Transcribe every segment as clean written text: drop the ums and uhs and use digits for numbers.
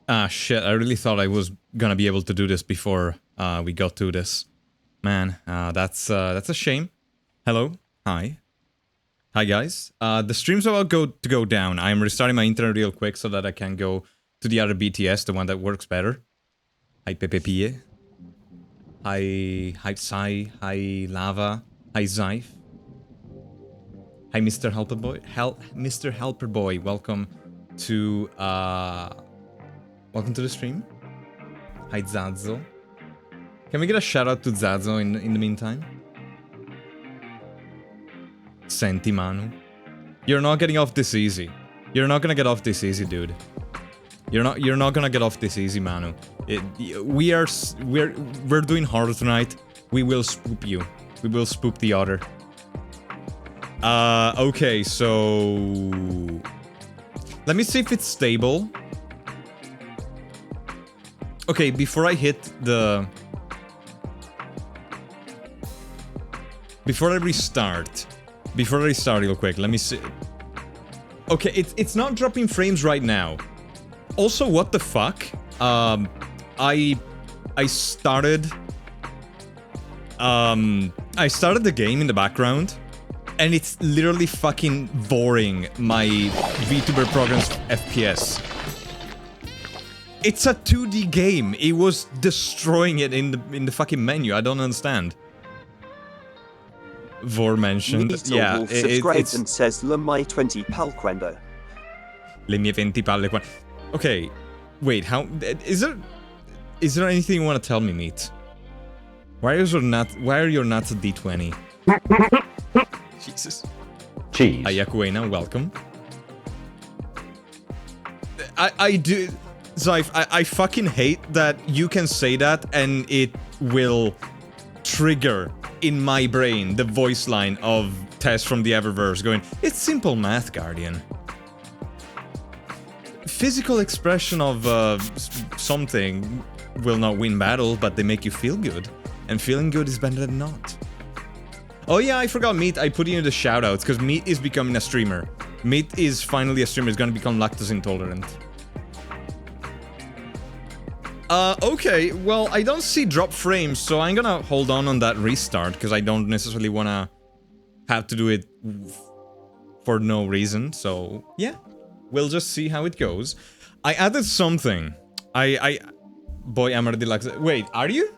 Ah, shit, I really thought I was gonna be able to do this before we got to this. Man, that's a shame. Hello. Hi. Hi, guys. The stream's about to go down. I'm restarting my internet real quick so that I can go to the other BTS, the one that works better. Hi, Pepe. Hi, Sai. Hi, Lava. Hi, Zaif. Hi, Mr. Helper Boy. Mr. Helper Boy, welcome to the stream. Hi, Zazo. Can we get a shout out to Zazo in the meantime? Senti Manu. You're not getting off this easy. You're not gonna get off this easy, dude. You're not gonna get off this easy, Manu. We're doing harder tonight. We will spoop you. We will spoop the otter. Okay, so let me see if it's stable. Okay, before I restart real quick, let me see. Okay, it's not dropping frames right now. Also, what the fuck? I started the game in the background, and it's literally fucking boring my VTuber program's FPS. It's a 2D game. It was destroying it in the fucking menu. I don't understand. Vor mentioned. Yeah, Wolf subscribes and says Le mai 20 palquendo. Le mie 20 palle qua. Okay, wait. How is there anything you want to tell me, Meat? Why are your nuts a D20? Jesus. Cheese. Ayakuena, welcome. I do. Zaif, I fucking hate that you can say that and it will trigger in my brain the voice line of Tess from the Eververse going, "It's simple math, Guardian." Physical expression of something will not win battle, but they make you feel good. And feeling good is better than not. Oh yeah, I forgot Meat. I put you in the shoutouts because Meat is becoming a streamer. Meat is finally a streamer. He's gonna become lactose intolerant. Okay, well, I don't see drop frames, so I'm gonna hold on that restart, because I don't necessarily wanna have to do it for no reason, so yeah. We'll just see how it goes. I added something. Boy, I'm already like... Wait, are you?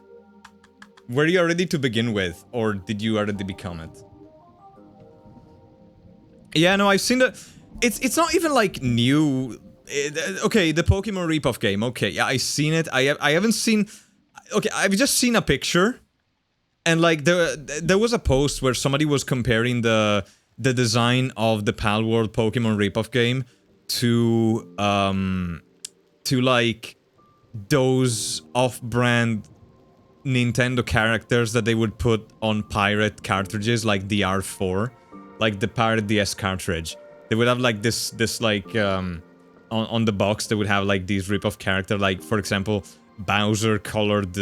Were you already to begin with, or did you already become it? Yeah, no, I've seen the... It's not even, like, new... Okay, the Pokemon Reap-Off game. Okay, yeah, I've seen it. I haven't seen... Okay, I've just seen a picture. And, like, there was a post where somebody was comparing the design of the Palworld Pokemon Reap-Off game to like, those off-brand Nintendo characters that they would put on pirate cartridges, like the R4. Like, the Pirate DS cartridge. They would have, like, this like, on the box, they would have, like, these rip-off character, like, for example, Bowser colored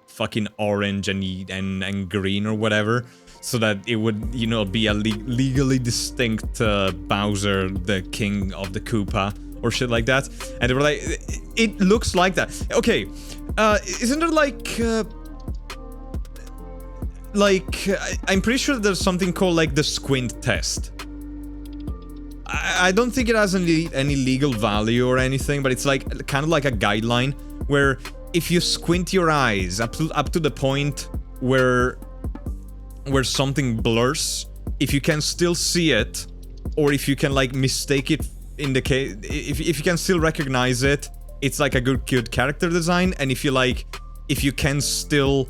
fucking orange and green or whatever, so that it would, you know, be a legally distinct Bowser, the king of the Koopa, or shit like that. And they were like, it looks like that. Okay, isn't there, like, I'm pretty sure there's something called, like, the squint test. I don't think it has any legal value or anything, but it's like kind of like a guideline where if you squint your eyes up to the point where something blurs, if you can still see it, or if you can, like, mistake it in the case, if you can still recognize it, it's like a good character design. And if you can still,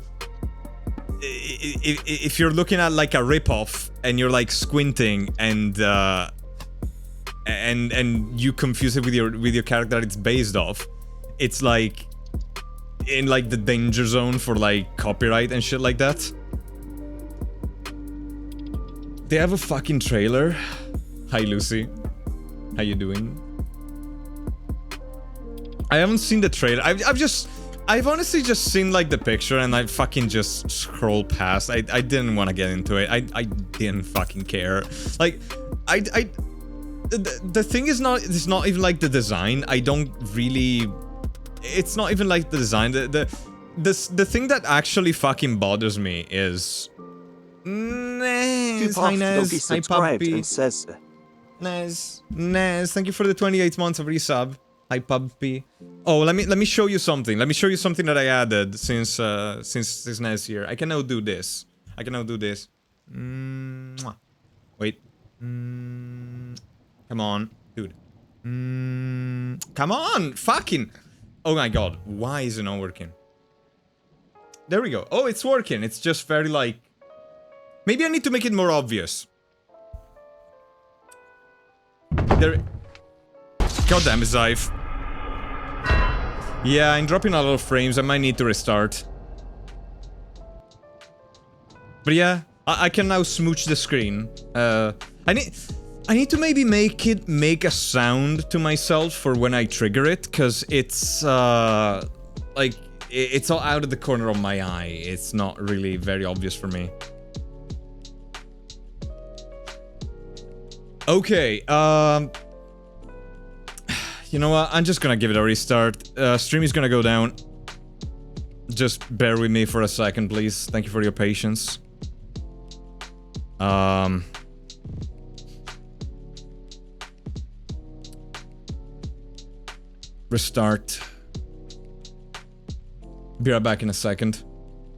if you're looking at, like, a rip-off and you're, like, squinting and you confuse it with your character that it's based off, it's like in, like, the danger zone for, like, copyright and shit like that. They have a fucking trailer. Hi, Lucy. How you doing? I haven't seen the trailer. I've honestly just seen, like, the picture and I fucking just scrolled past. I didn't want to get into it. I didn't fucking care. Like, the thing is not, it's not even, like, the design. I don't really it's not even like the design. The thing that actually fucking bothers me is Nez. Hi Nez. Hi Puppy. And says, Nez, thank you for the 28 months of resub. Hi Puppy. Oh, let me show you something. Let me show you something that I added since Nez here. I can now do this. I can now do this. Wait. Come on, dude. Come on, fucking. Oh my god, why is it not working? There we go. Oh, it's working. It's just very like. Maybe I need to make it more obvious. There. God damn it, Zyve. Yeah, I'm dropping a lot of frames. I might need to restart. But yeah, I can now smooch the screen. I need to maybe make a sound to myself for when I trigger it, because it's like it's all out of the corner of my eye. It's not really very obvious for me. Okay, you know what? I'm just gonna give it a restart. Stream is gonna go down. Just bear with me for a second, please. Thank you for your patience. Restart. Be right back in a second.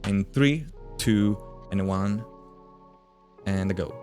In 3, 2, and 1. And a go.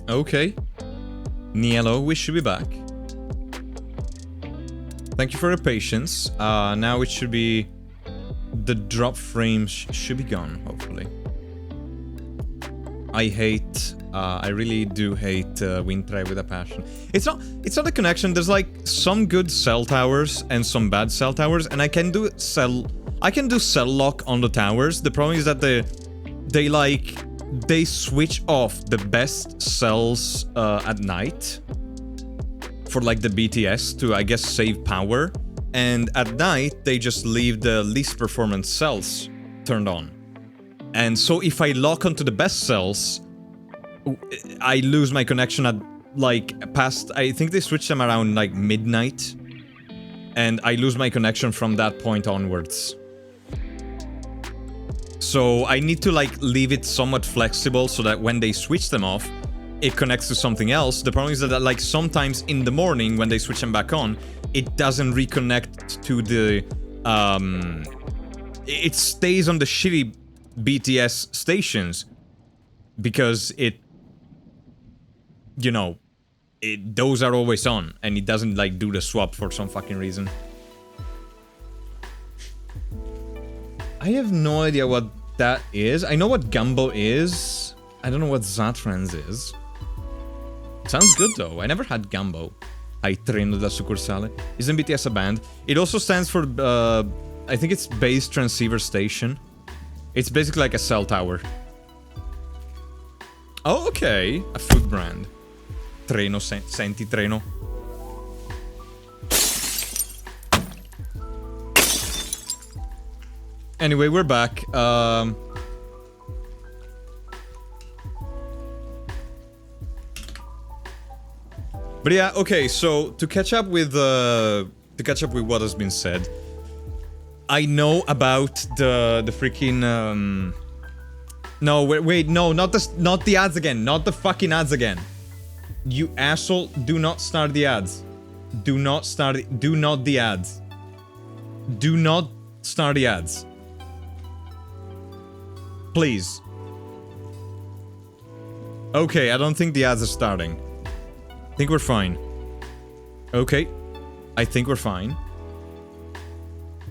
Okay. Nielo, we should be back. Thank you for your patience. Now it should be... The drop frames should be gone, hopefully. I really do hate Windtry with a passion. It's not a connection. There's like some good cell towers and some bad cell towers, and I can do cell lock on the towers. The problem is that they switch off the best cells at night for like the BTS to, I guess, save power, and at night they just leave the least performance cells turned on. And so if I lock onto the best cells, I lose my connection at like past, I think they switched them around like midnight, and I lose my connection from that point onwards. So I need to like leave it somewhat flexible so that when they switch them off, it connects to something else. The problem is that like sometimes in the morning when they switch them back on, it doesn't reconnect to the it stays on the shitty BTS stations because it, you know, those are always on and it doesn't like do the swap for some fucking reason. I have no idea what that is. I know what Gumbo is. I don't know what Zatrans is. Sounds good though. I never had gumbo. Hai treno da succursale. Isn't BTS a band? It also stands for, I think it's Base Transceiver Station. It's basically like a cell tower. Oh, okay. A food brand. Treno, senti treno. Anyway, we're back. But yeah, okay, so to catch up with what has been said, I know about the freaking no, wait, no, not the ads again, not the fucking ads again. You asshole, do not start the ads. Do not start the ads. Do not start the ads. Please. Okay, I don't think the ads are starting. I think we're fine. Okay. I think we're fine.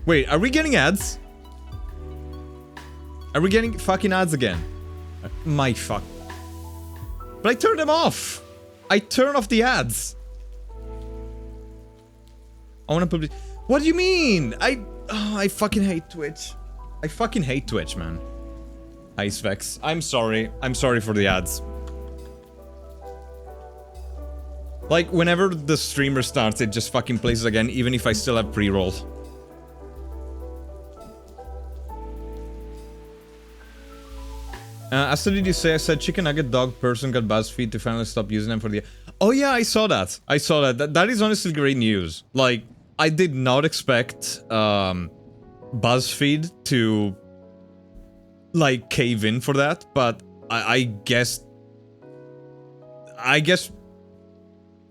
Wait, are we getting ads? Are we getting fucking ads again? My fuck. But I turned them off. I turned off the ads. I wanna publish. What do you mean? I fucking hate Twitch. I fucking hate Twitch, man. Icevex. I'm sorry. I'm sorry for the ads. Like, whenever the streamer starts, it just fucking plays it again, even if I still have pre-roll. Aster, did you say I said chicken nugget dog person got BuzzFeed to finally stop using them for the... Oh yeah, I saw that. I saw that. That is honestly great news. Like, I did not expect BuzzFeed to, like, cave in for that, but I guess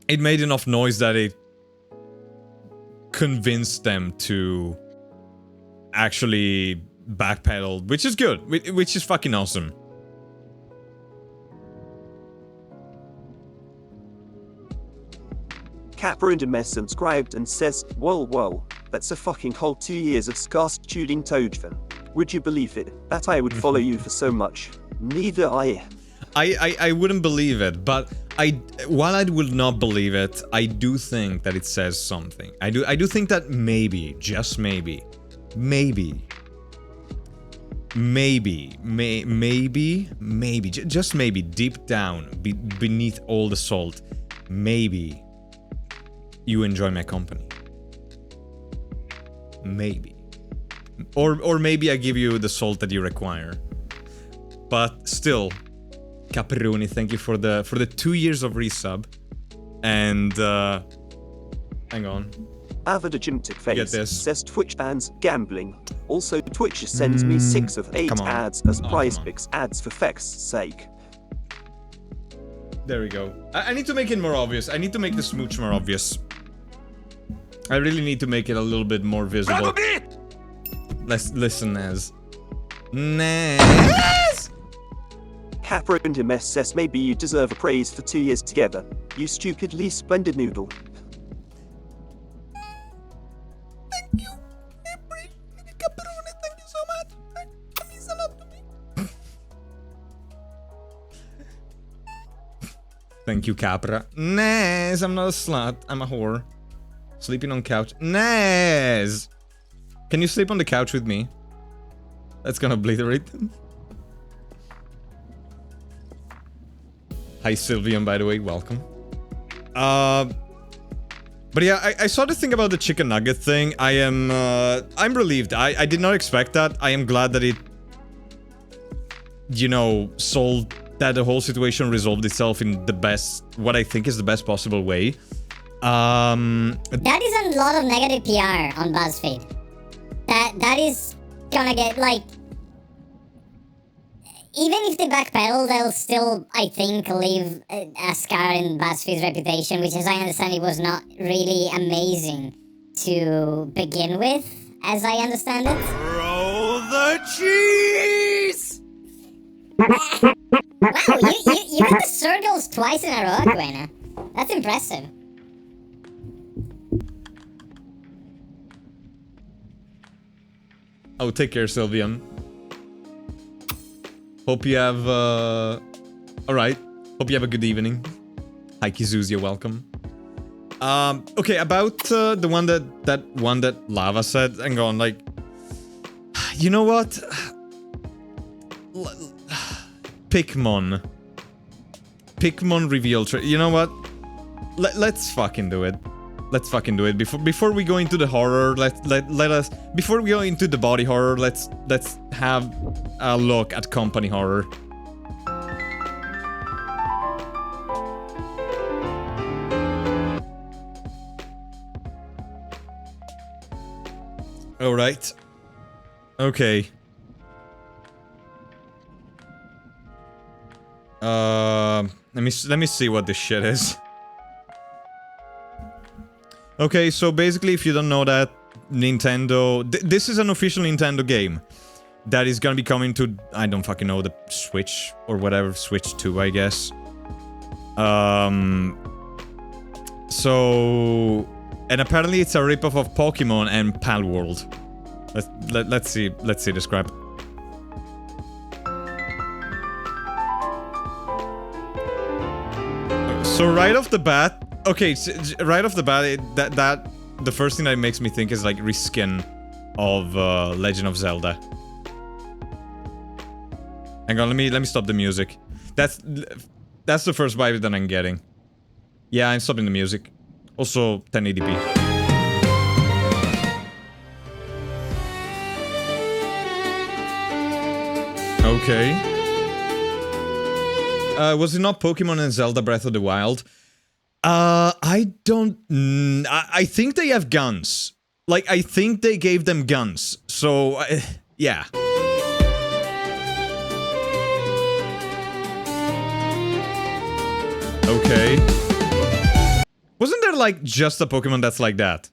it made enough noise that it convinced them to actually backpedal, which is good, which is fucking awesome. Capra subscribed and says, whoa, that's a fucking whole 2 years of scarce shooting Toadfin. Would you believe it, that I would follow you for so much? Neither I wouldn't believe it, but while I would not believe it, I do think that it says something. I do think that maybe, just maybe, just maybe, deep down, beneath all the salt, maybe you enjoy my company. Maybe. Or maybe I give you the salt that you require. But still, Caperoni, thank you for the 2 years of resub. And hang on. Avadagentic Get Face this. says Twitch bans gambling. Also, Twitch sends me 6 of 8 ads as prize picks ads for feck's sake. There we go. I need to make it more obvious. I need to make the smooch more obvious. I really need to make it a little bit more visible. Let's listen as. Nas! Capra and MS says maybe you deserve a praise for 2 years together. You stupidly splendid noodle. Thank you. I appreciate it, Caperoni. Thank you so much. That means a lot to me. Thank you, Capra. Naz, I'm not a slut. I'm a whore. Sleeping on couch. Naz! Can you sleep on the couch with me? That's gonna obliterate them. Hi, Sylvian, by the way. Welcome. But yeah, I saw the thing about the chicken nugget thing. I'm relieved. I did not expect that. I am glad that it, you know, solved, that the whole situation resolved itself in the best, what I think is the best possible way. That is a lot of negative PR on BuzzFeed. That is gonna get, like... Even if they backpedal, they'll still, I think, leave a scar in BuzzFeed's reputation, which, as I understand, it was not really amazing to begin with, as I understand it. Roll the cheese! Wow, you hit the circles twice in a row, Quena. That's impressive. Oh, take care, Sylvian. Hope you have, alright. Hope you have a good evening. Hi Kizu's, you're welcome. Okay, about the one that Lava said, and going like, you know what? Pikmon reveal you know what? Let's fucking do it. Let's fucking do it. Before we go into the horror, let us before we go into the body horror, let's have a look at company horror. All right. Okay. Let me see what this shit is. Okay, so basically, if you don't know that, Nintendo... this is an official Nintendo game that is gonna be coming to, I don't fucking know, the Switch or whatever, Switch 2, I guess. So... and apparently it's a ripoff of Pokemon and Palworld. Let's see this crap. So right off the bat, okay, so right off the bat, the first thing that makes me think is like reskin of Legend of Zelda. Hang on, let me stop the music. That's the first vibe that I'm getting. Yeah, I'm stopping the music. Also 1080p. Okay. Was it not Pokemon and Zelda Breath of the Wild? I don't... I think they have guns. Like, I think they gave them guns. So, yeah. Okay. Wasn't there, like, just a Pokemon that's like that?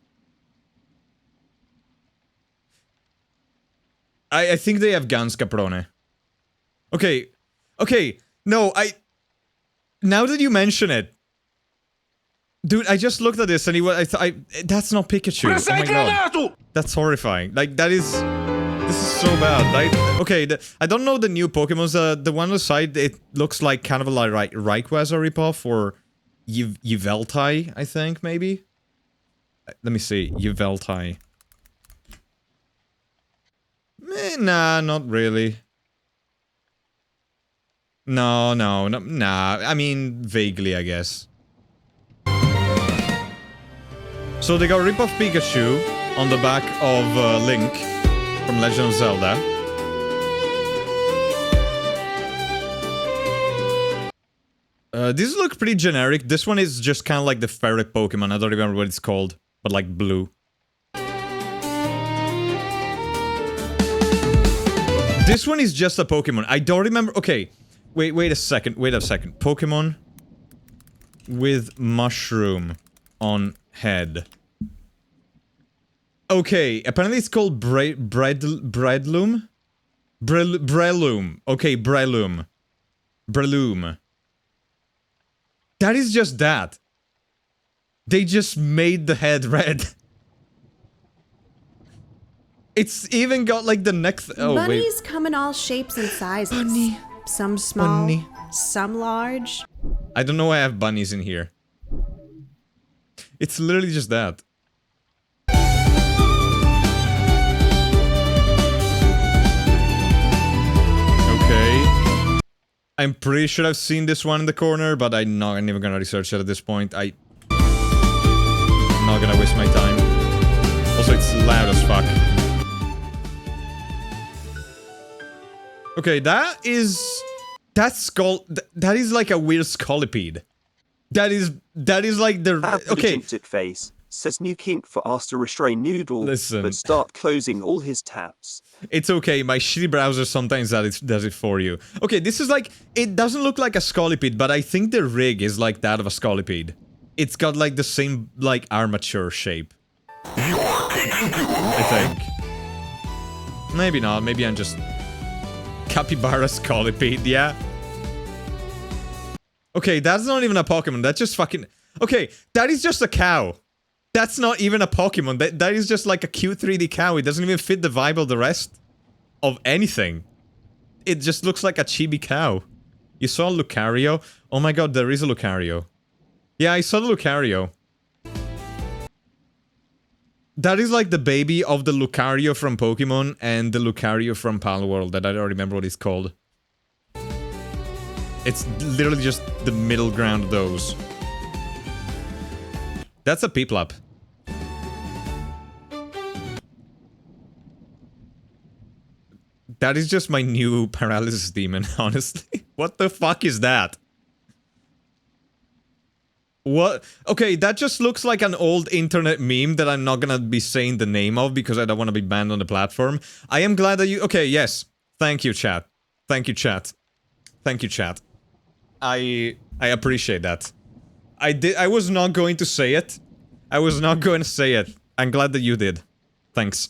I think they have guns, Caprone. Okay. Okay. No, now that you mention it... dude, I just looked at this and that's not Pikachu. Oh my god. That's horrifying. Like, that is... this is so bad. Okay, I don't know the new Pokemons. The one on the side, it looks like kind of a like Rayquaza ripoff or Yveltai, I think, maybe? Let me see. Yveltai. Nah, not really. No, nah. I mean, vaguely, I guess. So they got rip-off Pikachu on the back of Link from Legend of Zelda. These look pretty generic. This one is just kind of like the ferret Pokemon. I don't remember what it's called, but like blue. This one is just a Pokemon. I don't remember. Okay, wait a second. Pokemon with mushroom on head. Okay, apparently it's called Breloom? Breloom. Okay, Breloom. Breloom. That is just that. They just made the head red. It's even got like the neck. Oh, bunnies come in all shapes and sizes. Bunny. Some small, Bunny. some large. I don't know why I have bunnies in here. It's literally just that. Okay. I'm pretty sure I've seen this one in the corner, but I'm not even gonna research it at this point. I'm not gonna waste my time. Also, it's loud as fuck. Okay, that is like a weird Scolipede. That is like the okay. Face says new kink for Aster restrain noodle. Listen. But start closing all his tabs. It's okay, my shitty browser sometimes does it for you. Okay, this is like, it doesn't look like a Scolipede, but I think the rig is like that of a Scolipede. It's got like the same like armature shape. I think. Maybe not, maybe I'm just Capybara Scolipede, yeah. Okay, that's not even a Pokemon, that's just fucking... Okay, that is just a cow. That's not even a Pokemon, that is just like a cute 3D cow. It doesn't even fit the vibe of the rest of anything. It just looks like a chibi cow. You saw Lucario? Oh my god, there is a Lucario. Yeah, I saw the Lucario. That is like the baby of the Lucario from Pokemon and the Lucario from Palworld that I don't remember what it's called. It's literally just the middle ground of those. That's a Piplup. That is just my new paralysis demon, honestly. What the fuck is that? What? Okay, that just looks like an old internet meme that I'm not gonna be saying the name of because I don't want to be banned on the platform. I am glad that you... Okay, yes. Thank you, chat. Thank you, chat. Thank you, chat. I appreciate that. I was not going to say it. I was not going to say it. I'm glad that you did. Thanks.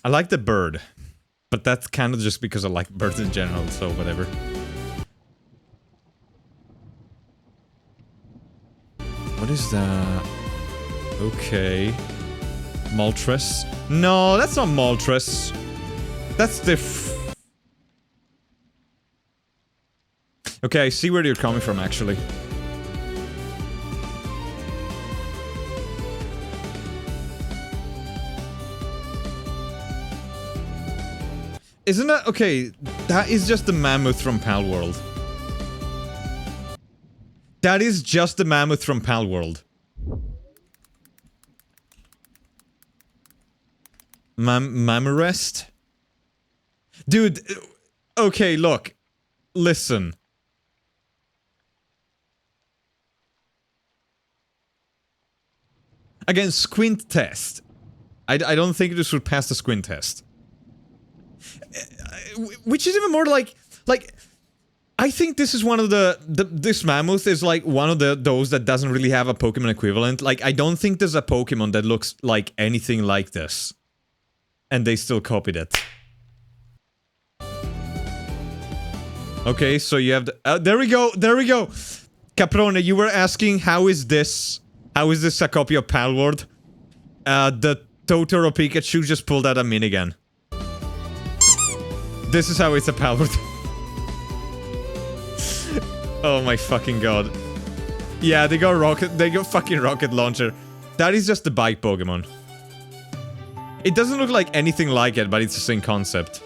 I like the bird, but that's kind of just because I like birds in general, so whatever. What is that? Okay. Moltres? No, that's not Moltres. That's the... Okay, I see where you're coming from, actually. Isn't that... Okay, that is just the mammoth from Palworld. That is just the mammoth from Palworld. Mamorest? Dude, okay, look. Listen. Again, squint test. I don't think this would pass the squint test. Which is even more like, I think this is one of this mammoth is like one of those that doesn't really have a Pokemon equivalent. Like, I don't think there's a Pokemon that looks like anything like this. And they still copied it. Okay, so you have the... there we go, there we go! Caprone, you were asking, how is this a copy of Palworld? The Totoro Pikachu just pulled out a minigun. This is how it's a Palworld. Oh my fucking god. Yeah, they got fucking rocket launcher. That is just the bike Pokemon. It doesn't look like anything like it, but it's the same concept.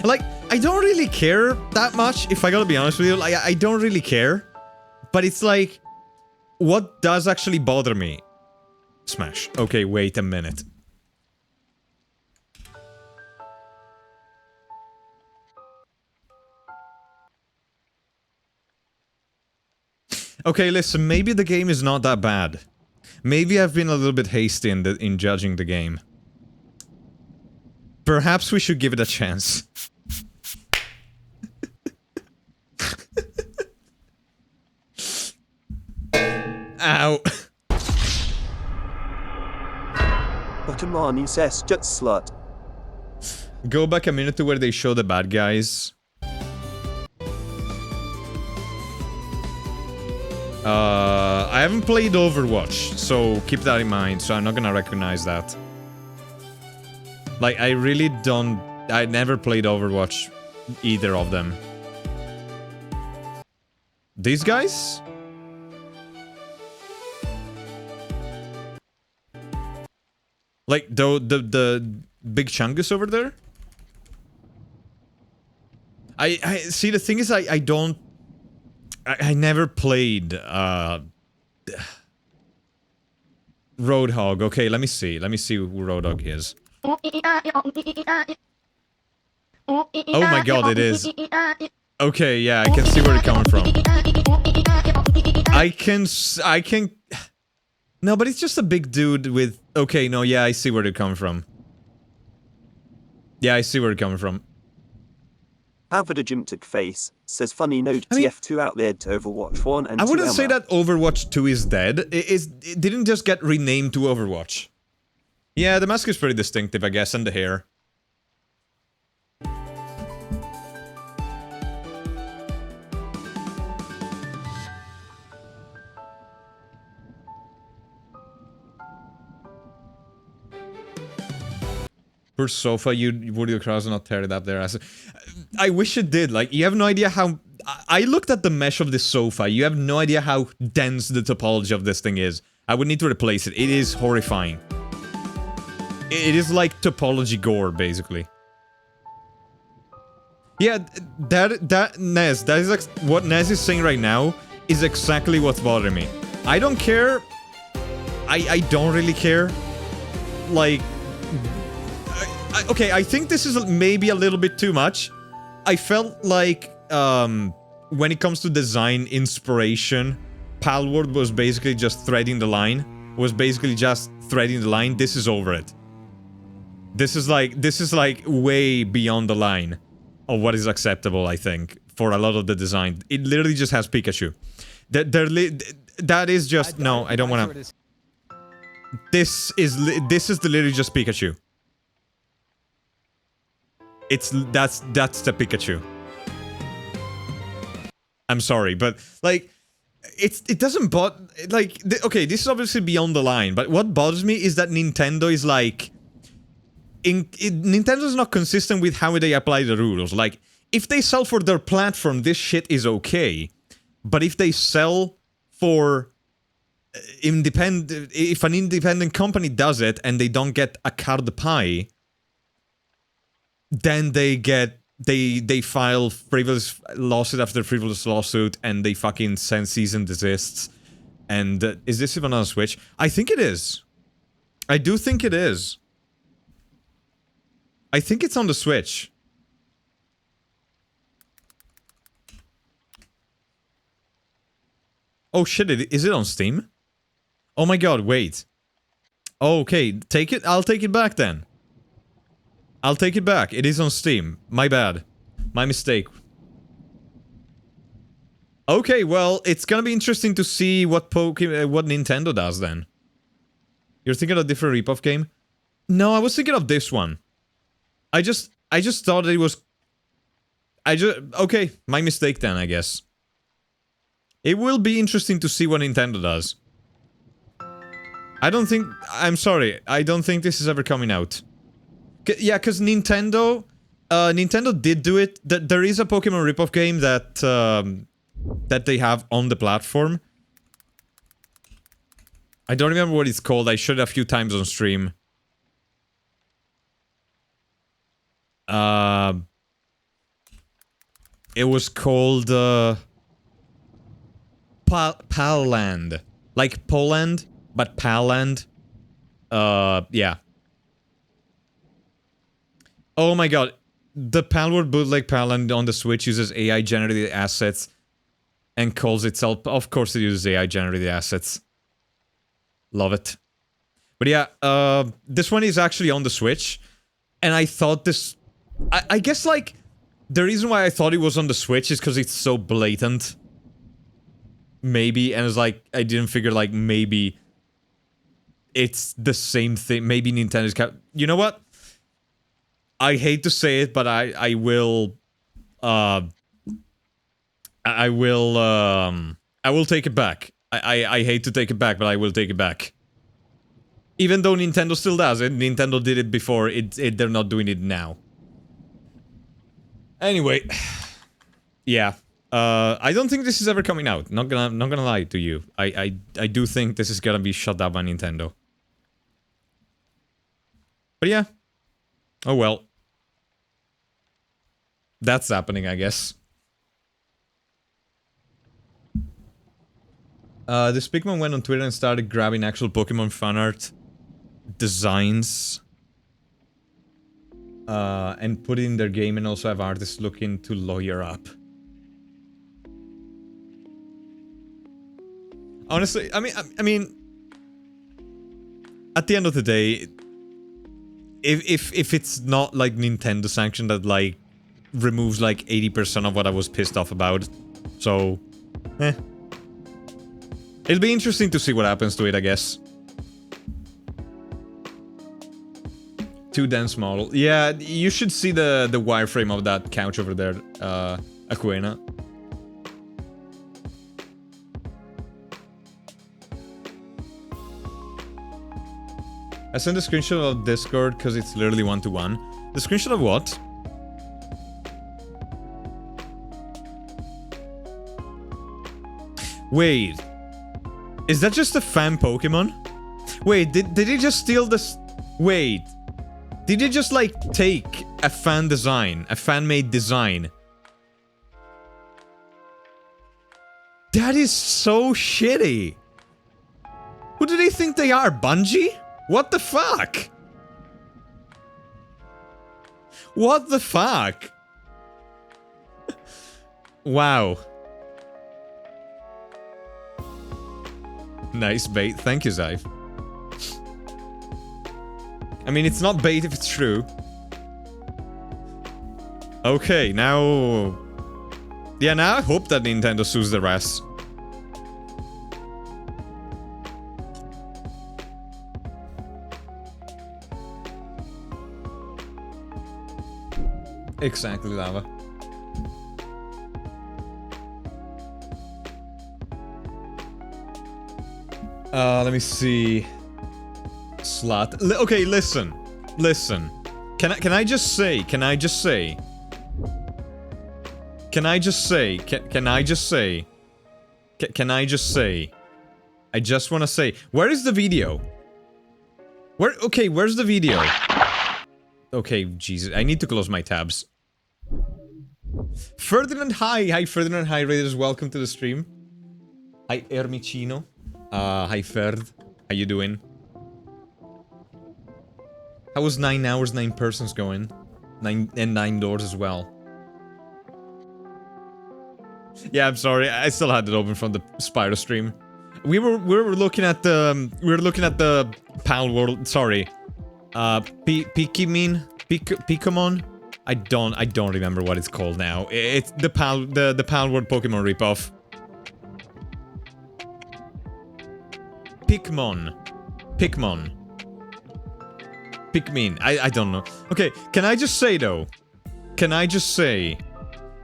Like, I don't really care that much, if I gotta be honest with you. Like, I don't really care. But it's like, what does actually bother me? Smash. Okay, wait a minute. Okay, listen, maybe the game is not that bad. Maybe I've been a little bit hasty in judging the game. Perhaps we should give it a chance. Ow. Otomani says just slut. Go back a minute to where they show the bad guys. I haven't played Overwatch, so keep that in mind, so I'm not gonna recognize that. Like, I really don't... I never played Overwatch, either of them. These guys? Like, the big chungus over there? I see, the thing is, I don't... I never played, Roadhog. Okay, let me see. Let me see who Roadhog is. Oh my god, it is. Okay, yeah, I can see where it's coming from. I can... No, but it's just a big dude with... Okay, no, yeah, I see where they're coming from. Yeah, I see where they're coming from. Harvard Jimtic face says funny note TF2 out there to Overwatch 1 and 2 I wouldn't say Emma. that Overwatch 2 is dead. It didn't just get renamed to Overwatch. Yeah, the mask is pretty distinctive, I guess, and the hair. First sofa, you would your cross not tear it up there. I wish it did. Like, you have no idea how... I looked at the mesh of this sofa. You have no idea how dense the topology of this thing is. I would need to replace it. It is horrifying. It is like topology gore, basically. Yeah, Nez, that is what Nez is saying right now is exactly what's bothering me. I don't care. I don't really care. Like, okay, I think this is maybe a little bit too much. I felt like, when it comes to design inspiration, Palworld was basically just threading the line. This is over it. This is like way beyond the line of what is acceptable, I think, for a lot of the design. It literally just has Pikachu. That is just... No, I don't want to... This is literally just Pikachu. That's the Pikachu. I'm sorry, but like, it doesn't like, okay, this is obviously beyond the line, but what bothers me is that Nintendo is like, Nintendo's not consistent with how they apply the rules. Like, if they sell for their platform, this shit is okay, but if they sell for if an independent company does it and they don't get a card pie, then they file frivolous lawsuit after frivolous lawsuit, and they fucking send cease and desists. And is this even on Switch? I think it is. I do think it is. I think it's on the Switch. Oh shit, is it on Steam? Oh my god, wait. Okay, take it. I'll take it back then. I'll take it back. It is on Steam. My bad. My mistake. Okay, well, it's gonna be interesting to see what Nintendo does then. You're thinking of a different ripoff game? No, I was thinking of this one. I just thought it was... Okay, my mistake then, I guess. It will be interesting to see what Nintendo does. I'm sorry, I don't think this is ever coming out. Yeah, because Nintendo did do it. There is a Pokemon ripoff game that they have on the platform. I don't remember what it's called. I showed it a few times on stream. It was called Palland. Like Poland, but Palland. Yeah. Oh my god. The Palworld bootleg Palland on the Switch uses AI-generated assets and calls itself... Of course it uses AI-generated assets. Love it. But yeah, this one is actually on the Switch. And I thought this... I guess, like, the reason why I thought it was on the Switch is because it's so blatant. Maybe, and it's like, I didn't figure, like, maybe it's the same thing. Maybe Nintendo's... You know what? I hate to say it, but I will take it back. I hate to take it back, but I will take it back. Even though Nintendo still does it, Nintendo did it before, they're not doing it now. Anyway, yeah. I don't think this is ever coming out. Not gonna lie to you. I do think this is gonna be shut down by Nintendo. But yeah. Oh well. That's happening, I guess. This Pigman went on Twitter and started grabbing actual Pokemon fan art designs. And put it in their game, and also have artists looking to lawyer up. Honestly, I mean, at the end of the day, if it's not like Nintendo sanction that like removes like 80% of what I was pissed off about, so it'll be interesting to see what happens to it, I guess. Too dense model. Yeah, you should see the wireframe of that couch over there, Aquena. I sent a screenshot of Discord because it's literally 1-to-1. The screenshot of what? Wait. Is that just a fan Pokemon? Wait, did he just steal this? Wait. Did he just, like, take a fan design? A fan-made design? That is so shitty. Who do they think they are? Bungie? What the fuck? What the fuck? Wow. Nice bait. Thank you, Zyve. I mean, it's not bait if it's true. Okay, now... Yeah, now I hope that Nintendo sues the rest. Exactly, Lava. Let me see. Slut. Okay, listen. Listen. Can I just say? Can I just say? Can I just say? Can I just say? Can I just say? I just want to say. Where is the video? Where? Okay, where's the video? Okay, Jesus. I need to close my tabs. Ferdinand, hi. Hi, Ferdinand. Hi, Raiders. Welcome to the stream. Hi, Ermicino. Hi, Ferd. How you doing? How was 9 hours, 9 persons going? 9 doors as well. Yeah, I'm sorry. I still had it open from the Spyro stream. We were looking at the Pal World. Sorry. Pikmin? I don't remember what it's called now. It's the Pal World Pokemon ripoff. Pikmin. I don't know. Okay, can I just say though? Can I just say?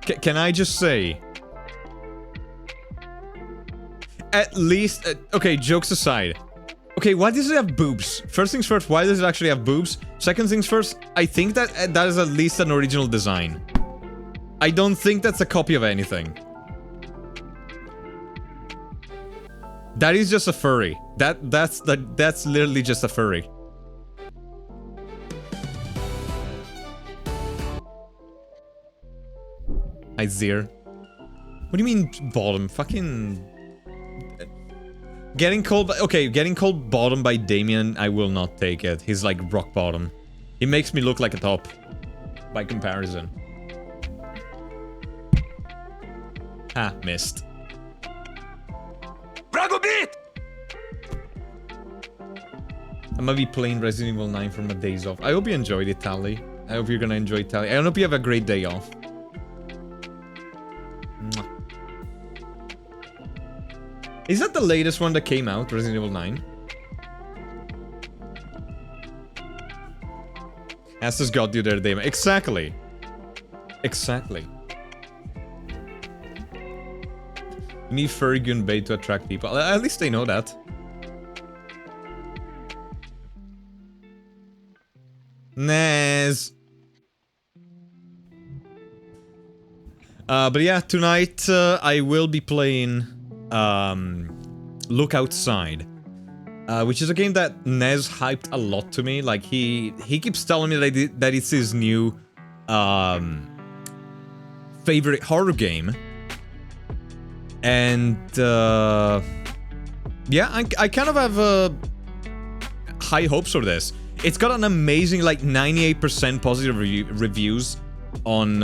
Can I just say? At least, okay, jokes aside. Okay, why does it have boobs? First things first, why does it actually have boobs? Second things first, I think that that is at least an original design. I don't think that's a copy of anything. That is just a furry. That's literally just a furry. Hi, Zir. What do you mean bottom? Fucking... Getting called by... Okay, getting called bottom by Damien, I will not take it. He's like rock bottom. He makes me look like a top. By comparison. Ha, missed. Brago beat! I might be playing Resident Evil 9 for my days off. I hope you enjoyed it, Tally. I hope you're gonna enjoy it, Tally. I hope you have a great day off. Mwah. Is that the latest one that came out, Resident Evil 9? Aster's got you there, Damon. Exactly. Exactly. You need furry gun bait to attract people. At least they know that. Nez. But yeah, tonight I will be playing Look Outside, which is a game that Nez hyped a lot to me. Like he keeps telling me that it's his new favorite horror game, and yeah, I kind of have high hopes for this. It's got an amazing, like 98% positive reviews on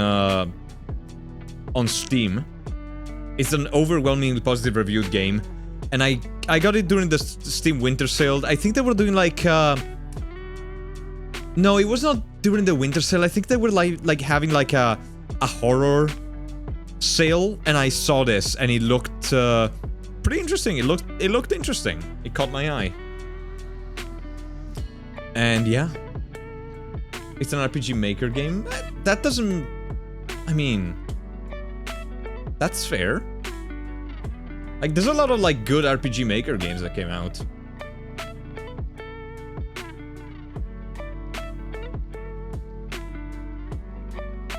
Steam. It's an overwhelmingly positive reviewed game, and I got it during the Steam Winter Sale. I think they were doing like no, it was not during the Winter Sale. I think they were like having like a horror sale, and I saw this, and it looked pretty interesting. It looked interesting. It caught my eye, and yeah, it's an RPG Maker game. That doesn't. I mean, that's fair. Like, there's a lot of, like, good RPG Maker games that came out.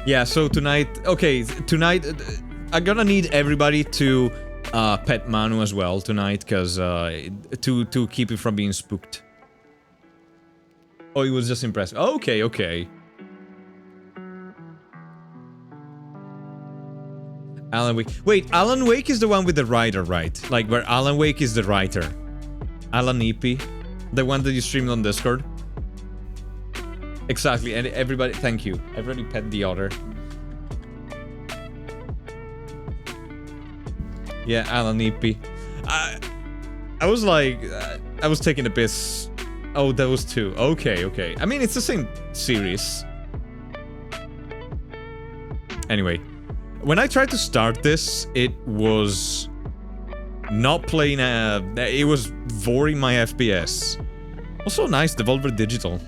Yeah, so tonight... Okay, tonight... I'm gonna need everybody to pet Manu as well tonight, because... to keep it from being spooked. Oh, he was just impressed. Okay, okay. Alan Wake. Wait, Alan Wake is the one with the writer, right? Like, where Alan Wake is the writer. Alan EP. The one that you streamed on Discord. Exactly, and everybody... Thank you. I've already pet the other. Yeah, Alan EP. I was like... I was taking a piss. Oh, that was two. Okay, okay. I mean, it's the same series. Anyway. When I tried to start this, it was... not playing it was voring my FPS. Also nice, Devolver Digital.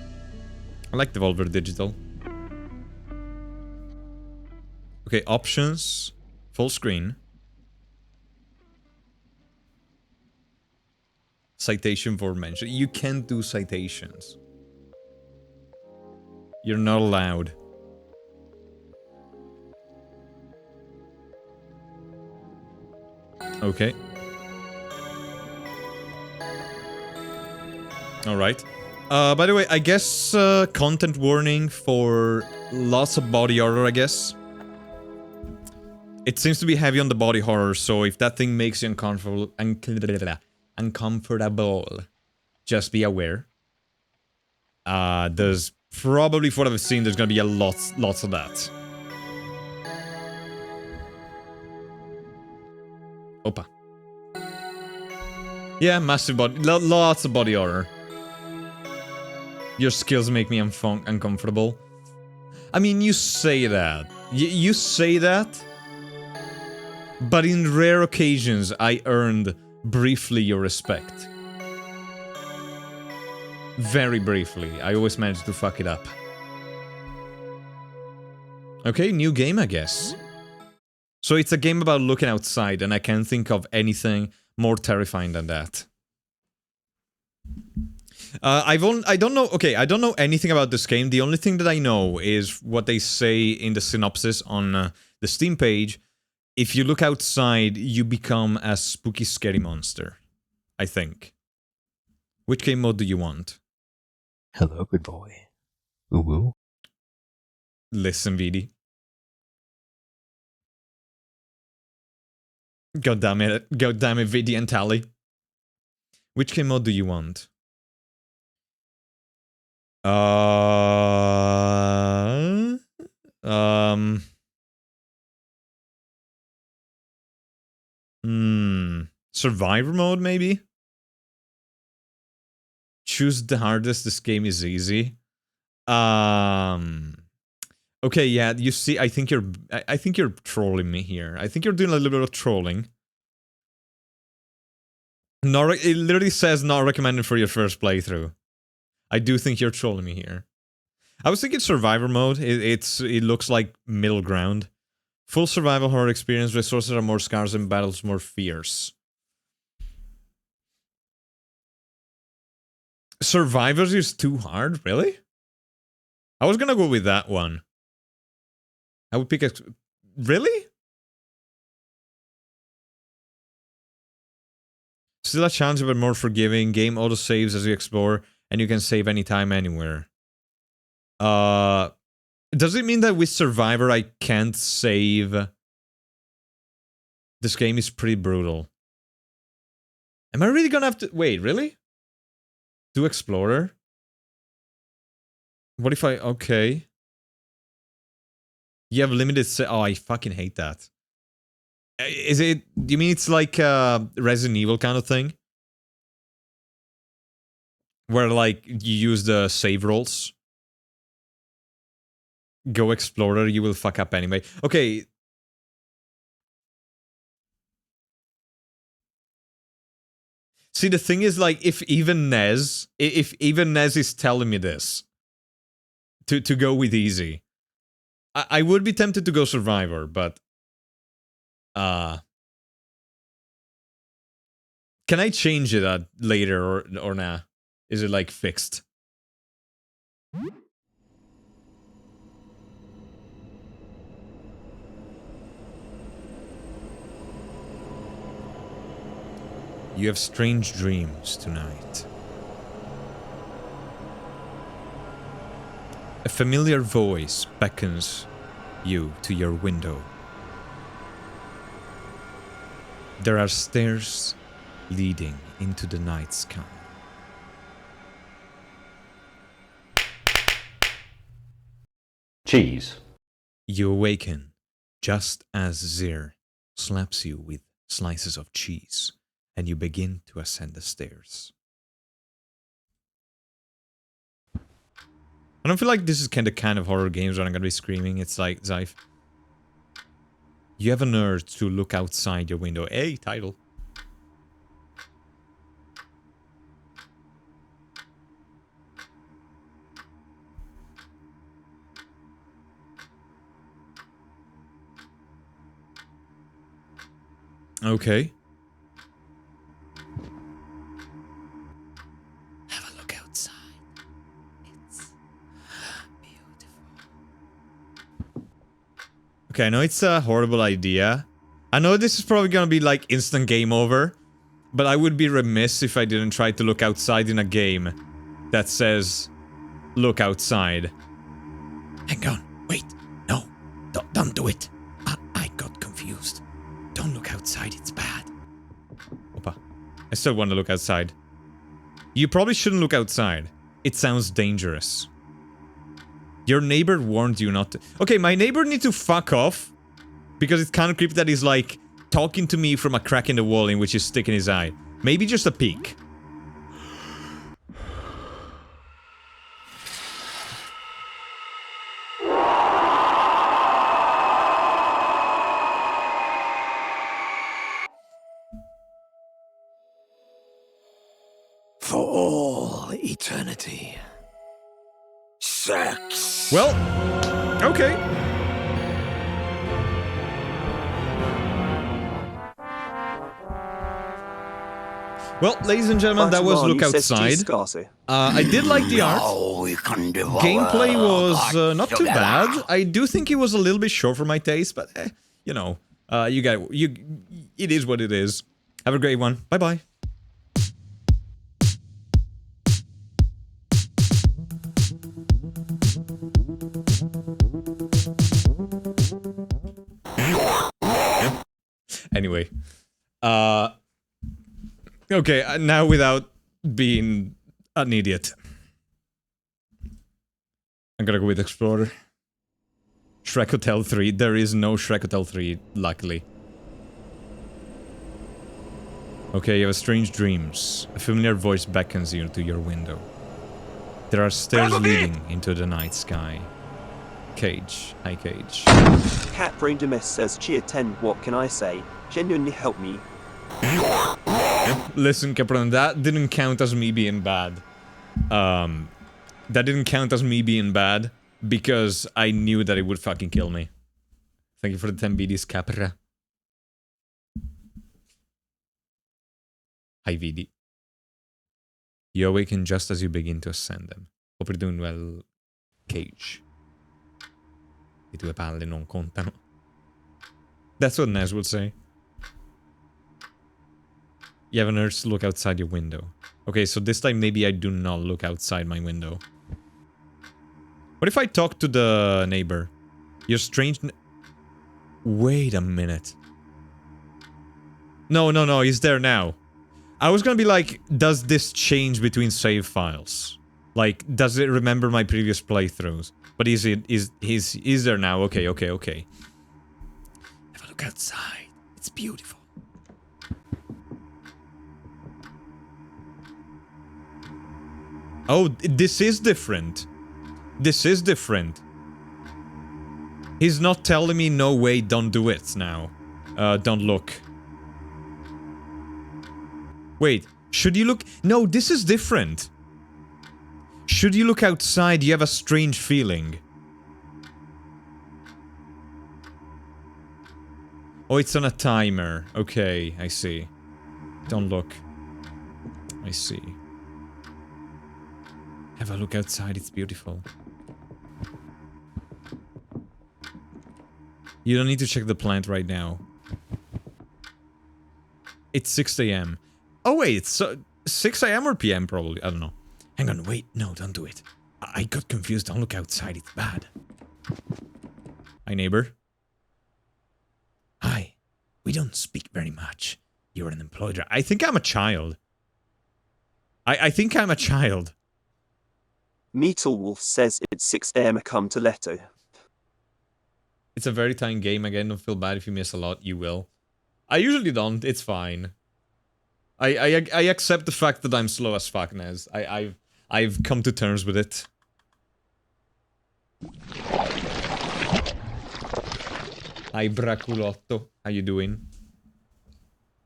I like Devolver Digital. Okay, options. Full screen. Citation for mention. You can't do citations. You're not allowed. Okay. Alright. By the way, I guess content warning for lots of body horror, I guess. It seems to be heavy on the body horror, so if that thing makes you uncomfortable, just be aware. There's probably, from what I've seen, there's gonna be lots of that. Opa. Yeah, massive body, lots of body horror. Your skills make me uncomfortable. I mean, you say that. You say that. But in rare occasions, I earned briefly your respect. Very briefly. I always managed to fuck it up. Okay, new game, I guess. So it's a game about looking outside, and I can't think of anything more terrifying than that. I don't know. Okay, I don't know anything about this game. The only thing that I know is what they say in the synopsis on the Steam page. If you look outside, you become a spooky, scary monster. I think. Which game mode do you want? Hello, good boy. Ooh woo. Listen, VD. God damn it, VD and Tally. Which game mode do you want? Survivor mode, maybe? Choose the hardest, this game is easy. Okay, yeah, you see, I think you're trolling me here. I think you're doing a little bit of trolling. It literally says not recommended for your first playthrough. I do think you're trolling me here. I was thinking survivor mode. It looks like middle ground. Full survival horror experience. Resources are more scarce and battles more fierce. Survivors is too hard, really? I was gonna go with that one. I would pick a... Really? Still a challenge, but more forgiving. Game auto-saves as you explore, and you can save anytime, anywhere. Does it mean that with Survivor I can't save? This game is pretty brutal. Am I really gonna have to... Wait, really? Do Explorer? What if I... Okay. You have limited... Oh, I fucking hate that. Is it... Do you mean it's like Resident Evil kind of thing? Where, like, you use the save rolls? Go Explorer, you will fuck up anyway. Okay. See, the thing is, like, if even Nez is telling me this, to go with easy, I would be tempted to go Survivor, but... Can I change it later or nah? Is it, like, fixed? You have strange dreams tonight. A familiar voice beckons you to your window. There are stairs leading into the night sky. Cheese. You awaken just as Zir slaps you with slices of cheese, and you begin to ascend the stairs. I don't feel like this is kind of horror games where I'm gonna be screaming. It's like, Zyph, you have an urge to look outside your window. Hey, title. Okay. Have a look outside. It's beautiful. Okay, I know it's a horrible idea. I know this is probably gonna be like instant game over, but I would be remiss if I didn't try to look outside in a game that says, look outside. Hang on, wait, no, don't do it. I got confused. Don't look outside, it's bad. Opa. I still want to look outside. You probably shouldn't look outside. It sounds dangerous. Your neighbor warned you not to... Okay, my neighbor needs to fuck off. Because it's kind of creepy that he's like talking to me from a crack in the wall in which he's sticking his eye. Maybe just a peek. For all eternity. Sex. Well, okay. Well, ladies and gentlemen, that was Look Outside. I did like the art. Gameplay was not too bad. I do think it was a little bit short for my taste, but you know, it is what it is. Have a great one. Bye bye. Anyway, okay, now without being an idiot, I'm gonna go with Explorer. Shrek Hotel 3. There is no Shrek Hotel 3, luckily. Okay, you have strange dreams. A familiar voice beckons you to your window. There are stairs leading into the night sky. Cage. Hi, Cage. Cat Brain Demis says, Cheer 10, what can I say? Genuinely help me. Listen, Capron, that didn't count as me being bad. That didn't count as me being bad because I knew that it would fucking kill me. Thank you for the 10 BDs, Capra. Hi, VD. You awaken just as you begin to ascend them. Hope you're doing well, Cage. Le tue palle non contano. That's what Nez would say. You have an urge to look outside your window. Okay, so this time maybe I do not look outside my window. What if I talk to the neighbor? You're strange... Wait a minute. No, he's there now. I was gonna be like, does this change between save files? Like, does it remember my previous playthroughs? But he's there now. Okay. Have a look outside. It's beautiful. Oh, this is different. This is different. He's not telling me, no way, don't do it now. Don't look. Wait, should you look? No, this is different. Should you look outside, you have a strange feeling. Oh, it's on a timer. Okay, I see. Don't look. I see. Have a look outside, it's beautiful. You don't need to check the plant right now. It's 6 AM. Oh wait, it's 6 a.m. or p.m. probably. I don't know. Hang on, wait. No, don't do it. I got confused. Don't look outside. It's bad. Hi, neighbor. Hi. We don't speak very much. You're an employed. I think I'm a child. I think I'm a child. Metal Wolf says it's 6 a.m. Come to Leto. It's a very tiny game. Again, don't feel bad if you miss a lot. You will. I usually don't. It's fine. I accept the fact that I'm slow as fuck, Nez. I've come to terms with it. Hi, Braculotto. How you doing?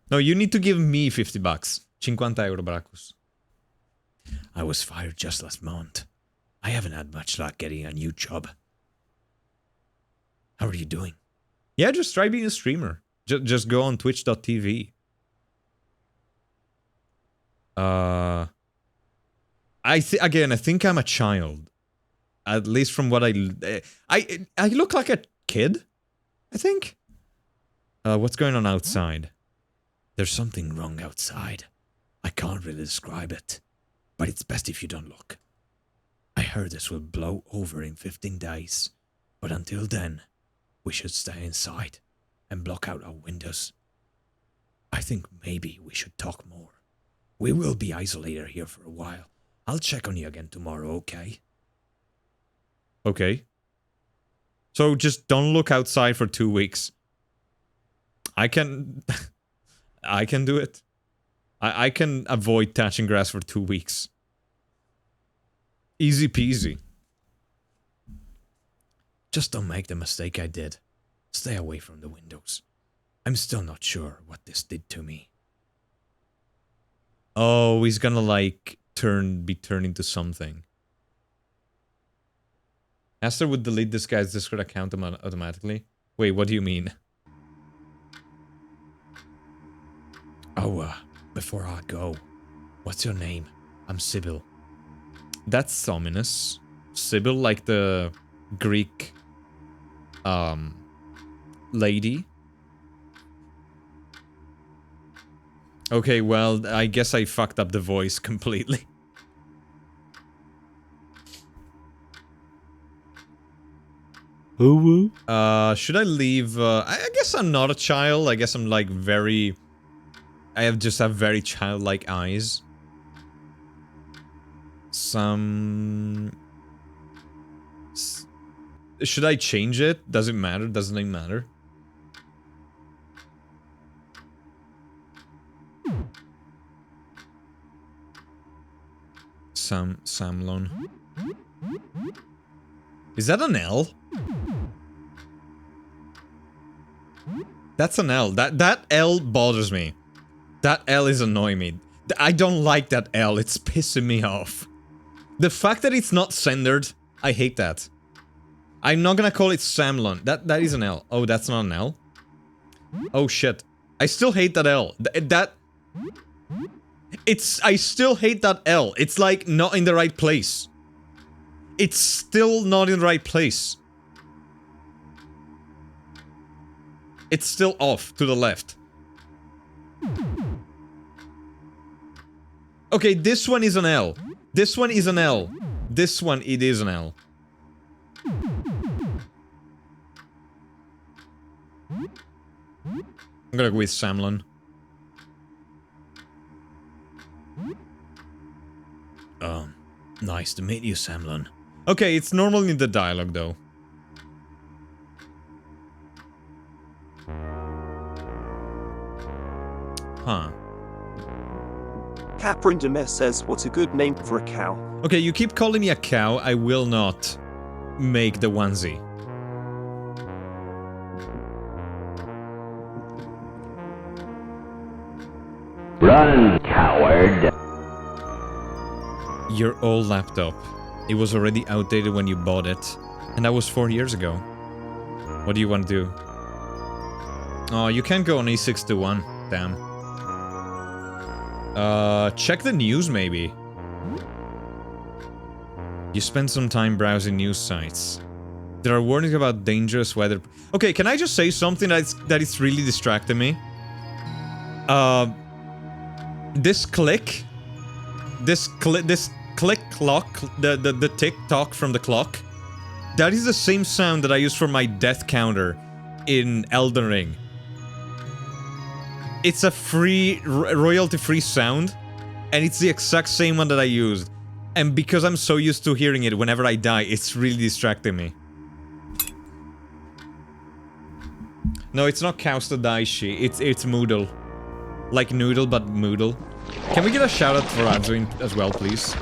No, you need to give me 50 bucks. 50 euro, Bracus. I was fired just last month. I haven't had much luck getting a new job. How are you doing? Yeah, just try being a streamer. Just go on twitch.tv. I think I'm a child. At least from what I look like a kid, I think. What's going on outside? There's something wrong outside. I can't really describe it, but it's best if you don't look. I heard this will blow over in 15 days, but until then, we should stay inside and block out our windows. I think maybe we should talk more. We will be isolated here for a while. I'll check on you again tomorrow, okay? Okay. So just don't look outside for 2 weeks. I can... I can do it. I can avoid touching grass for 2 weeks. Easy peasy. Just don't make the mistake I did. Stay away from the windows. I'm still not sure what this did to me. Oh, he's gonna like be turned into something. Aster would delete this guy's Discord account automatically. Wait, what do you mean? Oh, before I go, what's your name? I'm Sybil. That's ominous. Sybil, like the Greek, lady. Okay, well, I guess I fucked up the voice completely. Should I leave? I guess I'm not a child. I guess I'm like very... I just have very childlike eyes. Should I change it? Does it matter? Doesn't it matter? Samlon. Is that an L? That's an L. That L bothers me. That L is annoying me. I don't like that L. It's pissing me off. The fact that it's not centered, I hate that. I'm not gonna call it Samlon. That is an L. Oh, that's not an L? Oh shit. I still hate that L. I still hate that L. It's like not in the right place. It's still not in the right place. It's still off to the left. Okay, this one is an L. This one is an L. This one, it is an L. I'm gonna go with Samlon. Nice to meet you, Samlon. Okay, it's normal in the dialogue, though. Huh. Caprin Demes says, what's a good name for a cow? Okay, you keep calling me a cow. I will not make the onesie. Run, coward. Your old laptop. It was already outdated when you bought it. And that was 4 years ago. What do you want to do? Oh, you can't go on E621. Damn. Check the news, maybe. You spend some time browsing news sites. There are warnings about dangerous weather. Okay, can I just say something that is really distracting me? This click, this click clock, the tick tock from the clock, that is the same sound that I use for my death counter in Elden Ring. It's a free, royalty-free sound, and it's the exact same one that I used. And because I'm so used to hearing it whenever I die, it's really distracting me. No, it's not Kausta Daishi, it's Moodle. Like Noodle, but Moodle. Can we get a shout-out for Adzuin as well, please?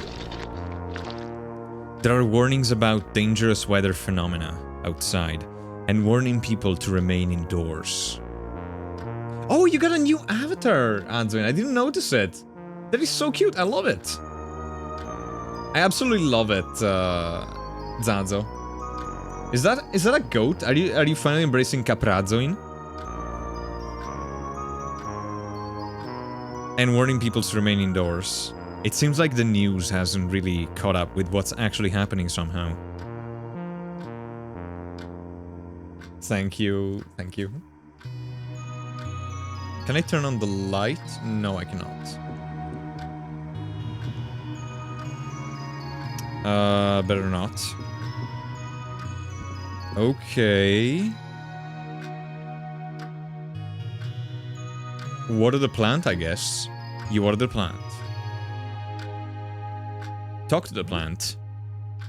There are warnings about dangerous weather phenomena outside, and warning people to remain indoors. Oh, you got a new avatar, Adzuin. I didn't notice it. That is so cute. I love it. I absolutely love it, Zazo. Is that a goat? Are you finally embracing Caprazoin? And warning people to remain indoors. It seems like the news hasn't really caught up with what's actually happening somehow. Thank you. Thank you. Can I turn on the light? No, I cannot. Better not. Okay. Water the plant, I guess. You water the plant. Talk to the plant.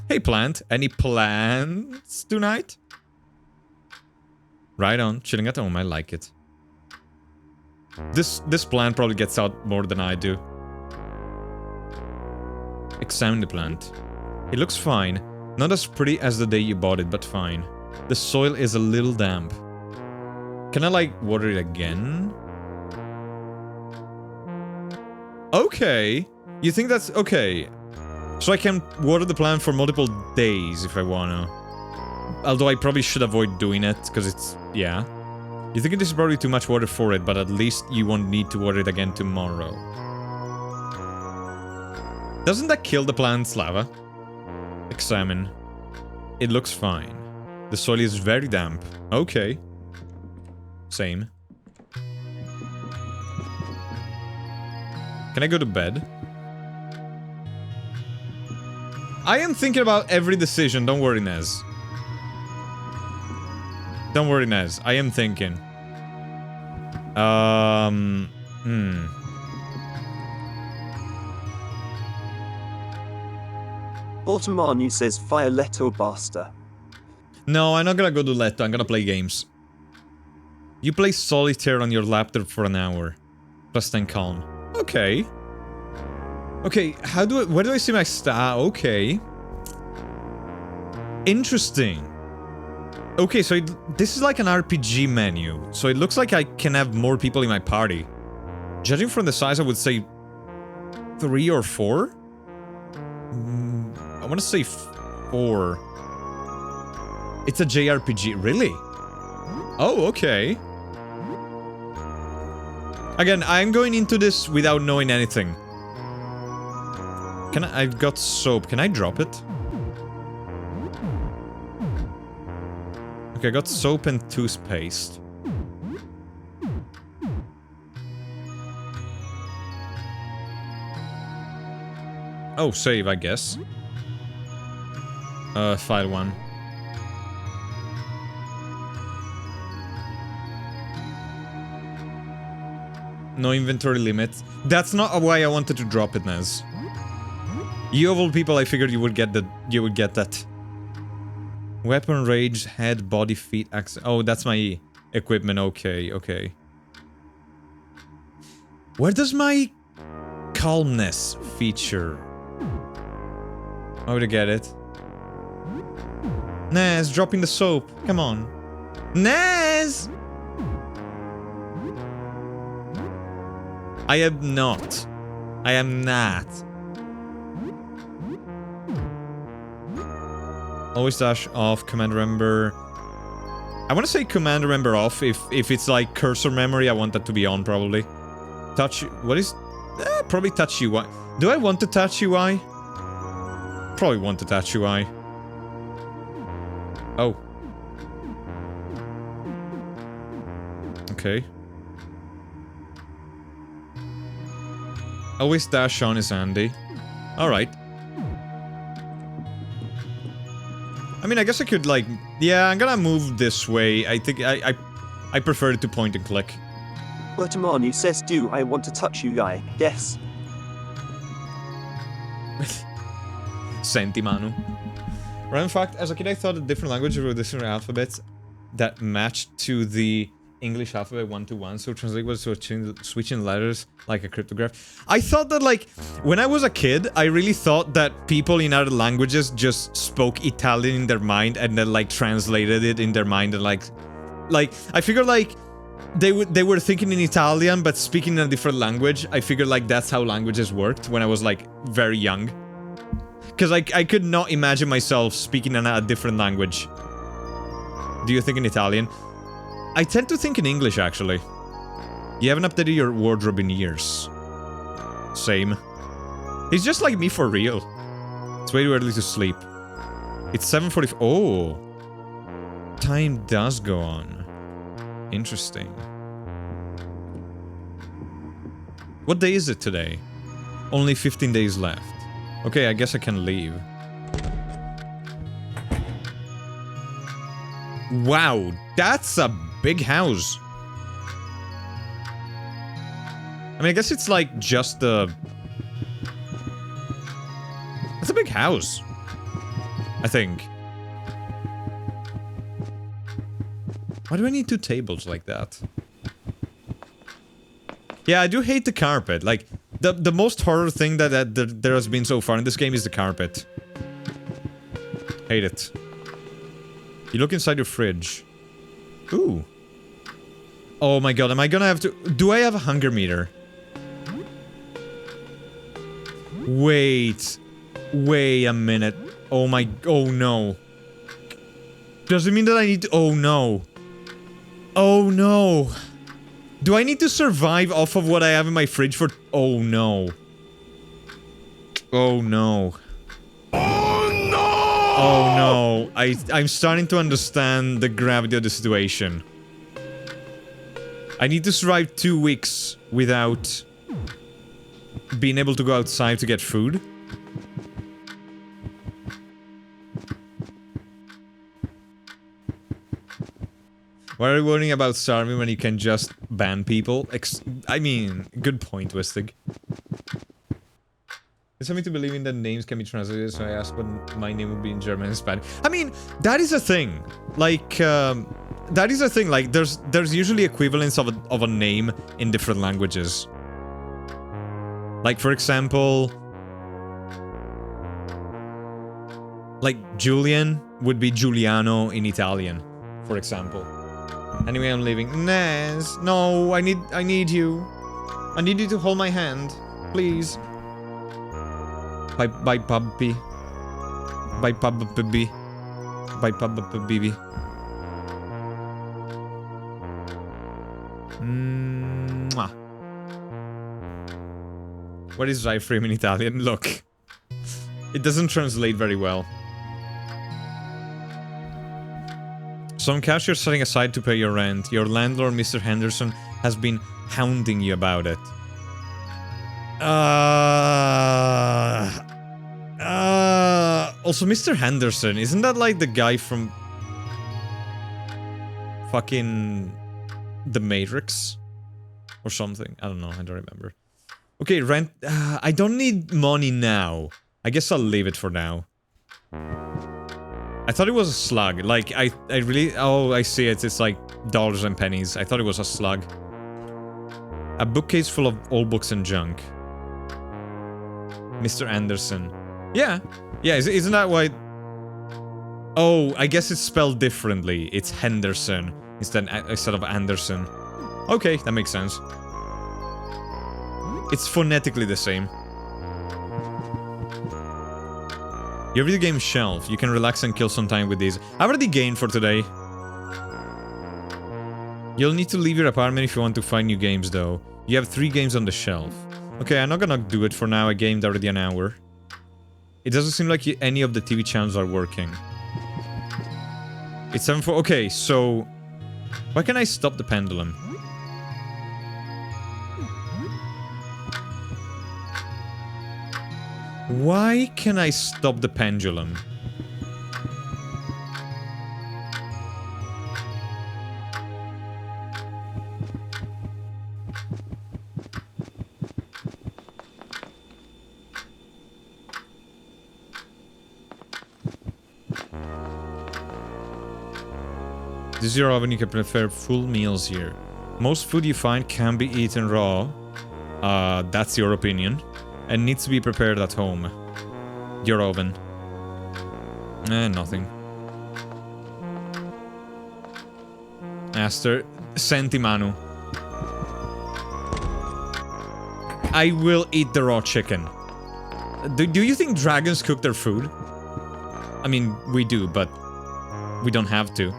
Hey, plant. Any plans tonight? Right on. Chilling at home. I like it. This plant probably gets out more than I do. Examine the plant. It looks fine. Not as pretty as the day you bought it, but fine. The soil is a little damp. Can I, like, water it again? Okay. You think that's... okay. So I can water the plant for multiple days if I wanna. Although I probably should avoid doing it, because it's... yeah. You think this is probably too much water for it, but at least you won't need to water it again tomorrow. Doesn't that kill the plant's lava? Examine. It looks fine. The soil is very damp. Okay. Same. Can I go to bed? I am thinking about every decision. Don't worry, Nez. Don't worry, Nez. I am thinking. Automanu says fire Leto Basta. No, I'm not gonna go to Leto. I'm gonna play games. You play solitaire on your laptop for an hour. Plus 10 calm. Okay. Okay, how do I... where do I see my star? Okay. Interesting. Okay, so this is like an RPG menu. So it looks like I can have more people in my party. Judging from the size, I would say 3 or 4? I want to say 4. It's a JRPG. Really? Oh, okay. Again, I'm going into this without knowing anything. Can I... I've got soap. Can I drop it? Okay, I got soap and toothpaste. Oh, save, I guess. File 1. No inventory limit. That's not why I wanted to drop it, Nez. You of all people, I figured you would get that. You would get that. Weapon, rage, head, body, feet, axe. Oh, that's my equipment. Okay, okay. Where does my calmness feature? Oh, to get it. Nez, dropping the soap. Come on. Nez! I am not. I am not. Always dash off, command remember. I want to say command remember off. If it's like cursor memory, I want that to be on probably. Touch, what is... probably touch UI. Do I want to touch UI? Probably want to touch UI. Oh. Always dash on is handy. Alright. I mean, I guess I could, like... Yeah, I'm gonna move this way. I think I prefer it to point and click. Manu says, do I want to touch you, guy? Yes. Senti, Manu. Random fact, as a kid I thought a different language were different alphabets that matched to the English alphabet 1-to-1, so translate was switching letters like a cryptograph. I thought that, like, when I was a kid, I really thought that people in other languages just spoke Italian in their mind and then, like, translated it in their mind and, like, I figured, like, they were thinking in Italian but speaking in a different language. I figured, like, that's how languages worked when I was, like, very young. Because I could not imagine myself speaking in a different language. Do you think in Italian? I tend to think in English, actually. You haven't updated your wardrobe in years. Same. He's just like me for real. It's way too early to sleep. It's 7:45. Oh. Time does go on. Interesting. What day is it today? Only 15 days left. Okay, I guess I can leave. Wow, that's a big house. I mean, I guess it's like just a... That's a big house. I think. Why do I need 2 tables like that? Yeah, I do hate the carpet. Like, the most horror thing that there has been so far in this game is the carpet. Hate it. You look inside your fridge. Ooh. Oh my god, am I gonna have to... Do I have a hunger meter? Wait. Wait a minute. Oh my... Oh no. Does it mean that I need to... Oh no. Oh no. Do I need to survive off of what I have in my fridge for... Oh no. Oh no. Oh no, I'm starting to understand the gravity of the situation. I need to survive 2 weeks without being able to go outside to get food. Why are you worrying about starving when you can just ban people? I mean, good point, Wistig. It's something to believe in that names can be translated, so I asked what my name would be in German and Spanish. I mean, that is a thing. Like, that is a thing. Like, there's usually equivalents of a name in different languages. Like, for example... Like, Julian would be Giuliano in Italian, for example. Anyway, I'm leaving. Nez, no, I need you. I need you to hold my hand, please. Bye, puppy. Bye, puppy. Bye, puppy. Mwah. What is iframe in Italian? Look. It doesn't translate very well. Some cash you're setting aside to pay your rent. Your landlord, Mr. Henderson, has been hounding you about it. Also, Mr. Henderson, isn't that like the guy from fucking The Matrix? Or something? I don't know, I don't remember. Okay, rent. I don't need money now. I guess I'll leave it for now. I thought it was a slug. Like, I really... Oh, I see it. It's like dollars and pennies. I thought it was a slug. A bookcase full of old books and junk. Mr. Anderson. Yeah. Yeah, isn't that why... Oh, I guess it's spelled differently. It's Henderson instead of Anderson. Okay, that makes sense. It's phonetically the same. Your video game shelf. You can relax and kill some time with these. I've already gained for today. You'll need to leave your apartment if you want to find new games, though. You have 3 games on the shelf. Okay, I'm not gonna do it for now. I gamed already an hour. It doesn't seem like any of the TV channels are working. It's 7:04. Okay, so... Why can't I stop the pendulum? Why can I stop the pendulum? This is your oven, you can prepare full meals here. Most food you find can be eaten raw. That's your opinion. And needs to be prepared at home. Your oven. Nothing. Aster, senti Manu. I will eat the raw chicken. Do you think dragons cook their food? I mean, we do, but we don't have to.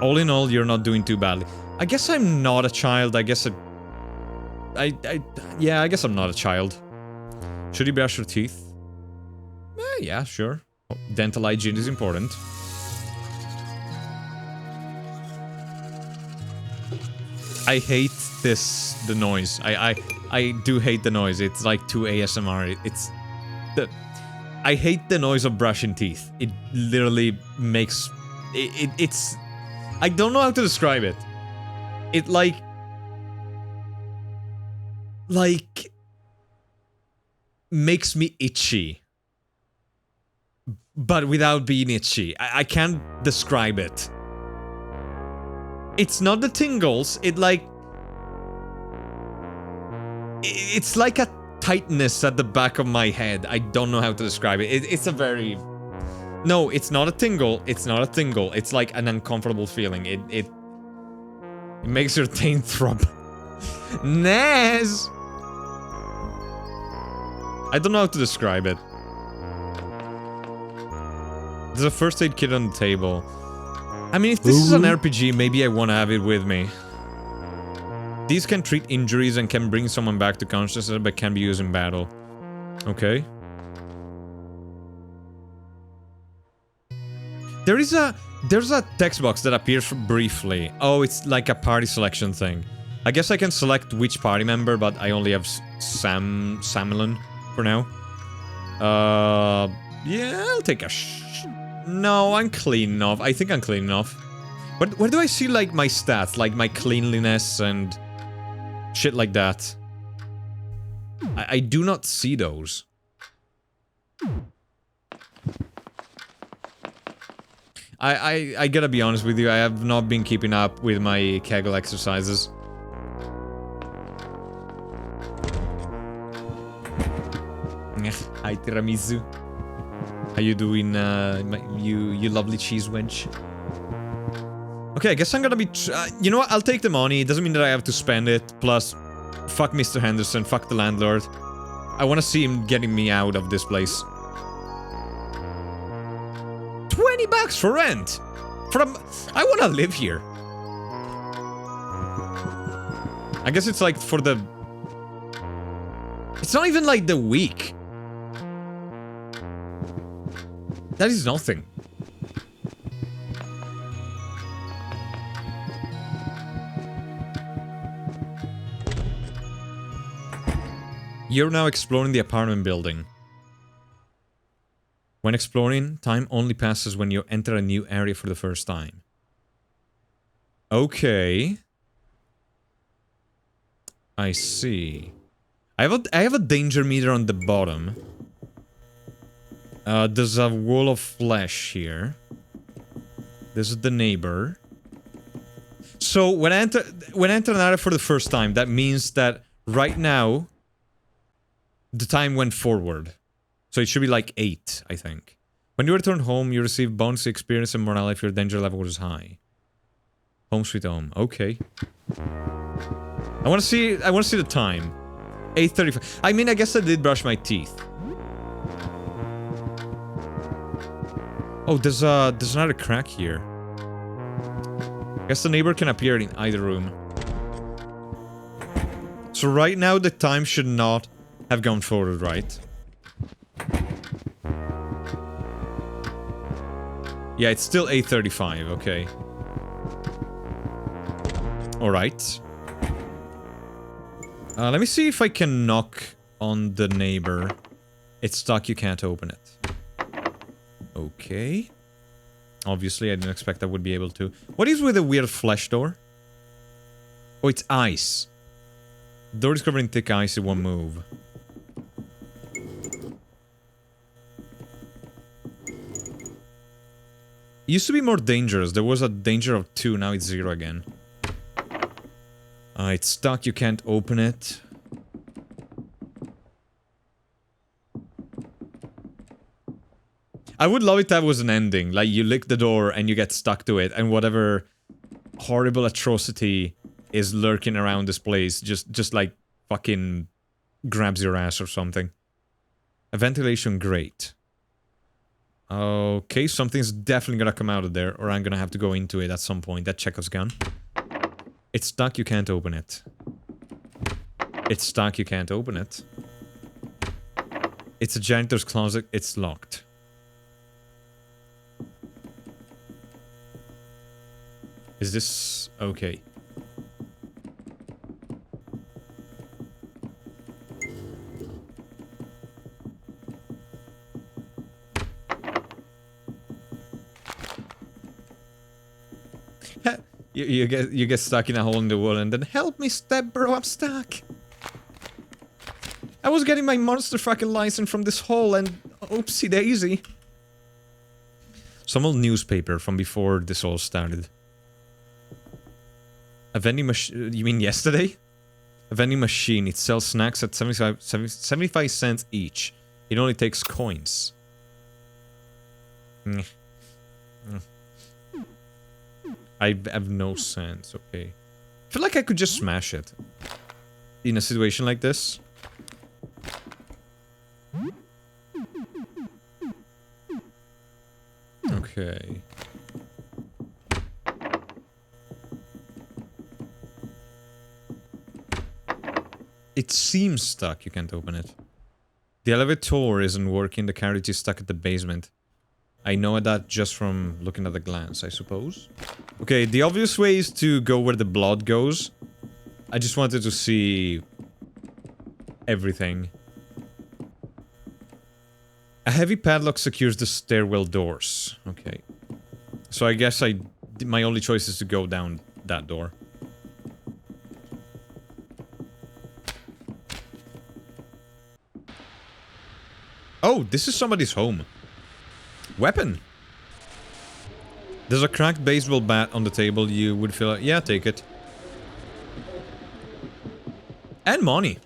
All in all, you're not doing too badly. I guess I'm not a child. I guess yeah, I guess I'm not a child. Should you brush your teeth? Yeah, sure. Dental hygiene is important. I hate the noise. I do hate the noise. It's like too ASMR. I hate the noise of brushing teeth. It literally makes... It's... I don't know how to describe it. It like... makes me itchy. But without being itchy. I can't describe it. It's not the tingles, it's like a tightness at the back of my head. I don't know how to describe it. It's a very... No, it's not a tingle. It's not a tingle. It's like an uncomfortable feeling. It makes your taint throb. Naz! I don't know how to describe it. There's a first aid kit on the table. I mean, if this is an RPG, maybe I want to have it with me. These can treat injuries and can bring someone back to consciousness, but can be used in battle. Okay. There's a text box that appears briefly. Oh, it's like a party selection thing. I guess I can select which party member, but I only have Samelon for now. Yeah, I'll take a No, I'm clean enough. I think I'm clean enough. But where do I see, like, my stats? Like, my cleanliness and shit like that? I do not see those. I gotta be honest with you, I have not been keeping up with my Kegel exercises. Hi, tiramisu. How you doing, you lovely cheese wench? Okay, I guess I'm gonna be... you know what? I'll take the money. It doesn't mean that I have to spend it. Plus, fuck Mr. Henderson. Fuck the landlord. I want to see him getting me out of this place. 20 bucks for rent! I want to live here. I guess it's like for the... It's not even like the week. That is nothing. You're now exploring the apartment building. When exploring, time only passes when you enter a new area for the first time. Okay. I see. I have a danger meter on the bottom. There's a wall of flesh here. This is the neighbor. So when I enter an area for the first time, that means that right now the time went forward. So it should be like 8, I think. When you return home, you receive bonus experience and morale if your danger level is high. Home sweet home. Okay. I want to see the time. 8:35. I mean, I guess I did brush my teeth. Oh, there's another crack here. I guess the neighbor can appear in either room. So right now the time should not have gone forward, right? Yeah, it's still 8:35, okay. Alright. Let me see if I can knock on the neighbor. It's stuck, you can't open it. Okay. Obviously, I didn't expect I would be able to. What is with the weird flesh door? Oh, it's ice. Door is covered in thick ice, it won't move. It used to be more dangerous. There was a danger of 2, now it's 0 again. It's stuck, you can't open it. I would love it if that was an ending. Like, you lick the door and you get stuck to it, and whatever horrible atrocity is lurking around this place just like, fucking grabs your ass or something. A ventilation grate. Okay, something's definitely gonna come out of there, or I'm gonna have to go into it at some point. That Chekhov's gun. It's stuck, you can't open it. It's stuck, you can't open it. It's a janitor's closet, it's locked. Is this... okay. You get stuck in a hole in the wall and then help me, step bro, I'm stuck. I was getting my monster fucking license from this hole and oopsie daisy. Some old newspaper from before this all started. A vending machine, you mean yesterday? A vending machine, it sells snacks at 75 cents each. It only takes coins. I have no sense, okay. I feel like I could just smash it. In a situation like this. Okay. It seems stuck, you can't open it. The elevator isn't working, the carriage is stuck at the basement. I know that just from looking at the glance, I suppose. Okay, the obvious way is to go where the blood goes. I just wanted to see everything. A heavy padlock secures the stairwell doors. Okay. So I guess my only choice is to go down that door. Oh, this is somebody's home. Weapon. There's a cracked baseball bat on the table. You would feel like, yeah, take it. And money.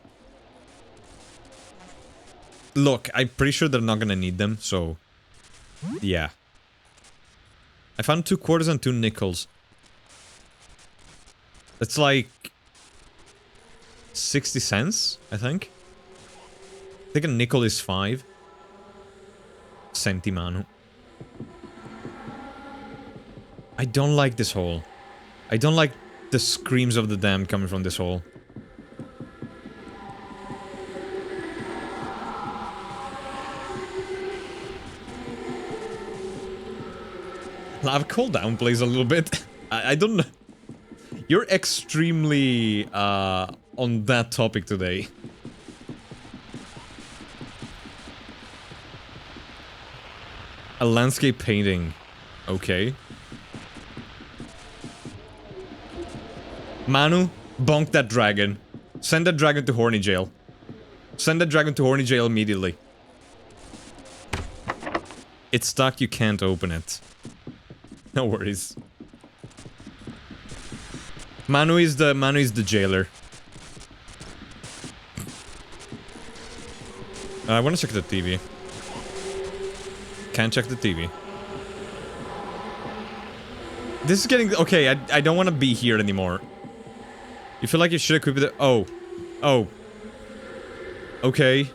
Look, I'm pretty sure they're not gonna need them, so... yeah. I found 2 quarters and 2 nickels. That's like... 60 cents, I think. I think a nickel is 5. Centimano. I don't like this hole. I don't like the screams of the damned coming from this hole. I've cooled down, please, a little bit. I don't know. You're extremely on that topic today. A landscape painting. Okay. Manu, bonk that dragon. Send that dragon to horny jail. Send that dragon to horny jail immediately. It's stuck, you can't open it. No worries. Manu is the jailer. I wanna check the TV. Can't check the TV. This is getting... okay, I don't want to be here anymore. You feel like you should equip it... oh. Oh. Okay.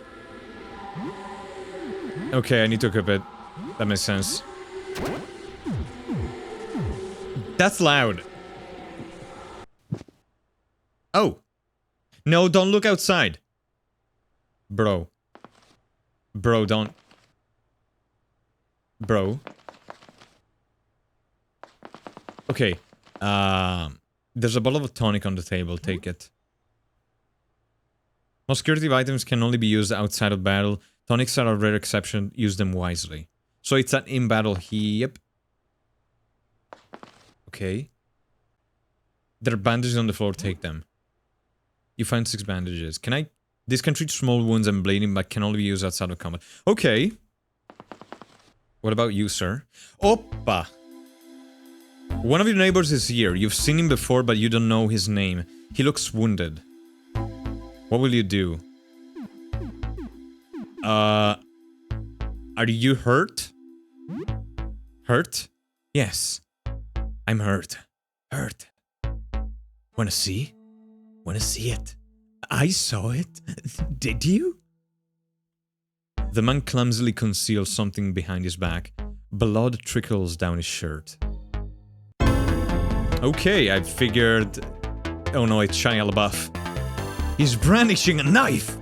Okay, I need to equip it. That makes sense. That's loud. Oh. No, don't look outside. Bro. Bro, don't... bro. Okay. There's a bottle of tonic on the table. Take it. Most security items can only be used outside of battle. Tonics are a rare exception. Use them wisely. So it's an in-battle Yep. Okay. There are bandages on the floor. Take them. You find 6 bandages. Can I... This can treat small wounds and bleeding, but can only be used outside of combat. Okay. What about you, sir? Oppa! One of your neighbors is here. You've seen him before, but you don't know his name. He looks wounded. What will you do? Are you hurt? Hurt? Yes. I'm hurt. Hurt. Wanna see? Wanna see it? I saw it. Did you? The man clumsily conceals something behind his back. Blood trickles down his shirt. Okay, I figured... Oh no, it's Shia LaBeouf. He's brandishing a knife!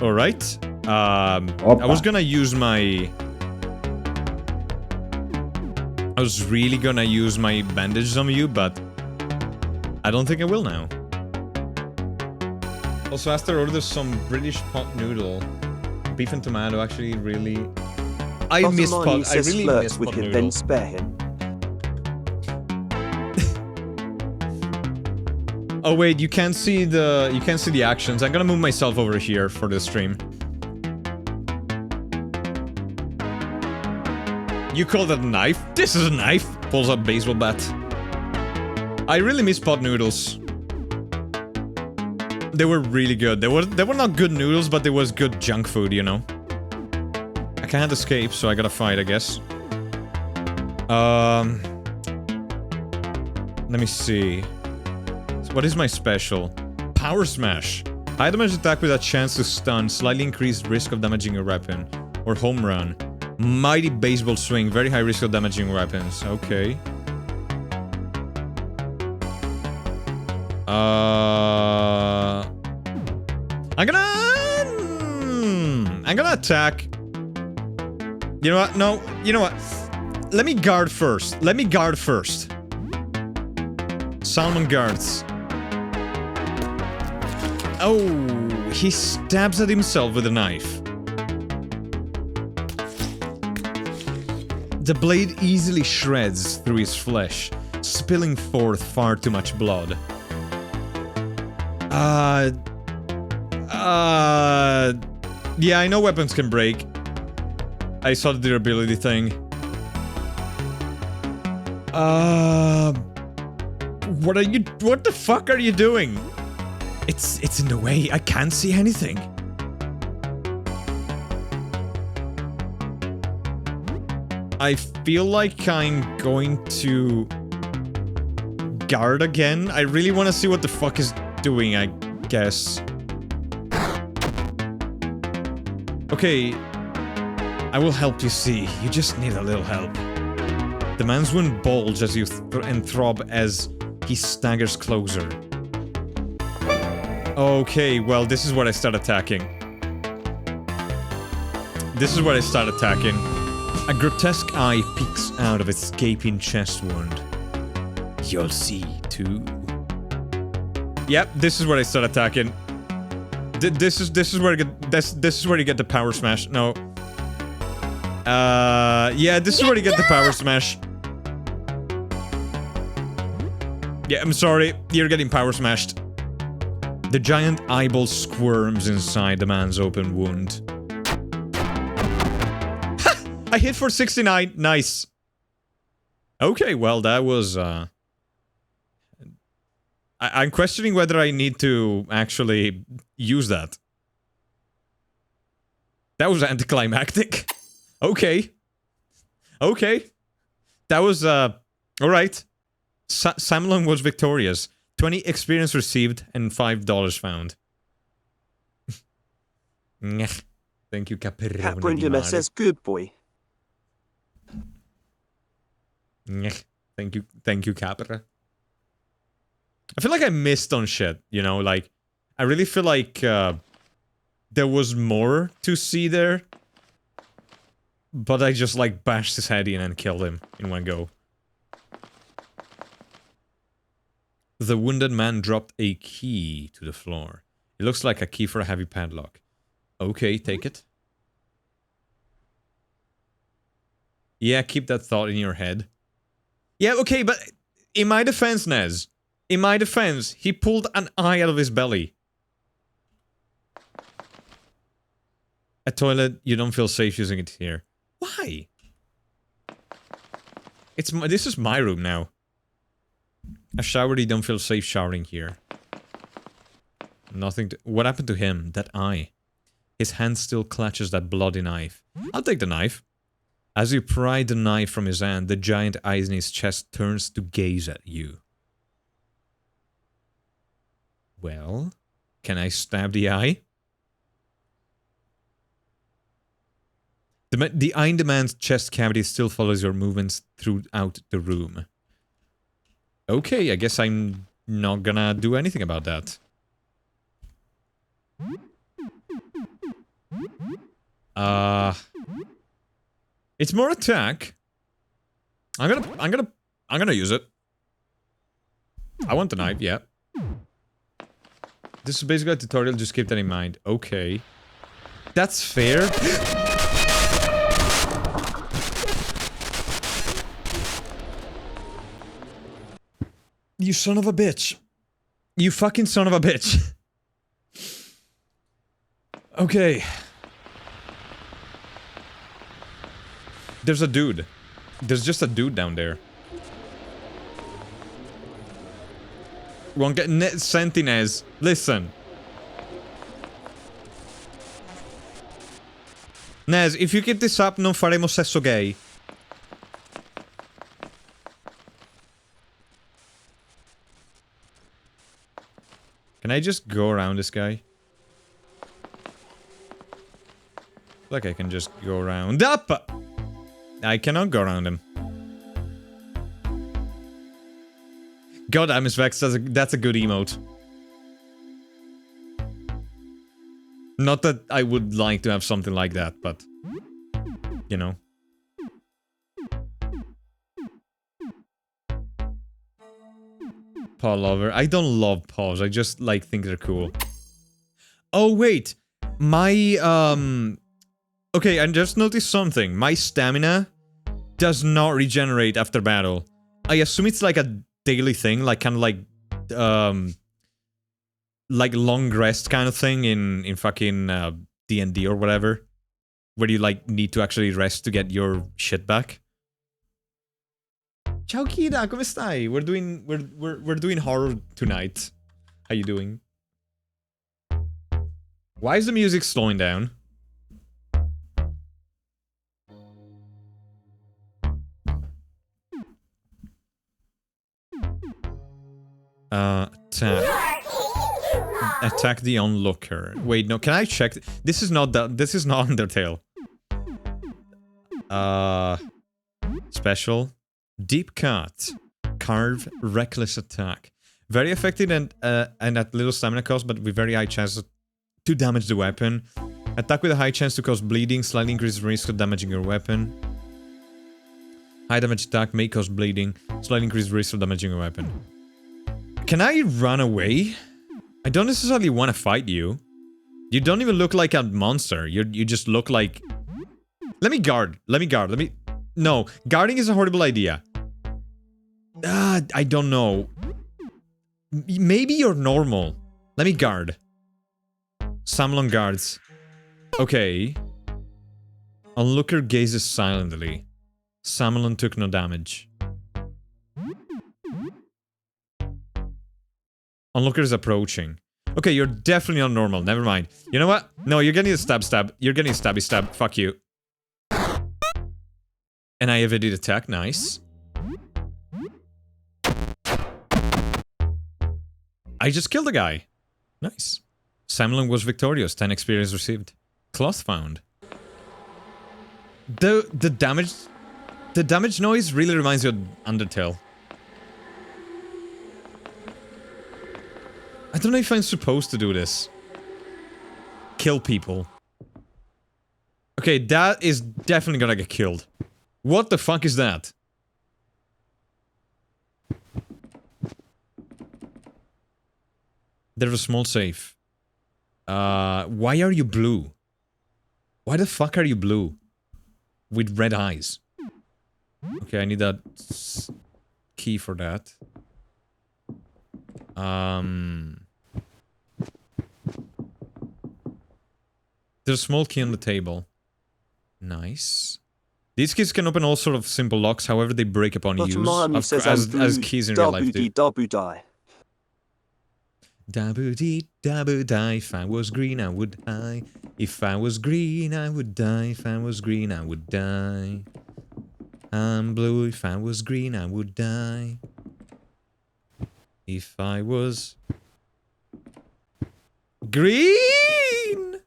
Alright. I was gonna use my... I was really gonna use my bandages on you, but... I don't think I will now. Also, Aster ordered some British pot noodle. Beef and tomato, actually, really... I miss pot... I really miss pot noodle. Then spare him. Oh wait, you can't see the actions. I'm gonna move myself over here for the stream. You call that a knife? This is a knife! Pulls out baseball bat. I really miss pot noodles. They were really good. They were not good noodles, but they was good junk food, you know. I can't escape, so I gotta fight, I guess. Let me see. What is my special? Power Smash. High damage attack with a chance to stun, slightly increased risk of damaging your weapon. Or Home Run. Mighty Baseball Swing, very high risk of damaging weapons. Okay. I'm gonna attack. You know what? No, you know what? Let me guard first. Let me guard first. Salmon guards. Oh, he stabs at himself with a knife. The blade easily shreds through his flesh, spilling forth far too much blood. Yeah, I know weapons can break. I saw the durability thing. What the fuck are you doing? It's in the way. I can't see anything. I feel like I'm going to guard again. I really want to see what the fuck is doing, I guess. Okay, I will help you see. You just need a little help. The man's wound bulges as you throb as he staggers closer. Okay, well, this is what I start attacking. This is what I start attacking. A grotesque eye peeks out of its gaping chest wound. You'll see, too. Yep, this is where I start attacking. This is where you get this is where you get the power smash. No. Yeah, this is where you get the power smash. Yeah, I'm sorry. You're getting power smashed. The giant eyeball squirms inside the man's open wound. Ha! I hit for 69. Nice. Okay, well, that was, I'm questioning whether I need to actually use that. That was anticlimactic. Okay. Okay. That was, alright. Samlon was victorious. 20 experience received and $5 found. Thank you, Caprone. Cat Brendan says good boy. Thank you, Capra. I feel like I missed on shit, you know, like, I really feel like, there was more to see there. But I just, like, bashed his head in and killed him in one go. The wounded man dropped a key to the floor. It looks like a key for a heavy padlock. Okay, take it. Yeah, keep that thought in your head. Yeah, okay, but in my defense, Nez, in my defense, he pulled an eye out of his belly. A toilet, you don't feel safe using it here. Why? This is my room now. A shower, you don't feel safe showering here. Nothing to... What happened to him? That eye. His hand still clutches that bloody knife. I'll take the knife. As you pry the knife from his hand, the giant eyes in his chest turns to gaze at you. Well, can I stab the eye? The eye in the man's chest cavity still follows your movements throughout the room. Okay, I guess I'm not gonna do anything about that. It's more attack. I'm gonna use it. I want the knife, yeah. This is basically a tutorial, just keep that in mind. Okay. That's fair. You son of a bitch. You fucking son of a bitch. Okay. There's a dude. There's just a dude down there. Won't get Sentinez. Listen. Nez, if you keep this up, non faremo sesso gay. Can I just go around this guy? Like I can just go around up. I cannot go around him. God damn, Miss Vex, that's a good emote. Not that I would like to have something like that, but... You know. Paw lover. I don't love paws, I just, like, think they're cool. Oh, wait! My, Okay, I just noticed something. My stamina does not regenerate after battle. I assume it's like a daily thing, like kind of like long rest kind of thing in fucking D&D or whatever, where you like need to actually rest to get your shit back. Ciao Kira, come stai? We're doing horror tonight. How you doing? Why is the music slowing down? Attack. Attack the onlooker. Wait, no, can I check? This is not Undertale. Special. Deep cut. Carve. Reckless attack. Very effective and at little stamina cost, but with very high chance to damage the weapon. Attack with a high chance to cause bleeding, slightly increases risk of damaging your weapon. High damage attack may cause bleeding, slightly increases risk of damaging your weapon. Can I run away? I don't necessarily want to fight you. You don't even look like a monster. You just look like... Let me guard. No, guarding is a horrible idea. I don't know. Maybe you're normal. Let me guard. Samlon guards. Okay. Onlooker gazes silently. Samlon took no damage. Onlooker is approaching. Okay, you're definitely not normal. Never mind. You know what? No, you're getting a stab. You're getting a stabby. Fuck you. And I evaded attack. Nice. I just killed a guy. Nice. Samlon was victorious. 10 experience received. Cloth found. The damage noise really reminds you of Undertale. I don't know if I'm supposed to do this. Kill people. Okay, that is definitely gonna get killed. What the fuck is that? There's a small safe. Why are you blue? Why the fuck are you blue? With red eyes. Okay, I need that key for that. There's a small key on the table. Nice. These keys can open all sort of simple locks, however they break upon But use, mommy says as keys in real life do. die. Daboo-dee, daboo-die, if I was green I would die. If I was green I would die, if I was green I would die. I'm blue, if I was green I would die. If I was... green!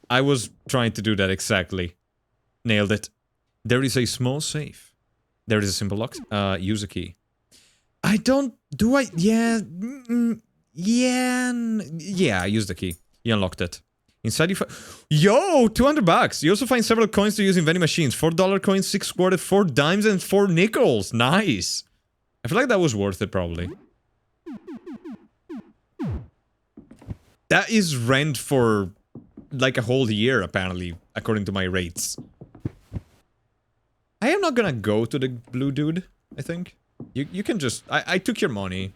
I was trying to do that exactly. Nailed it. There is a small safe. There is a simple lock. Use a key. I don't... Do I... Yeah... Yeah, I used the key. You unlocked it. Inside you find... Yo! $200! You also find several coins to use in vending machines. $4 coins, 6 quarters, 4 dimes, and 4 nickels. Nice! I feel like that was worth it, probably. That is rent for... like a whole year, apparently, according to my rates. I am not gonna go to the blue dude, I think. You can just... I took your money.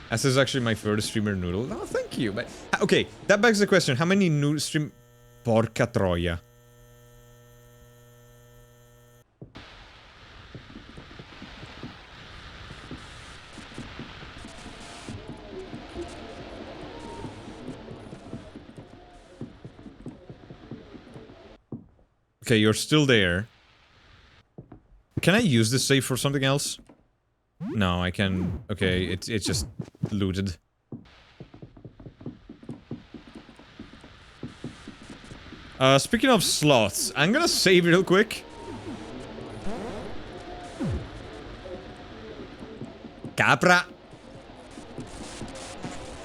As is actually my first streamer noodle. No, thank you. But okay, that begs the question. How many noodle stream... Porca troia. Okay, you're still there. Can I use this save for something else? No, I can... Okay, it's just looted. Speaking of slots, I'm gonna save real quick. Capra!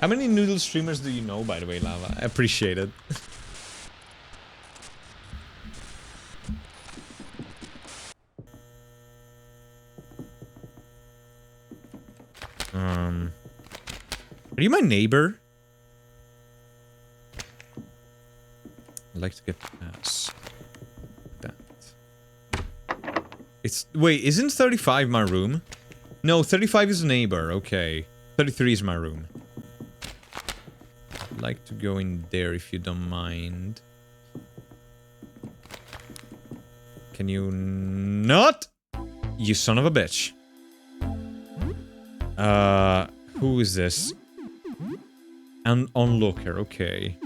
How many noodle streamers do you know, by the way, Lava? I appreciate it. Are you my neighbor? I'd like to get past that. It's... Wait, isn't 35 my room? No, 35 is neighbor, okay. 33 is my room. I'd like to go in there if you don't mind. Can you not? You son of a bitch. Who is this? An onlooker, okay.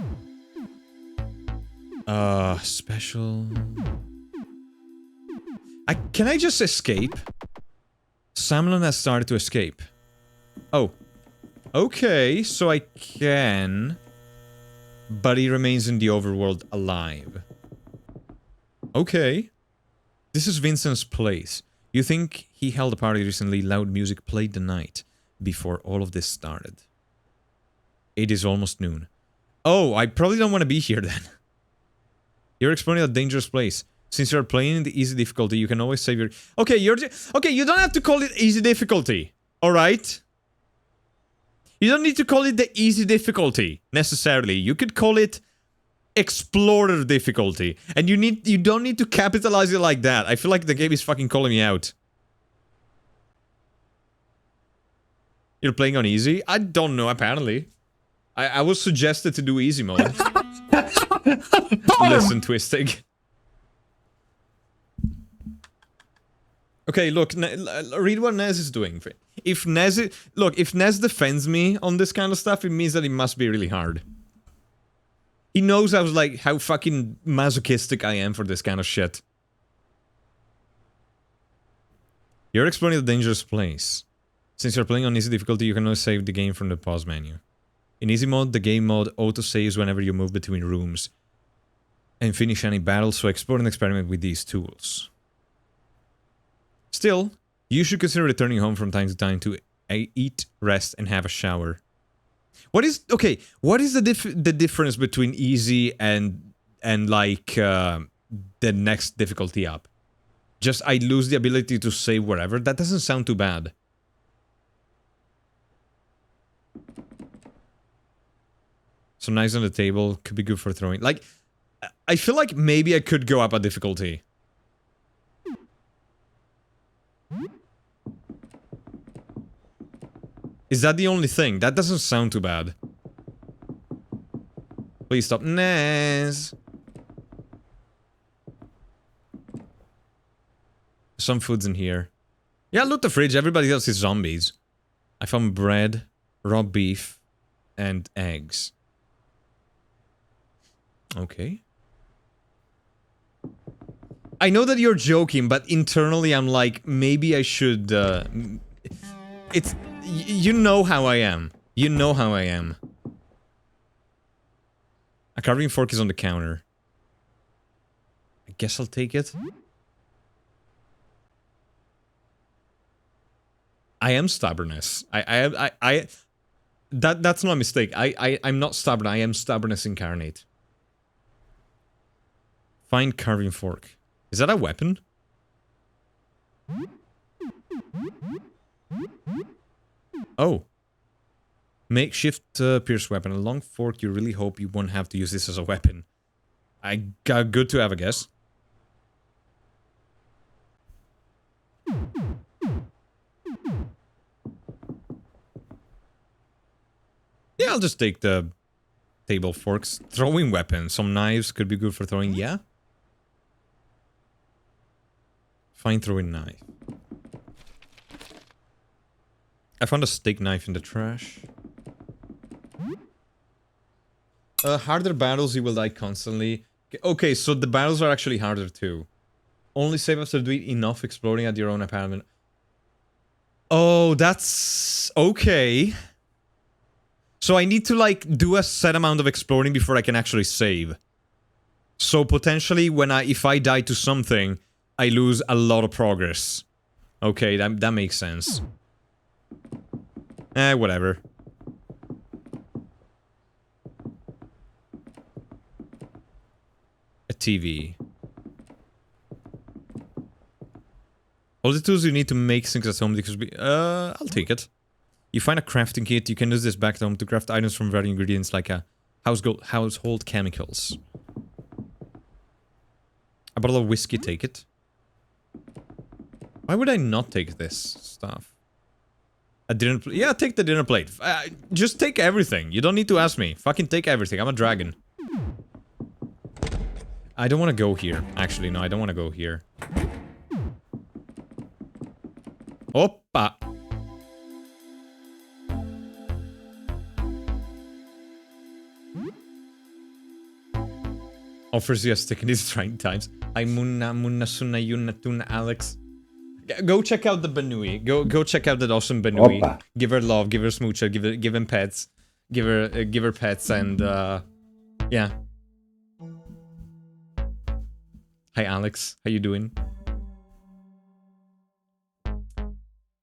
Special... Can I just escape? Samlon has started to escape. Oh. Okay, so I can... But he remains in the overworld alive. Okay. This is Vincent's place. You think he held a party recently, loud music played the night before all of this started. It is almost noon. Oh, I probably don't want to be here then. You're exploring a dangerous place. Since you're playing in the easy difficulty, you can always save your... Okay, okay, you don't have to call it easy difficulty. Alright? You don't need to call it the easy difficulty, necessarily. You could call it explorer difficulty. And you don't need to capitalize it like that. I feel like the game is fucking calling me out. You're playing on easy? I don't know, apparently. I was suggested to do easy mode. Listen, Twisting. Okay, look, read what Nez is doing. If Nez... Look, if Nez defends me on this kind of stuff, it means that it must be really hard. He knows I was like, how fucking masochistic I am for this kind of shit. You're exploring a dangerous place. Since you're playing on easy difficulty, you can always save the game from the pause menu. In easy mode, the game mode auto-saves whenever you move between rooms and finish any battle, so explore and experiment with these tools. Still, you should consider returning home from time to time to eat, rest, and have a shower. What is... Okay, what is the difference between easy and like, the next difficulty up? Just, I lose the ability to save wherever? That doesn't sound too bad. Some knives on the table could be good for throwing. Like, I feel like maybe I could go up a difficulty. Is that the only thing? That doesn't sound too bad. Please stop. Nez. Some food's in here. Yeah, loot the fridge. Everybody else is zombies. I found bread, raw beef, and eggs. Okay. I know that you're joking, but internally I'm like, maybe I should, it's... You know how I am. You know how I am. A carving fork is on the counter. I guess I'll take it. I am stubbornness. That's not a mistake. I'm not stubborn. I am stubbornness incarnate. Find carving fork. Is that a weapon? Oh. Makeshift pierce weapon. A long fork. You really hope you won't have to use this as a weapon. I got good to have, I guess. Yeah, I'll just take the table forks. Throwing weapons. Some knives could be good for throwing. Yeah. Fine throwing knife. I found a steak knife in the trash. Harder battles, you will die constantly. Okay, so the battles are actually harder too. Only save after doing enough exploring at your own apartment. Oh, that's... okay. So I need to, like, do a set amount of exploring before I can actually save. So potentially, if I die to something, I lose a lot of progress. Okay, that makes sense. Whatever. A TV. All the tools you need to make things at home, I'll take it. You find a crafting kit, you can use this back at home to craft items from varied ingredients like household chemicals. A bottle of whiskey, take it. Why would I not take this stuff? A dinner plate? Yeah, take the dinner plate. Just take everything. You don't need to ask me. Fucking take everything. I'm a dragon. I don't want to go here. Actually, no, I don't want to go here. Oppa! Offers you a stick in these trying times. I munna sunna yunna tuna Alex. Go check out the Benui. Go check out that awesome Benui. Oppa. Give her love, give her smoocher, give him pets. Give her pets and yeah. Hi Alex, how you doing?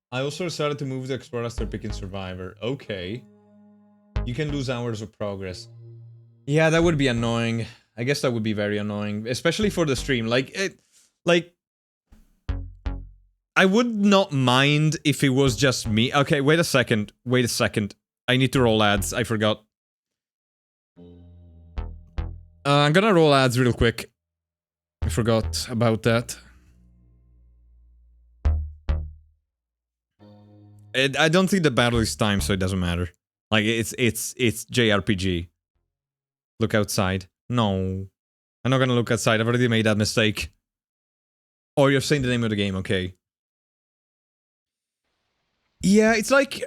I also started to move to explore after picking Survivor. Okay. You can lose hours of progress. Yeah, that would be annoying. I guess that would be very annoying, especially for the stream. I would not mind if it was just me. Okay, wait a second. Wait a second. I need to roll ads. I forgot. I'm gonna roll ads real quick. I forgot about that. I don't think the battle is timed, so it doesn't matter. Like, it's JRPG. Look outside. No. I'm not gonna look outside. I've already made that mistake. Oh, you're saying the name of the game, okay. Yeah, it's like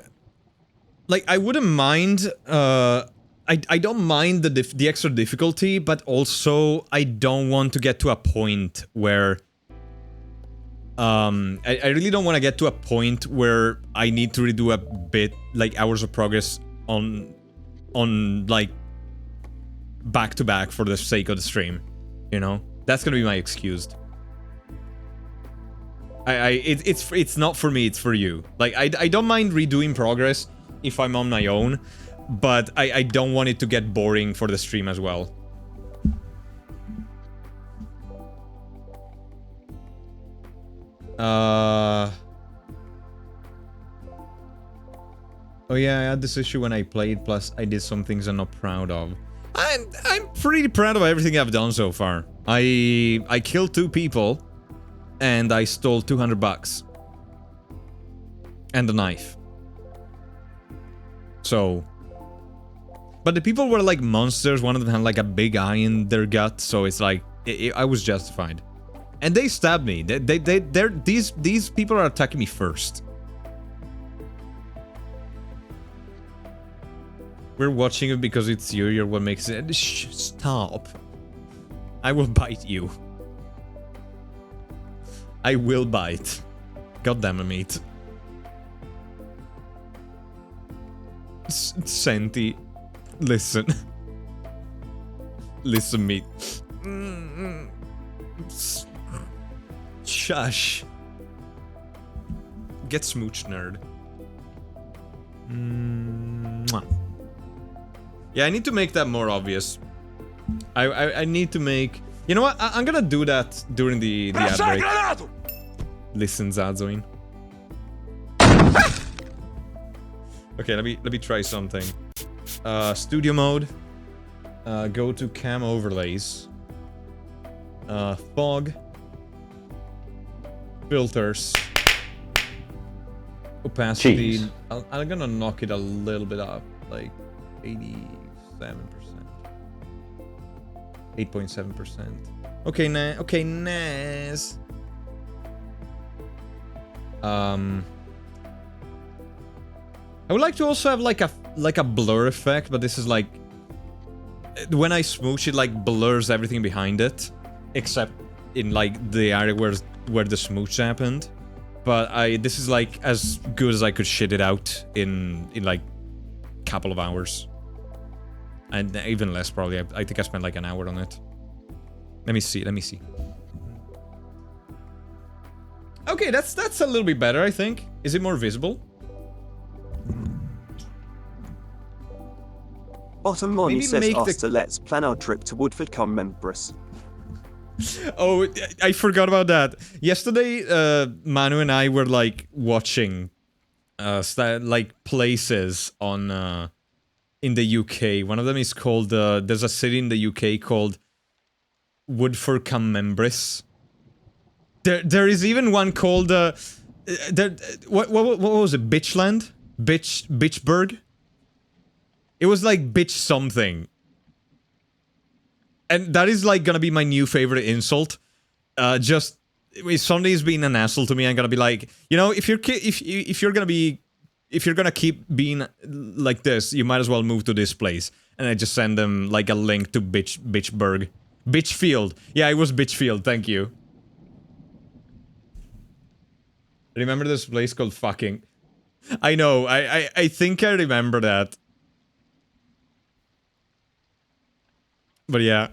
I wouldn't mind, I don't mind the extra difficulty, but also I don't want to get to a point where, I really don't want to get to a point where I need to redo a bit, like, hours of progress on like, back to back for the sake of the stream, you know? That's gonna be my excuse. It's not for me, it's for you. Like, I don't mind redoing progress if I'm on my own, but I don't want it to get boring for the stream as well. Oh yeah, I had this issue when I played, plus I did some things I'm not proud of. I'm pretty proud of everything I've done so far. I killed 2 people, and I stole $200. And a knife. So... But the people were like monsters, one of them had like a big eye in their gut, so it's like, I was justified. And they stabbed me. These people are attacking me first. We're watching it because it's you, you're what makes it... Shh, stop. I will bite you. I will bite. God damn it, mate. Senti. Listen. Listen, mate. Shush. Get smooch, nerd. Mwah. Yeah, I need to make that more obvious. I need to make... You know what? I'm gonna do that during the ad break. Listen, Zazoin. Okay, let me try something. Studio mode. Go to cam overlays. Fog. Filters. Opacity. Jeez. I'm gonna knock it a little bit up, like 87%. 8.7%. Okay, okay, nice. I would like to also have like a blur effect, but this is like when I smoosh it, like blurs everything behind it, except in like the area where the smooch happened. But this is like as good as I could shit it out in like a couple of hours, and even less probably. I think I spent like an hour on it. Let me see. Okay, that's a little bit better, I think. Is it more visible? Bottom Money Maybe says make the- Aster, let's plan our trip to Woodford, come members. Oh, I forgot about that. Yesterday, Manu and I were like watching, like places on in the UK. One of them is called. There's a city in the UK called Woodford cum Membris. There is even one called. What was it? Bitchland? Bitchburg? It was like bitch something. And that is like gonna be my new favorite insult. Just if somebody's being an asshole to me, I'm gonna be like, you know, if you're gonna keep being like this, you might as well move to this place. And I just send them like a link to Bitchburg, Bitchfield. Yeah, it was Bitchfield. Thank you. Remember this place called fucking? I know. I think I remember that. But yeah.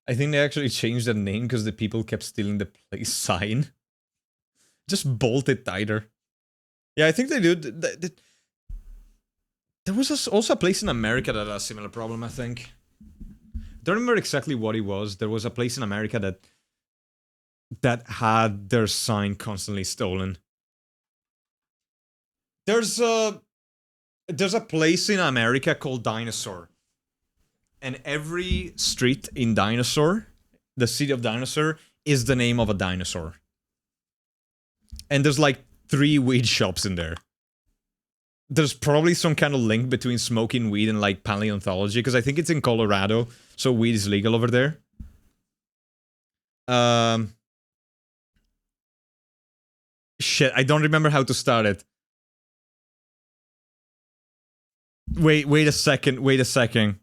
I think they actually changed the name because the people kept stealing the place sign. Just bolt it tighter. Yeah, I think they do. There was also a place in America that had a similar problem, I think. Don't remember exactly what it was. There was a place in America that had their sign constantly stolen. There's a place in America called Dinosaur. And every street in Dinosaur, the city of Dinosaur, is the name of a dinosaur. And there's like 3 weed shops in there. There's probably some kind of link between smoking weed and like paleontology, because I think it's in Colorado, so weed is legal over there. Shit, I don't remember how to start it. Wait a second. Wait a second.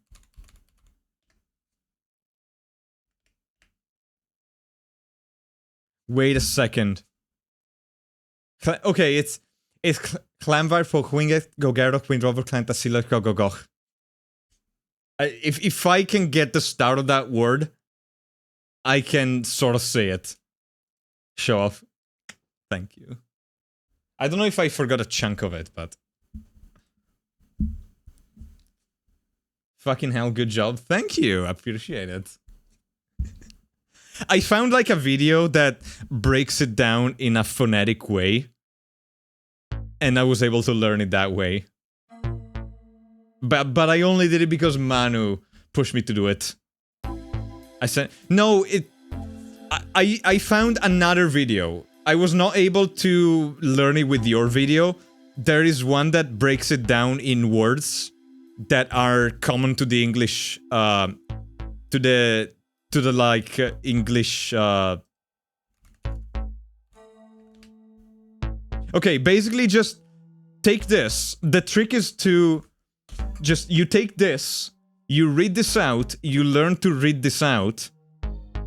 Okay, it's Clamvar for Winget Gogerok Wind Rover Clan Tasila Gogogoch. If I can get the start of that word, I can sort of say it. Show off. Thank you. I don't know if I forgot a chunk of it, but fucking hell, good job. Thank you. I appreciate it. I found like a video that breaks it down in a phonetic way. And I was able to learn it that way. But I only did it because Manu pushed me to do it. I said, no, I found another video. I was not able to learn it with your video. There is one that breaks it down in words that are common to the English, to the like English. Okay, basically just take this. The trick is to just you take this, you read this out, you learn to read this out,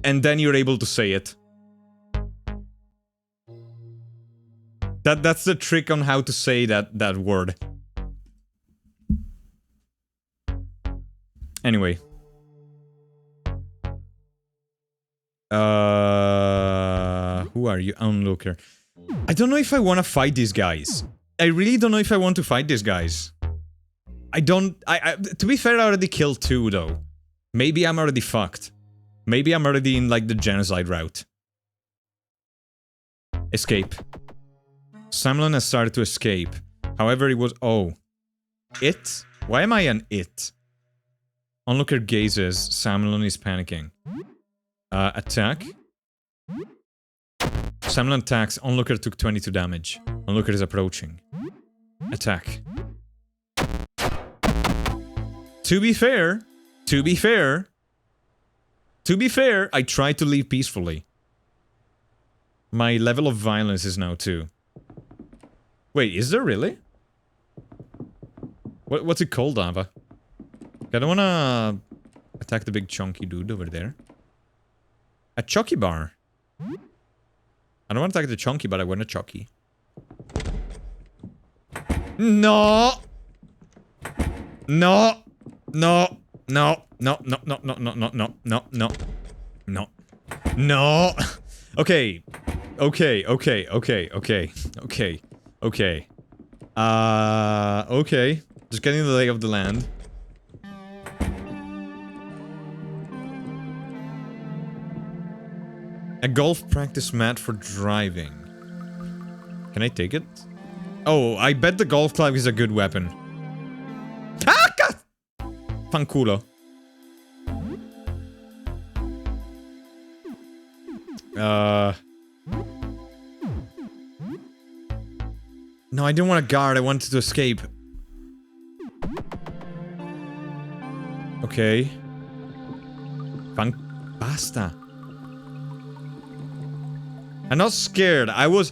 and then you're able to say it. That's the trick on how to say that word. Anyway. Who are you? Onlooker. I don't know if I want to fight these guys. I really don't know if I want to fight these guys. To be fair, I already killed 2 though. Maybe I'm already fucked. Maybe I'm already in like the genocide route. Escape. Samlon has started to escape. However, it was... Oh. It? Why am I an it? Onlooker gazes. Samlon is panicking. Attack. Samlon attacks. Onlooker took 22 damage. Onlooker is approaching. Attack. To be fair, I tried to leave peacefully. My level of violence is now 2. Wait, is there really? What's it called, Ava? I don't wanna attack the big chunky dude over there. A Chucky bar. I don't want to attack the chunky, but I want a Chucky. No! No! No! No! No! No! No! No! No! No! No! No! No! No! No! Okay. Okay. Okay. Okay. Okay. Okay. Okay. Okay. Just getting the lay of the land. A golf practice mat for driving. Can I take it? Oh, I bet the golf club is a good weapon. Ah, God! Fanculo. No, I didn't want to guard. I wanted to escape. Okay. Basta. I'm not scared. I was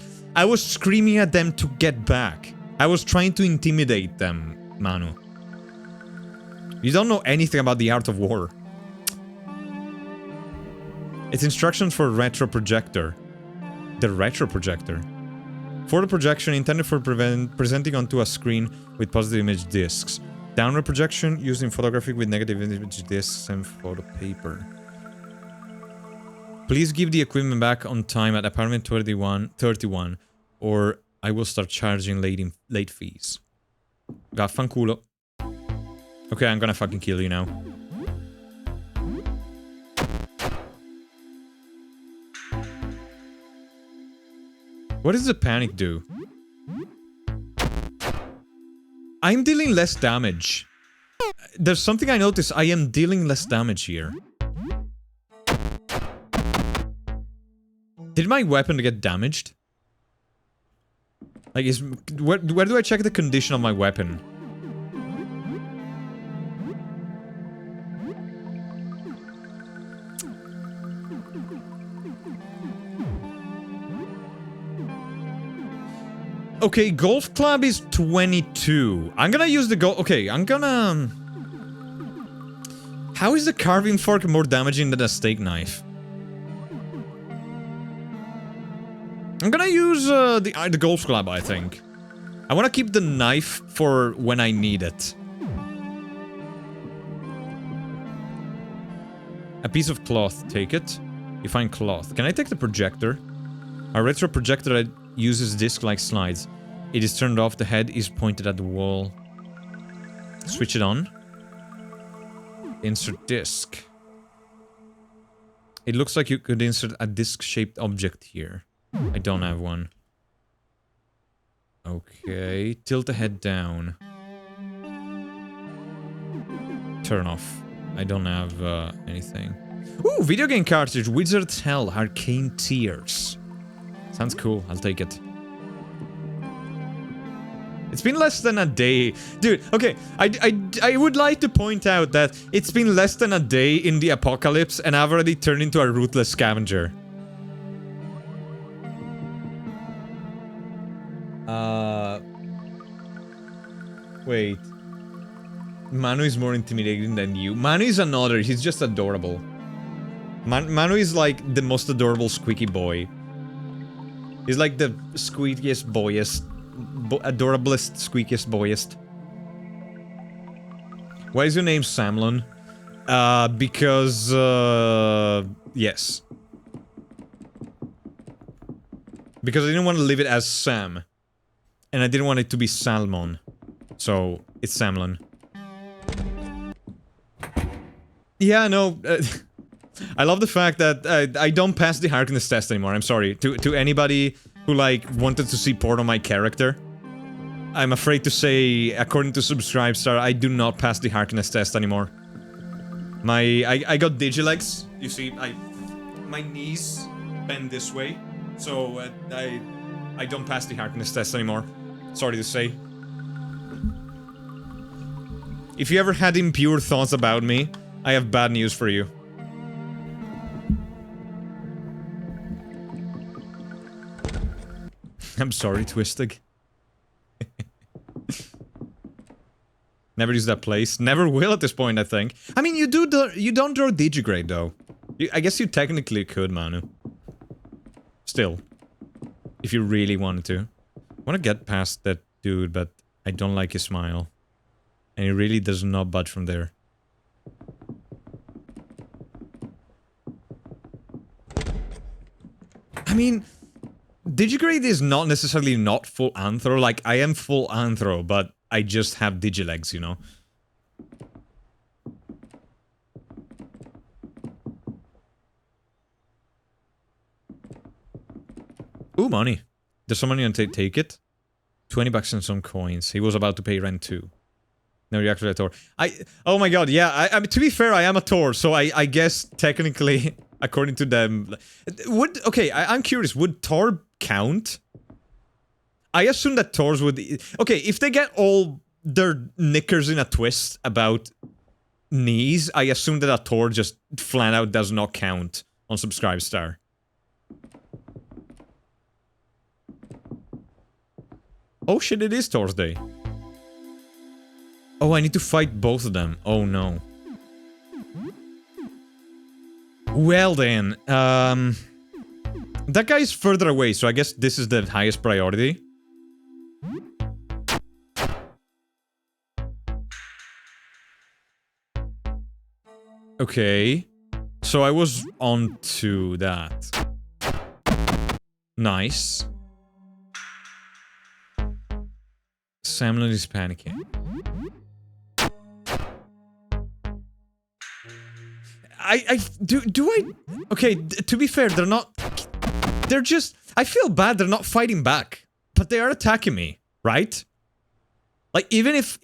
screaming at them to get back. I was trying to intimidate them, Manu. You don't know anything about the art of war. It's instructions for retro projector. The retro projector. For the projection intended for presenting onto a screen with positive image discs. Downward projection used in photography with negative image discs and photo paper. Please give the equipment back on time at apartment 31, or I will start charging late fees. Vaffanculo. Okay, I'm gonna fucking kill you now. What does the panic do? I'm dealing less damage. There's something I noticed. I am dealing less damage here. Did my weapon get damaged? Like, where do I check the condition of my weapon? Okay, golf club is 22. I'm gonna use the golf... Okay, I'm gonna... How is the carving fork more damaging than a steak knife? I'm gonna use the golf club, I think. I wanna keep the knife for when I need it. A piece of cloth, take it. You find cloth. Can I take the projector? A retro projector that uses disc-like slides. It is turned off, the head is pointed at the wall. Switch it on. Insert disc. It looks like you could insert a disc-shaped object here. I don't have one. Okay, tilt the head down. Turn off. I don't have anything. Ooh, video game cartridge, Wizard's Hell, Arcane Tears. Sounds cool, I'll take it. It's been less than a day. Dude, okay, I would like to point out that it's been less than a day in the apocalypse and I've already turned into a ruthless scavenger. Wait. Manu is more intimidating than you. Manu is another, he's just adorable. Manu is like the most adorable squeaky boy. He's like the squeakiest boyest. Adorablest, squeakiest boyest. Why is your name Samlon? Because, yes. Because I didn't want to leave it as Sam. And I didn't want it to be Salmon. So, it's Samlon. Yeah, no, I love the fact that I don't pass the Harkness test anymore, I'm sorry. To anybody who, like, wanted to see porn on my character. I'm afraid to say, according to Subscribestar, I do not pass the Harkness test anymore. I got digilegs, you see, my knees bend this way, so I don't pass the Harkness test anymore. Sorry to say. If you ever had impure thoughts about me, I have bad news for you. I'm sorry, Twistig. Never use that place. Never will at this point, I think. I mean, you don't draw digigrade, though. I guess you technically could, Manu. Still. If you really wanted to. I want to get past that dude, but I don't like his smile. And he really does not budge from there. I mean, digigrade is not necessarily not full anthro. Like, I am full anthro, but I just have digilegs, you know? Ooh, money. There's some money on take it. 20 bucks and some coins. He was about to pay rent too. No, you're actually a Tor. Oh my god, yeah, I mean, to be fair, I am a Tor, so I guess technically, according to them... Okay, I'm curious, would Tor count? I assume that Tors would... Okay, if they get all their knickers in a twist about knees, I assume that a Tor just flat out does not count on Subscribestar. Oh shit, it is Tor's Day. Oh, I need to fight both of them. Oh no. Well then, that guy is further away, so I guess this is the highest priority. Okay. So I was on to that. Nice. Samlin is panicking. Okay, to be fair, they're not... They're just... I feel bad they're not fighting back. But they are attacking me, right? Like, even if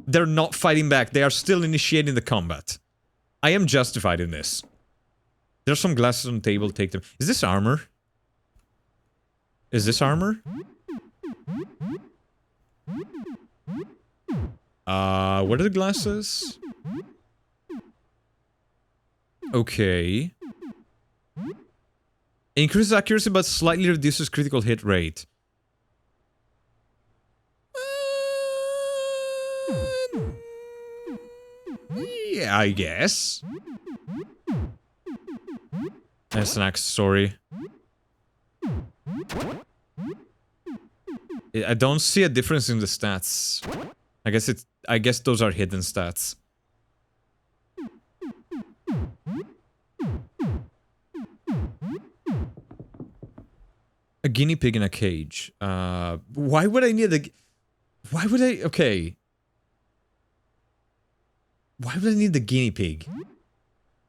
they're not fighting back, they are still initiating the combat. I am justified in this. There's some glasses on the table, take them. Is this armor? Is this armor? What are the glasses? Okay. Increases accuracy but slightly reduces critical hit rate. Yeah, I guess. That's an accessory. I don't see a difference in the stats. I guess those are hidden stats. A guinea pig in a cage. Why would I need a... Why would I... Okay. Why would I need the guinea pig?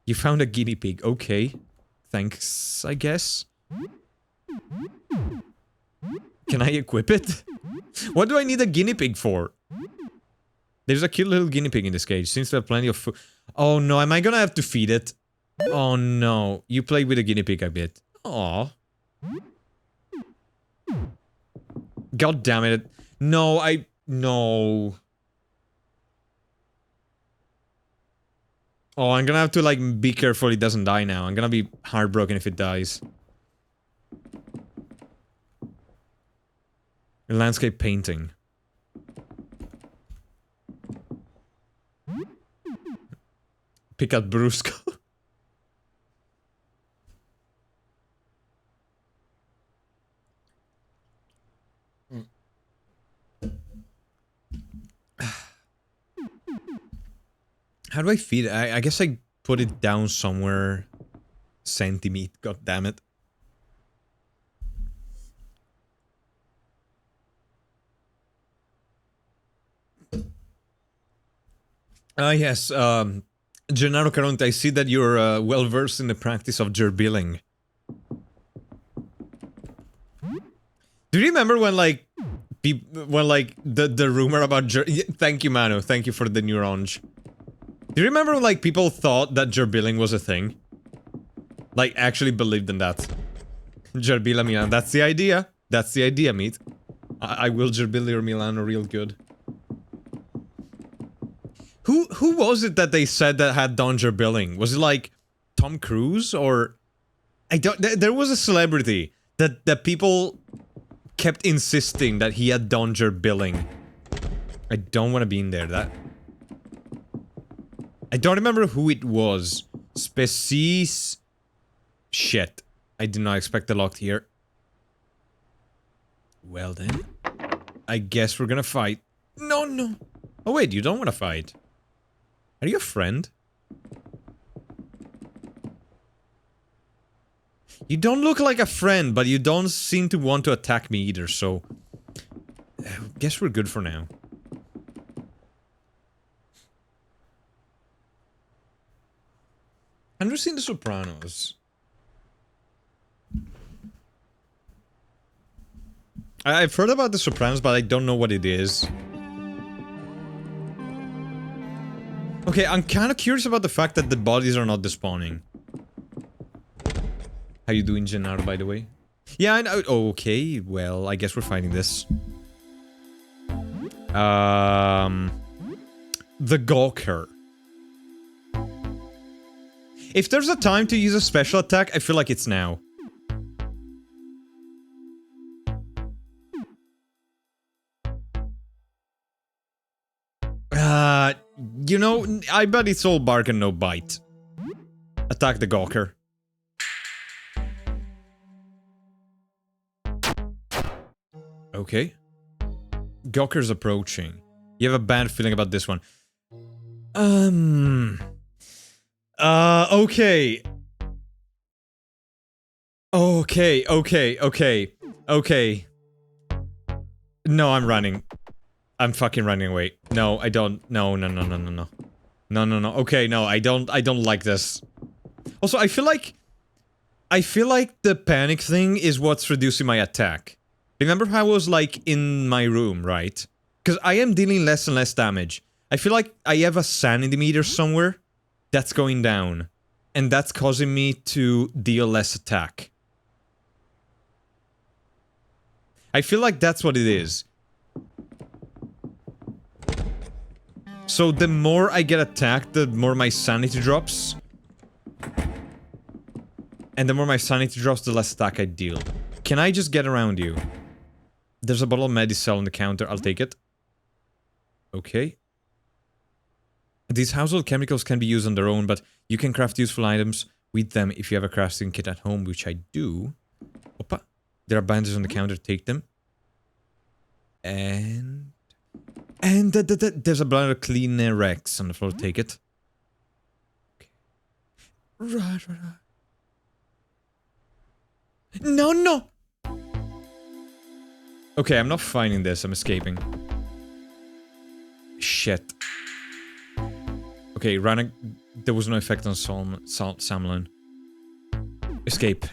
You found a guinea pig. Okay. Thanks, I guess. Can I equip it? What do I need a guinea pig for? There's a cute little guinea pig in this cage. Seems to have plenty of food. Oh no, am I gonna have to feed it? Oh no. You play with a guinea pig a bit. Aw. God damn it. No, no. Oh, I'm gonna have to, like, be careful it doesn't die now. I'm gonna be heartbroken if it dies. Landscape painting. Pick out Brusco. How do I feed it? I guess I put it down somewhere. Centimeat, god damn it. Yes, Gennaro Caronte, I see that you're well versed in the practice of gerbilling. Do you remember when, like, the rumor about thank you, Manu, thank you for the new orange. Do you remember when, like, people thought that gerbilling was a thing? Like, actually believed in that. Gerbilla Milano, that's the idea. That's the idea, meat. I will gerbill your Milano real good. Who was it that they said that had done gerbilling? Was it, like, Tom Cruise, or... I don't... There was a celebrity that people kept insisting that he had done gerbilling. I don't want to be in there, that... I don't remember who it was. Species... Shit. I did not expect the lock here. Well then. I guess we're gonna fight. No, no. Oh wait, you don't want to fight. Are you a friend? You don't look like a friend, but you don't seem to want to attack me either, so... guess we're good for now. I've never seen The Sopranos. I've heard about The Sopranos, but I don't know what it is. Okay, I'm kind of curious about the fact that the bodies are not despawning. How you doing, Gennaro, by the way? Yeah, I know. Oh, okay, well, I guess we're fighting this. The Gawker. If there's a time to use a special attack, I feel like it's now. You know, I bet it's all bark and no bite. Attack the Gawker. Okay. Gawker's approaching. You have a bad feeling about this one. Okay. Okay. No, I'm running. I'm fucking running away. No, I don't. No. No. Okay, no, I don't like this. Also, I feel like the panic thing is what's reducing my attack. Remember how I was, like, in my room, right? Because I am dealing less and less damage. I feel like I have a sanity meter somewhere that's going down. And that's causing me to deal less attack. I feel like that's what it is. So the more I get attacked, the more my sanity drops. And the more my sanity drops, the less attack I deal. Can I just get around you? There's a bottle of Medicel on the counter. I'll take it. Okay. These household chemicals can be used on their own, but you can craft useful items with them if you have a crafting kit at home, which I do. Opa. There are bandages on the counter. Take them. And there's a bladder of clean Rex on the floor. Take it. Okay. Right. No! Okay, I'm not finding this. I'm escaping. Shit. Okay, Okay, there was no effect on Samlin. Escape.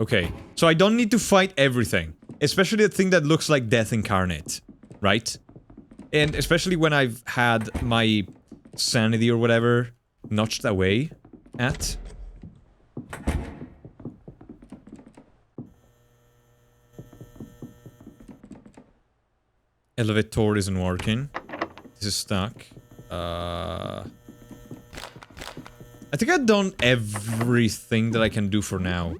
Okay, so I don't need to fight everything. Especially the thing that looks like death incarnate. Right? And especially when I've had my sanity or whatever notched away at. Elevator isn't working. This is stuck. I think I've done everything that I can do for now.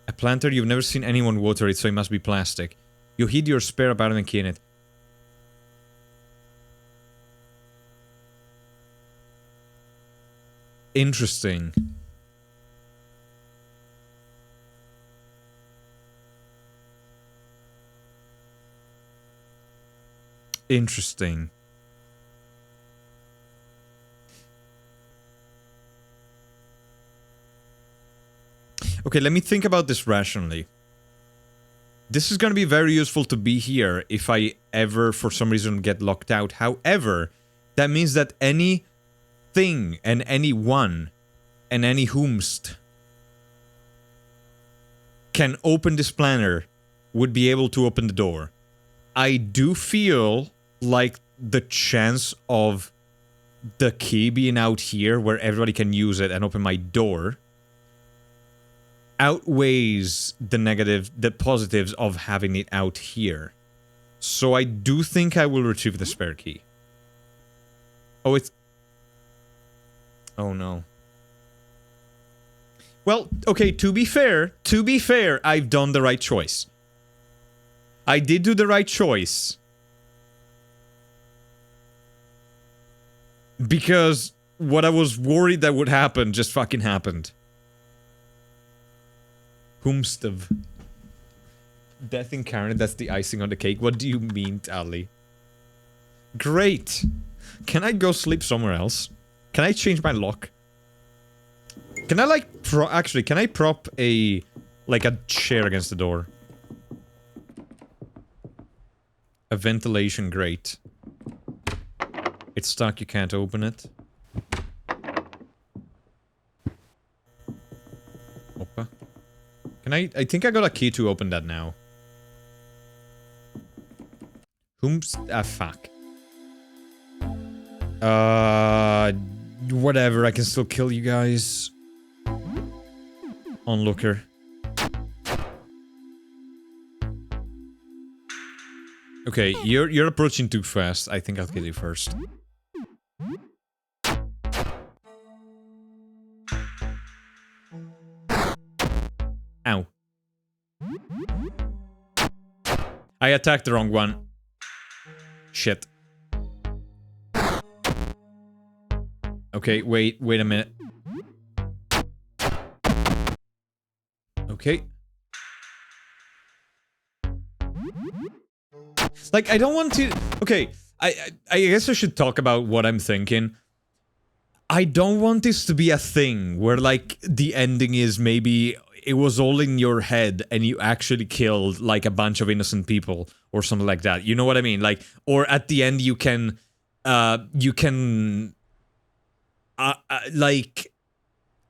A planter, you've never seen anyone water it, so it must be plastic. You hid your spare apartment key in it. Interesting. Interesting. Okay, let me think about this rationally. This is gonna be very useful to be here if I ever, for some reason, get locked out. However, that means that any thing and anyone and any whomst can open this planner would be able to open the door. I do feel like the chance of the key being out here where everybody can use it and open my door outweighs the positives of having it out here. So I do think I will retrieve the spare key. Oh, it's... Oh no. Well, okay, to be fair, I've done the right choice. I did do the right choice. Because what I was worried that would happen just fucking happened. Whomstav. Death incarnate, that's the icing on the cake. What do you mean, Tally? Great! Can I go sleep somewhere else? Can I change my lock? Can I, like, actually, can I prop a chair against the door? A ventilation grate. It's stuck, you can't open it. Opa. Can I think I got a key to open that now. Fuck. Whatever, I can still kill you guys. Onlooker. Okay, you're approaching too fast. I think I'll kill you first. Ow. I attacked the wrong one. Shit. Okay, wait a minute. Okay. Like, I don't want to... Okay, I guess I should talk about what I'm thinking. I don't want this to be a thing where, like, the ending is maybe it was all in your head and you actually killed, like, a bunch of innocent people or something like that. You know what I mean? Like, or at the end you can... like,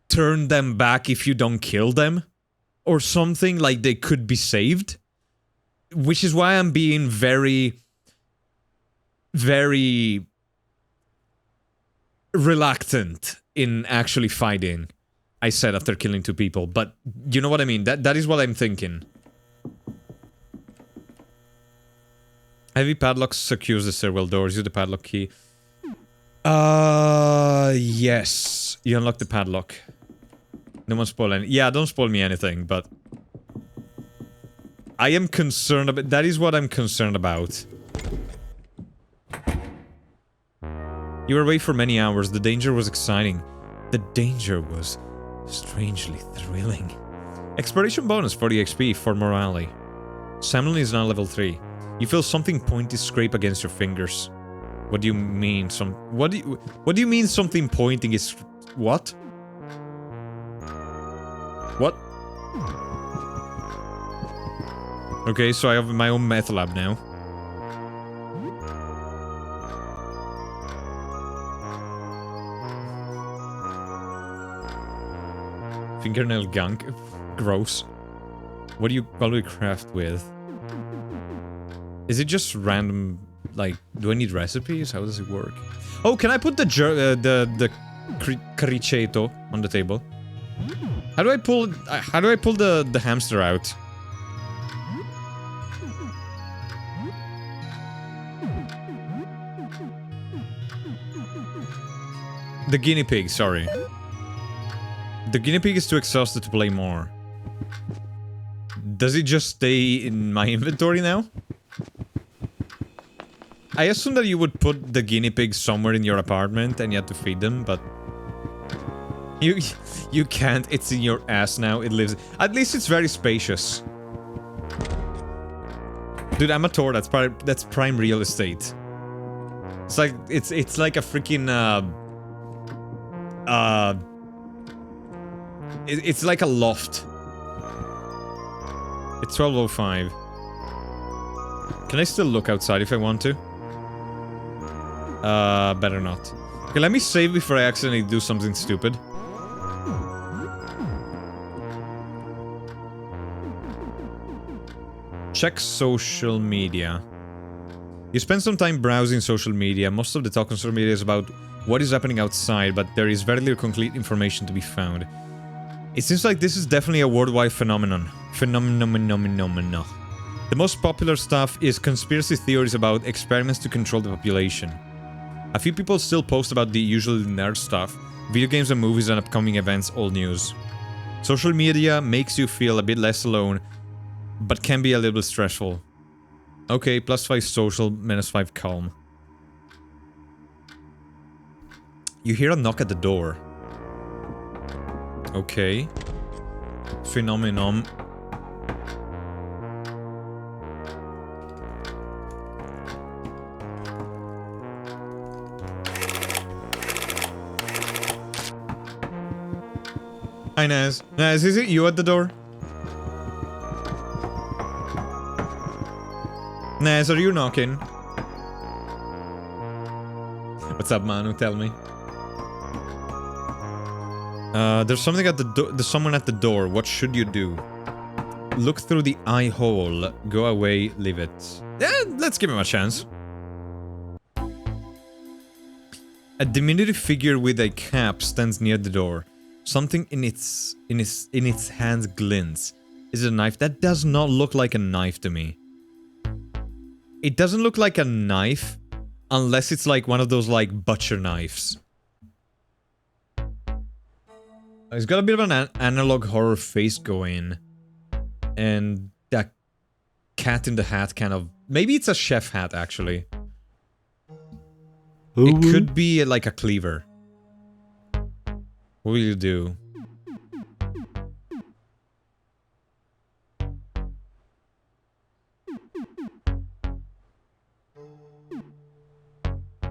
turn them back if you don't kill them. Or something, like they could be saved. Which is why I'm being very... very... reluctant in actually fighting. I said after killing 2 people, but you know what I mean? That is what I'm thinking. Heavy padlock secures the stairwell doors. Use the padlock key. Yes. You unlock the padlock. No one spoil any. Yeah, don't spoil me anything, but... I am concerned about... That is what I'm concerned about. You were away for many hours. The danger was exciting. The danger was strangely thrilling. Exploration bonus 40 XP for morale. Samlin is now level 3. You feel something pointy scrape against your fingers. What do you mean? What do you mean something pointing is... What? What? Okay, so I have my own meth lab now. fingernail gunk. Gross. What do you probably craft with? Is it just random, like, do I need recipes? How does it work? Oh, can I put the criceto on the table? How do I pull the hamster out? The guinea pig, sorry. The guinea pig is too exhausted to play more. Does it just stay in my inventory now? I assume that you would put the guinea pig somewhere in your apartment and you have to feed them, but... You can't. It's in your ass now. It lives... At least it's very spacious. Dude, I'm a Tor. That's prime real estate. It's like... It's like a freaking... It's like a loft. It's 12:05. Can I still look outside if I want to? Better not. Okay, let me save before I accidentally do something stupid. Check social media. You spend some time browsing social media. Most of the talk on social media is about what is happening outside, but there is very little complete information to be found. It seems like this is definitely a worldwide phenomenon. Phenomenon. The most popular stuff is conspiracy theories about experiments to control the population. A few people still post about the usual nerd stuff, video games and movies and upcoming events, all news. Social media makes you feel a bit less alone, but can be a little bit stressful. Okay, +5 social, -5 calm. You hear a knock at the door. Okay. Phenomenon. Hi, Naz. Naz, is it you at the door? Naz, are you knocking? What's up, Manu? Tell me. There's something at the door. There's someone at the door. What should you do? Look through the eye hole. Go away. Leave it. Yeah, let's give him a chance. A diminutive figure with a cap stands near the door. Something in its hands glints. Is it a knife? That does not look like a knife to me. It doesn't look like a knife unless it's like one of those like butcher knives. It's got a bit of an analog horror face going. And that cat in the hat kind of... Maybe it's a chef hat, actually. It could be like a cleaver. What will you do?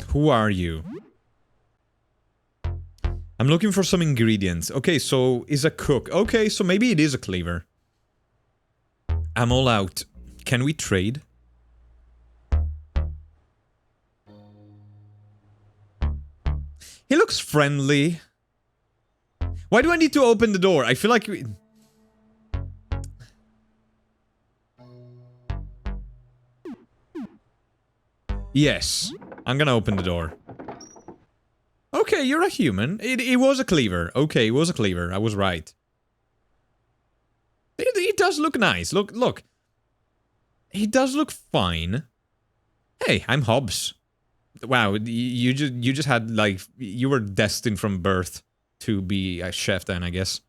Who are you? I'm looking for some ingredients. Okay, so is a cook. Okay, so maybe it is a cleaver. I'm all out. Can we trade? He looks friendly. Why do I need to open the door? I feel like we... Yes. I'm gonna open the door. Okay, you're a human. It was a cleaver. Okay, it was a cleaver. I was right. It does look nice. Look. He does look fine. Hey, I'm Hobbs. Wow, you just had, like... You were destined from birth to be a chef then, I guess.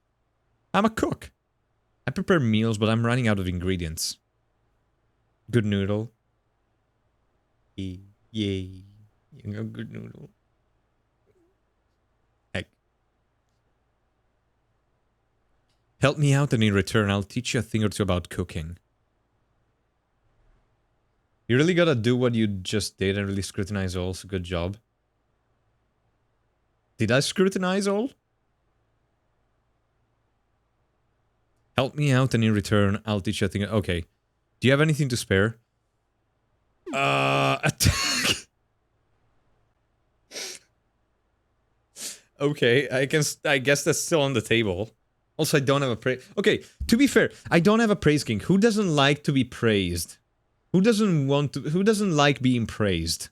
I'm a cook. I prepare meals, but I'm running out of ingredients. Good noodle. Yay. Good noodle. Heck. Help me out and in return I'll teach you a thing or two about cooking. You really gotta do what you just did and really scrutinize all, so good job. Did I scrutinize all? Help me out and in return I'll teach you a thing. Okay. Do you have anything to spare? Attack. Okay, I guess that's still on the table. Also, I don't have a praise... Okay, to be fair, I don't have a praise king. Who doesn't like to be praised? Who doesn't want to... Who doesn't like being praised?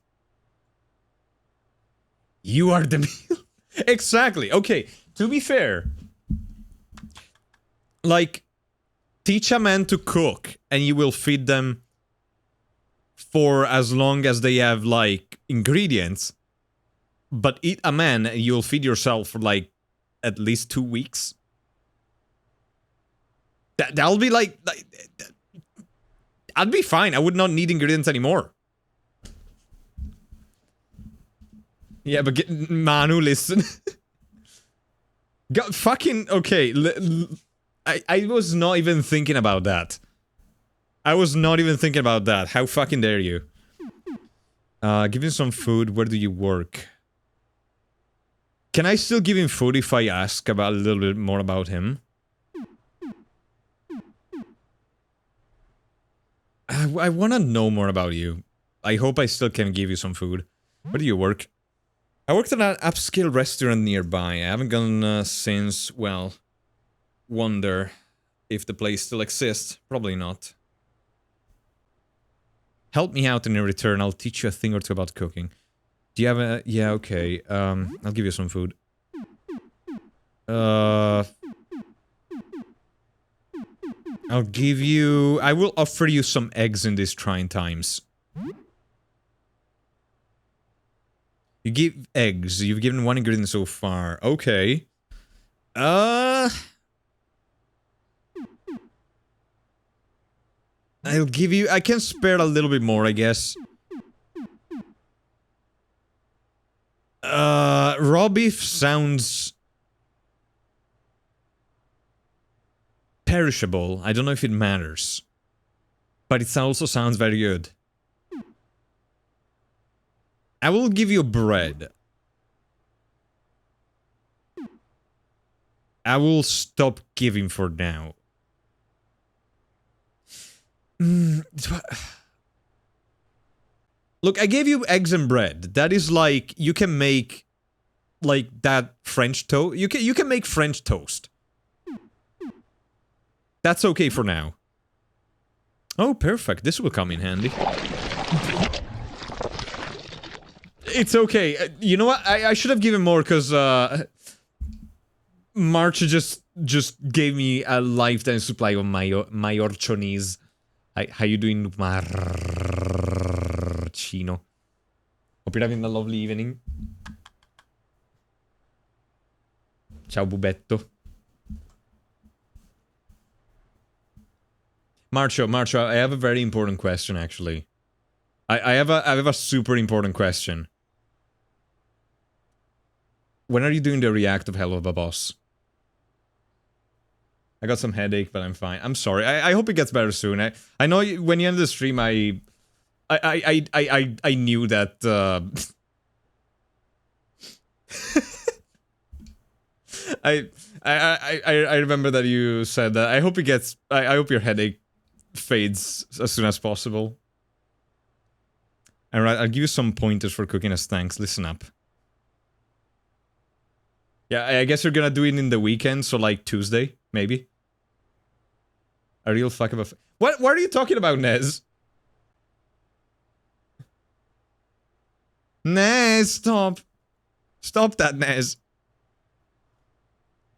You are the meal. Exactly. Okay, to be fair... Like, teach a man to cook, and you will feed them for as long as they have, like, ingredients. But eat a man, and you'll feed yourself for, like, at least 2 weeks. That'll be like... I'd be fine. I would not need ingredients anymore. Yeah, but Manu, listen. God, fucking... Okay, I was not even thinking about that. I was not even thinking about that. How fucking dare you? Give him some food. Where do you work? Can I still give him food if I ask about a little bit more about him? I want to know more about you. I hope I still can give you some food. Where do you work? I worked at an upscale restaurant nearby. I haven't gone since, well... Wonder if the place still exists. Probably not. Help me out in return. I'll teach you a thing or two about cooking. Do you have a... Yeah, okay. I'll give you some food. I'll give you... I will offer you some eggs in these trying times. You give eggs. You've given one ingredient so far. Okay. I'll give you... I can spare a little bit more, I guess. Raw beef sounds... perishable. I don't know if it matters. But it also sounds very good. I will give you bread. I will stop giving for now. Look, I gave you eggs and bread. That is like, you can make, like, that French toast. You can make French toast. That's okay for now. Oh, perfect. This will come in handy. It's okay. You know what? I should have given more, because, March just gave me a lifetime supply of mayorchonis. How you doing, Marcino? Hope you're having a lovely evening. Ciao, Bubetto. Marcio, I have a very important question, actually. I have a super important question. When are you doing the react of Hell of a Boss? I got some headache, but I'm fine. I'm sorry. I hope it gets better soon. I know when you end the stream, I knew that. I remember that you said that. I hope it gets. I hope your headache fades as soon as possible. Alright, I'll give you some pointers for cooking as thanks. Listen up. Yeah, I guess you're gonna do it in the weekend, so like Tuesday, maybe. A real fuck of a... What are you talking about, Nez? Nez, stop. Stop that, Nez.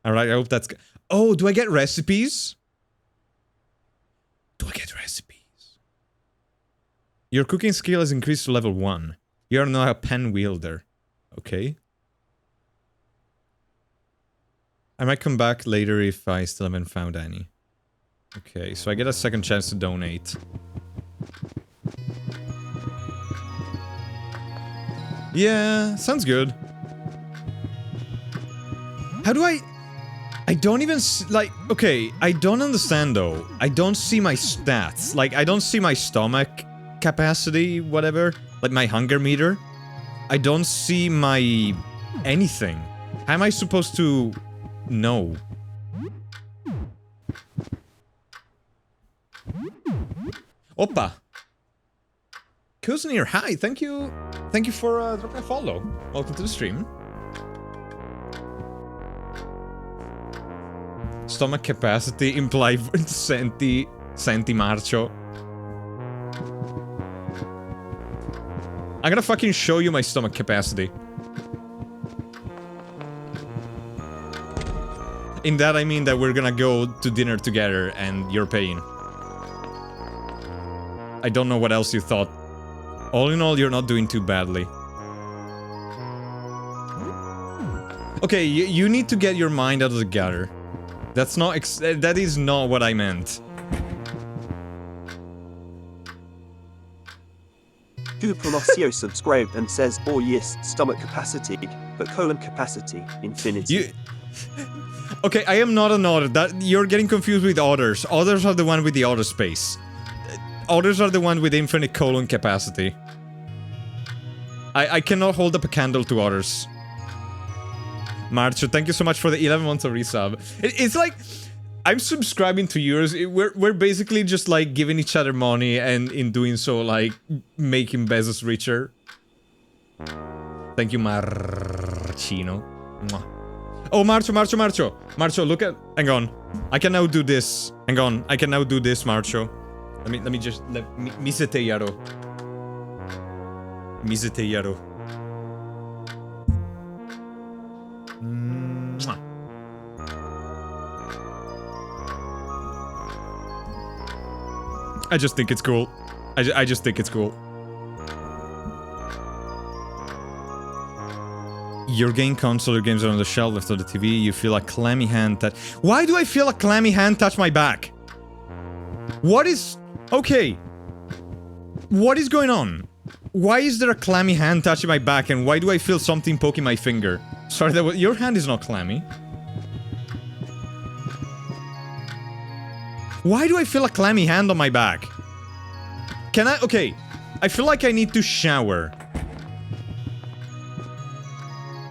Alright, I hope that's... Oh, do I get recipes? Do I get recipes? Your cooking skill has increased to level 1. You are now a pen wielder. Okay. I might come back later if I still haven't found any. Okay, so I get a second chance to donate. Yeah, sounds good. How do I don't even like, okay, I don't understand though. I don't see my stats. Like, I don't see my stomach capacity, whatever. Like my hunger meter. I don't see my anything. How am I supposed to know? Oppa! Kuznir, hi, thank you for dropping a follow. Welcome to the stream. Stomach capacity imply senti marcio. I'm gonna fucking show you my stomach capacity. In that I mean that we're gonna go to dinner together and you're paying. I don't know what else you thought. All in all, you're not doing too badly. Okay, you need to get your mind out of the gutter. That's not that is not what I meant. Palacio subscribed and says, oh yes, stomach capacity, but colon capacity, infinity. Okay, I am not an otter. That you're getting confused with otters. Otters are the one with the otter space. Otters are the one with infinite colon capacity. I cannot hold up a candle to otters. Marcho, thank you so much for the 11 months of resub. It's like I'm subscribing to yours. We're basically just like giving each other money and in doing so like making Bezos richer. Thank you, Marchino. Mwah. Oh, Marcho, look at... Hang on. I can now do this. Hang on. I can now do this, Marcho. Let me just... Misete Yaro. Misete Yaro. Mwah. I just think it's cool. I just think it's cool. Your game console, your games are on the shelf left of the TV, you feel a clammy hand touch. Why do I feel a clammy hand touch my back? What is... Okay. What is going on? Why is there a clammy hand touching my back and why do I feel something poking my finger? Sorry, that was... Your hand is not clammy. Why do I feel a clammy hand on my back? Can I... Okay. I feel like I need to shower.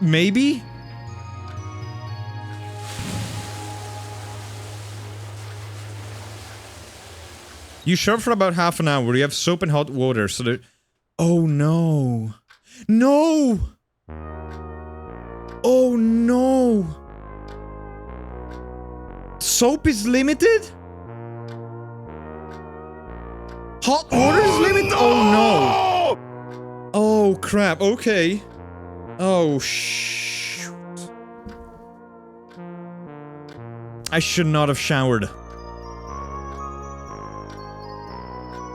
Maybe? You shower for about half an hour. You have soap and hot water, so that... Oh no. No! Oh no! Soap is limited? Hot water is limited? Oh no! Oh crap, okay. Oh, shoot. I should not have showered.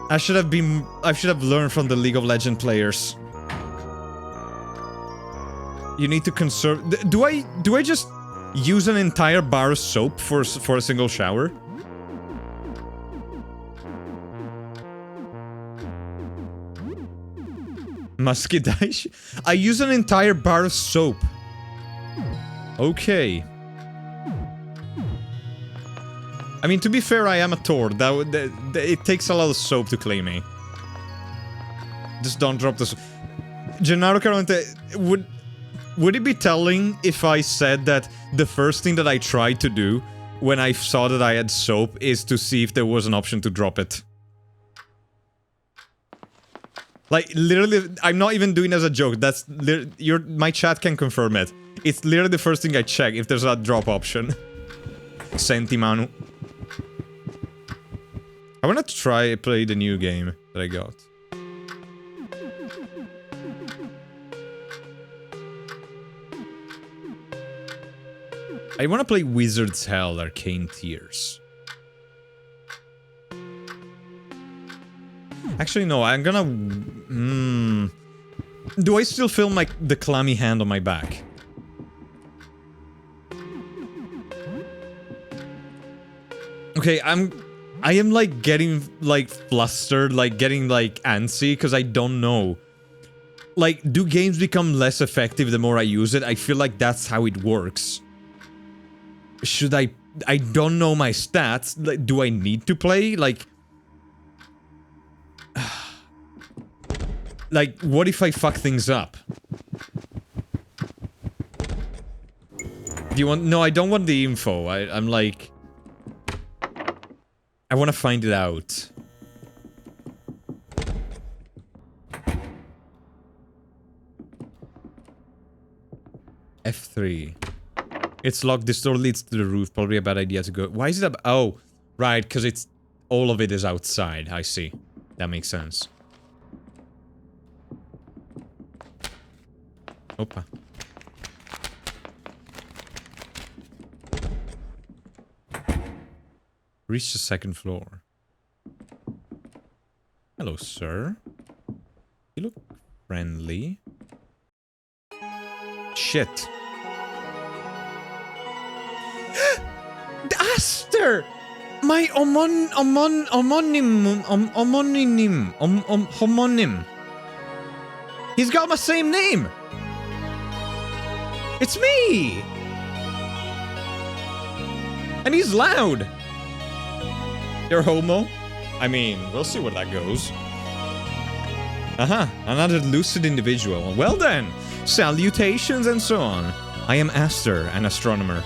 I should have learned from the League of Legends players. You need to conserve... Do I just use an entire bar of soap for a single shower? Muscadish? I use an entire bar of soap. Okay. I mean, to be fair, I am a Thor. It takes a lot of soap to claim me. Just don't drop the soap. Gennaro Caronte, would it be telling if I said that the first thing that I tried to do when I saw that I had soap is to see if there was an option to drop it? Like, literally, I'm not even doing it as a joke. That's... my chat can confirm it. It's literally the first thing I check, if there's a drop option. Senti Manu. I wanna play the new game that I got. I wanna play Wizard's Hell Arcane Tears. Actually, no, I'm gonna... Do I still feel like the clammy hand on my back? Okay, I am like getting like flustered, like getting like antsy, because I don't know. Like, do games become less effective the more I use it? I feel like that's how it works. Should I don't know my stats. Like, do I need to play? Like... Like, what if I fuck things up? Do you want... No, I don't want the info. I'm like... I want to find it out. F3. It's locked. This door leads to the roof. Probably a bad idea to go. Why is it up? Oh, right, because it's... all of it is outside. I see. That makes sense. Opa. Reach the second floor. Hello, sir. You look friendly. Shit. Aster! My homonym. He's got my same name. It's me. And he's loud. You're homo? I mean, we'll see where that goes. Aha, another lucid individual. Well then, salutations and so on. I am Aster, an astronomer.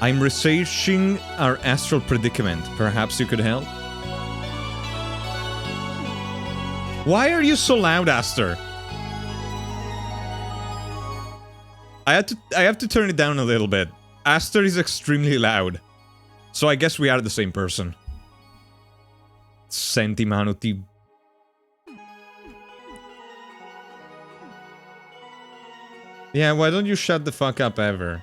I'm researching our astral predicament. Perhaps you could help? Why are you so loud, Aster? I have to turn it down a little bit. Aster is extremely loud. So I guess we are the same person. Senti mano ti... Yeah, why don't you shut the fuck up ever?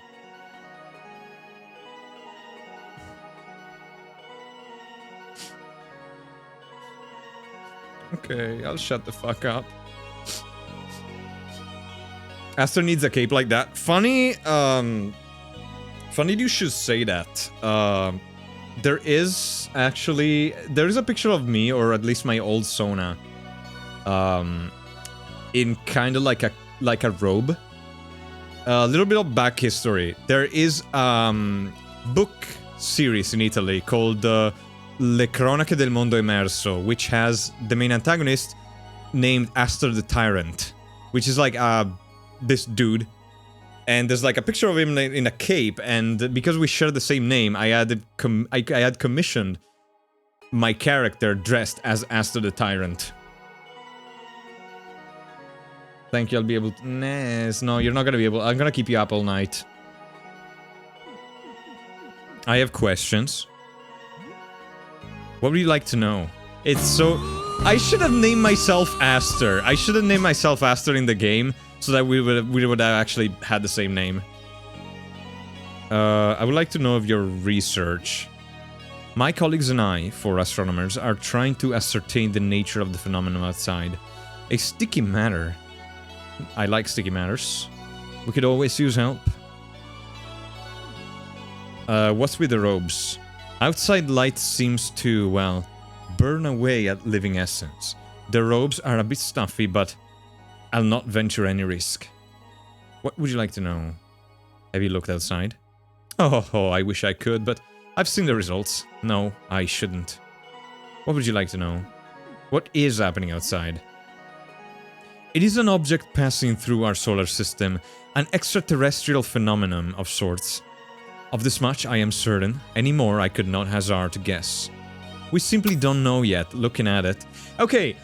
Okay, I'll shut the fuck up. Aster needs a cape like that. Funny, funny you should say that. There is a picture of me, or at least my old Sona, in kind of like a robe. A little bit of back history. There is book series in Italy called Le Cronache del Mondo Emerso, which has the main antagonist named Aster the Tyrant, which is like this dude, and there's like a picture of him in a cape, and because we share the same name, I had commissioned my character dressed as Aster the Tyrant. Thank you, I'll be able to... No, you're not gonna be able... I'm gonna keep you up all night. I have questions. What would you like to know? It's so... I should have named myself Aster. I should have named myself Aster in the game, so that we would have actually had the same name. I would like to know of your research. My colleagues and I, four astronomers, are trying to ascertain the nature of the phenomenon outside. A sticky matter. I like sticky matters. We could always use help. What's with the robes? Outside light seems to, well, burn away at living essence. The robes are a bit stuffy, but I'll not venture any risk. What would you like to know? Have you looked outside? Oh, I wish I could, but I've seen the results. No, I shouldn't. What would you like to know? What is happening outside? It is an object passing through our solar system, an extraterrestrial phenomenon of sorts. Of this much I am certain, any more I could not hazard to guess. We simply don't know yet, looking at it. Okay,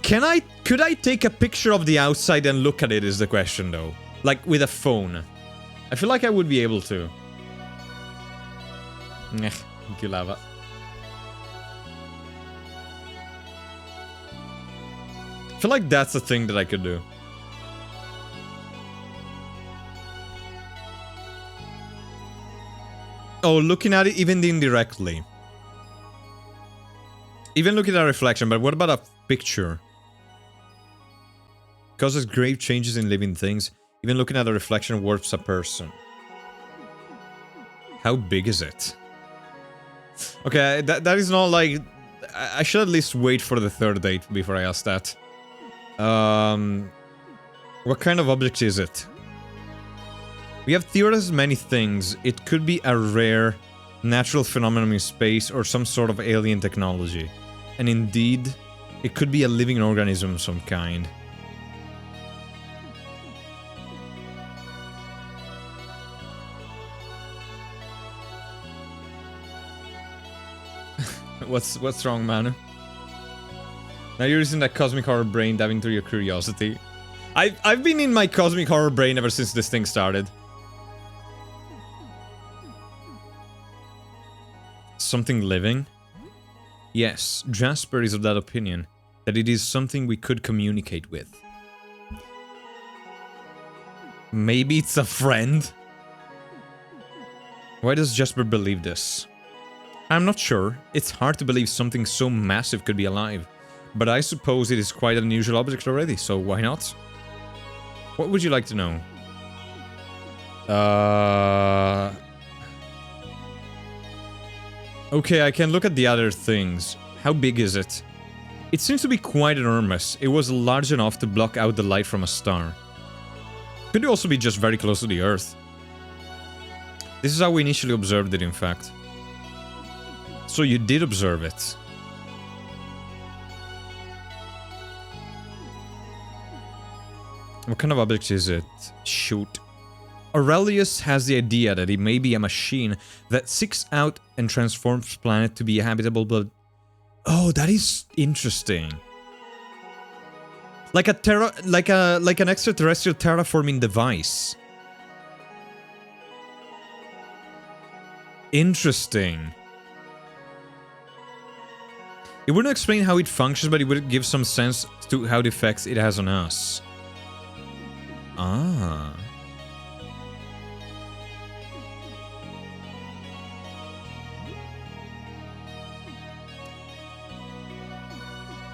could I take a picture of the outside and look at it is the question though. Like with a phone. I feel like I would be able to. Thank you, Lava. I feel like that's a thing that I could do. Oh, looking at it even indirectly. Even looking at a reflection, but what about a picture? Causes grave changes in living things. Even looking at a reflection warps a person. How big is it? Okay, that is not like... I should at least wait for the third date before I ask that. What kind of object is it? We have theorized many things. It could be a rare, natural phenomenon in space or some sort of alien technology. And indeed, it could be a living organism of some kind. What's wrong, Manu? Now you're using that cosmic horror brain diving through your curiosity. I've been in my cosmic horror brain ever since this thing started. something living? Yes, Jasper is of that opinion, that it is something we could communicate with. Maybe it's a friend? Why does Jasper believe this? I'm not sure. It's hard to believe something so massive could be alive. But I suppose it is quite an unusual object already, so why not? What would you like to know? Okay, I can look at the other things. How big is it? It seems to be quite enormous. It was large enough to block out the light from a star. Could also be just very close to the Earth. This is how we initially observed it, in fact. So you did observe it. What kind of object is it? Shoot. Aurelius has the idea that it may be a machine that seeks out and transforms planet to be habitable, but... Oh, that is interesting. Like an extraterrestrial terraforming device. Interesting. It wouldn't explain how it functions, but it would give some sense to how the effects it has on us. Ah.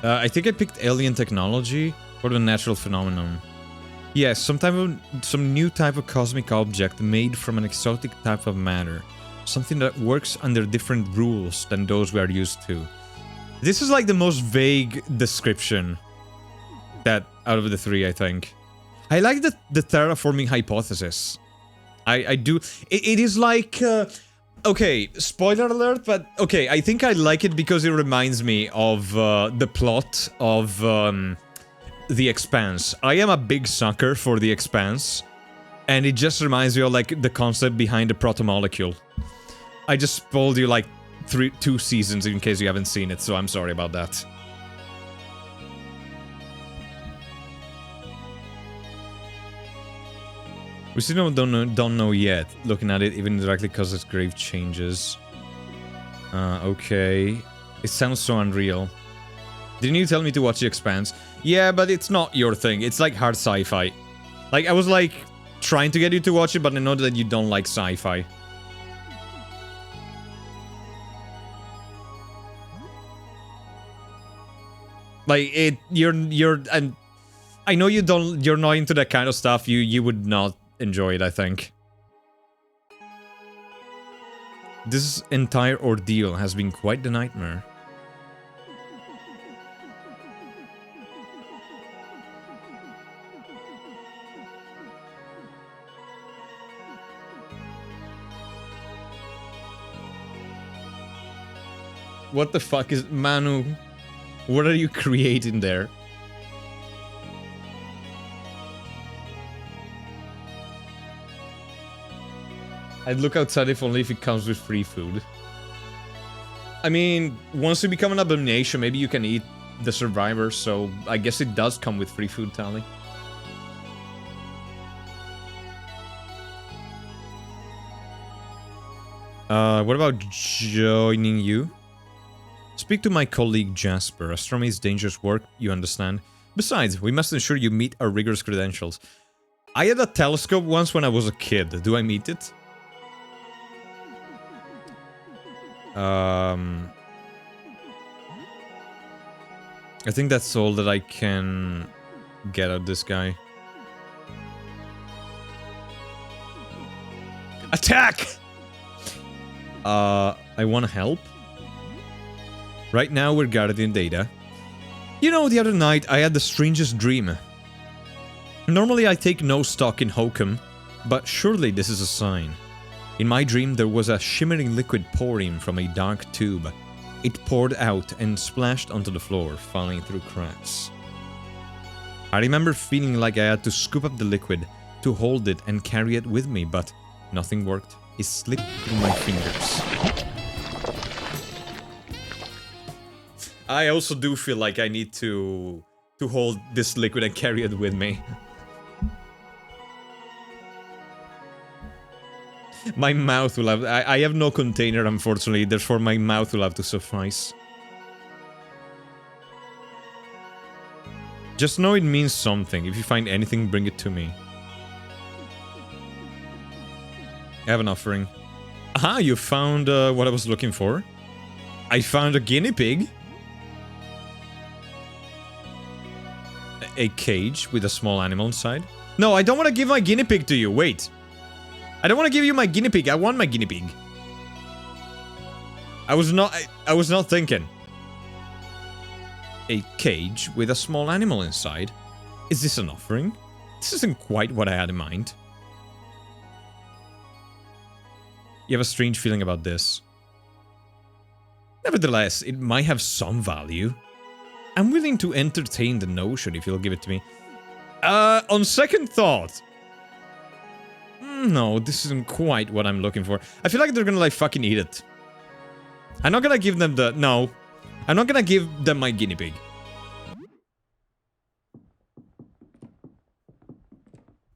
I think I picked alien technology or the natural phenomenon. Yes, some new type of cosmic object made from an exotic type of matter. Something that works under different rules than those we are used to. This is like the most vague description that out of the three, I think. I like the terraforming hypothesis. I do. It is like... okay, spoiler alert, but okay, I think I like it because it reminds me of the plot of The Expanse. I am a big sucker for The Expanse, and it just reminds me of like the concept behind the protomolecule. I just spoiled you like 2 seasons in case you haven't seen it, so I'm sorry about that. We still don't know yet, looking at it even directly because its grave changes. Okay. It sounds so unreal. Didn't you tell me to watch The Expanse? Yeah, but it's not your thing. It's like hard sci-fi. Like, I was like trying to get you to watch it, but I know that you don't like sci-fi. Like, and I know you're not into that kind of stuff. You would not enjoy it, I think. This entire ordeal has been quite the nightmare. What the fuck is... Manu, what are you creating there? I'd look outside if only if it comes with free food. I mean, once you become an abomination, maybe you can eat the survivors, so I guess it does come with free food, Tally. What about joining you? Speak to my colleague Jasper. Astronomy is dangerous work, you understand. Besides, we must ensure you meet our rigorous credentials. I had a telescope once when I was a kid. Do I meet it? I think that's all that I can get out of this guy. Attack! I want to help. Right now we're gathering data. You know, the other night I had the strangest dream. Normally I take no stock in hokum, but surely this is a sign. In my dream, there was a shimmering liquid pouring from a dark tube. It poured out and splashed onto the floor, falling through cracks. I remember feeling like I had to scoop up the liquid, to hold it and carry it with me, but nothing worked. It slipped through my fingers. I also do feel like I need to hold this liquid and carry it with me. My mouth will have... I have no container, unfortunately, therefore my mouth will have to suffice. Just know it means something. If you find anything, bring it to me. I have an offering. Aha, you found what I was looking for. I found a guinea pig. A cage with a small animal inside. No, I don't want to give my guinea pig to you. Wait. I don't want to give you my guinea pig. I want my guinea pig. I was not thinking. A cage with a small animal inside. Is this an offering? This isn't quite what I had in mind. You have a strange feeling about this. Nevertheless, it might have some value. I'm willing to entertain the notion if you'll give it to me. On second thought... No, this isn't quite what I'm looking for. I feel like they're gonna, like, fucking eat it. I'm not gonna give them the... No. I'm not gonna give them my guinea pig.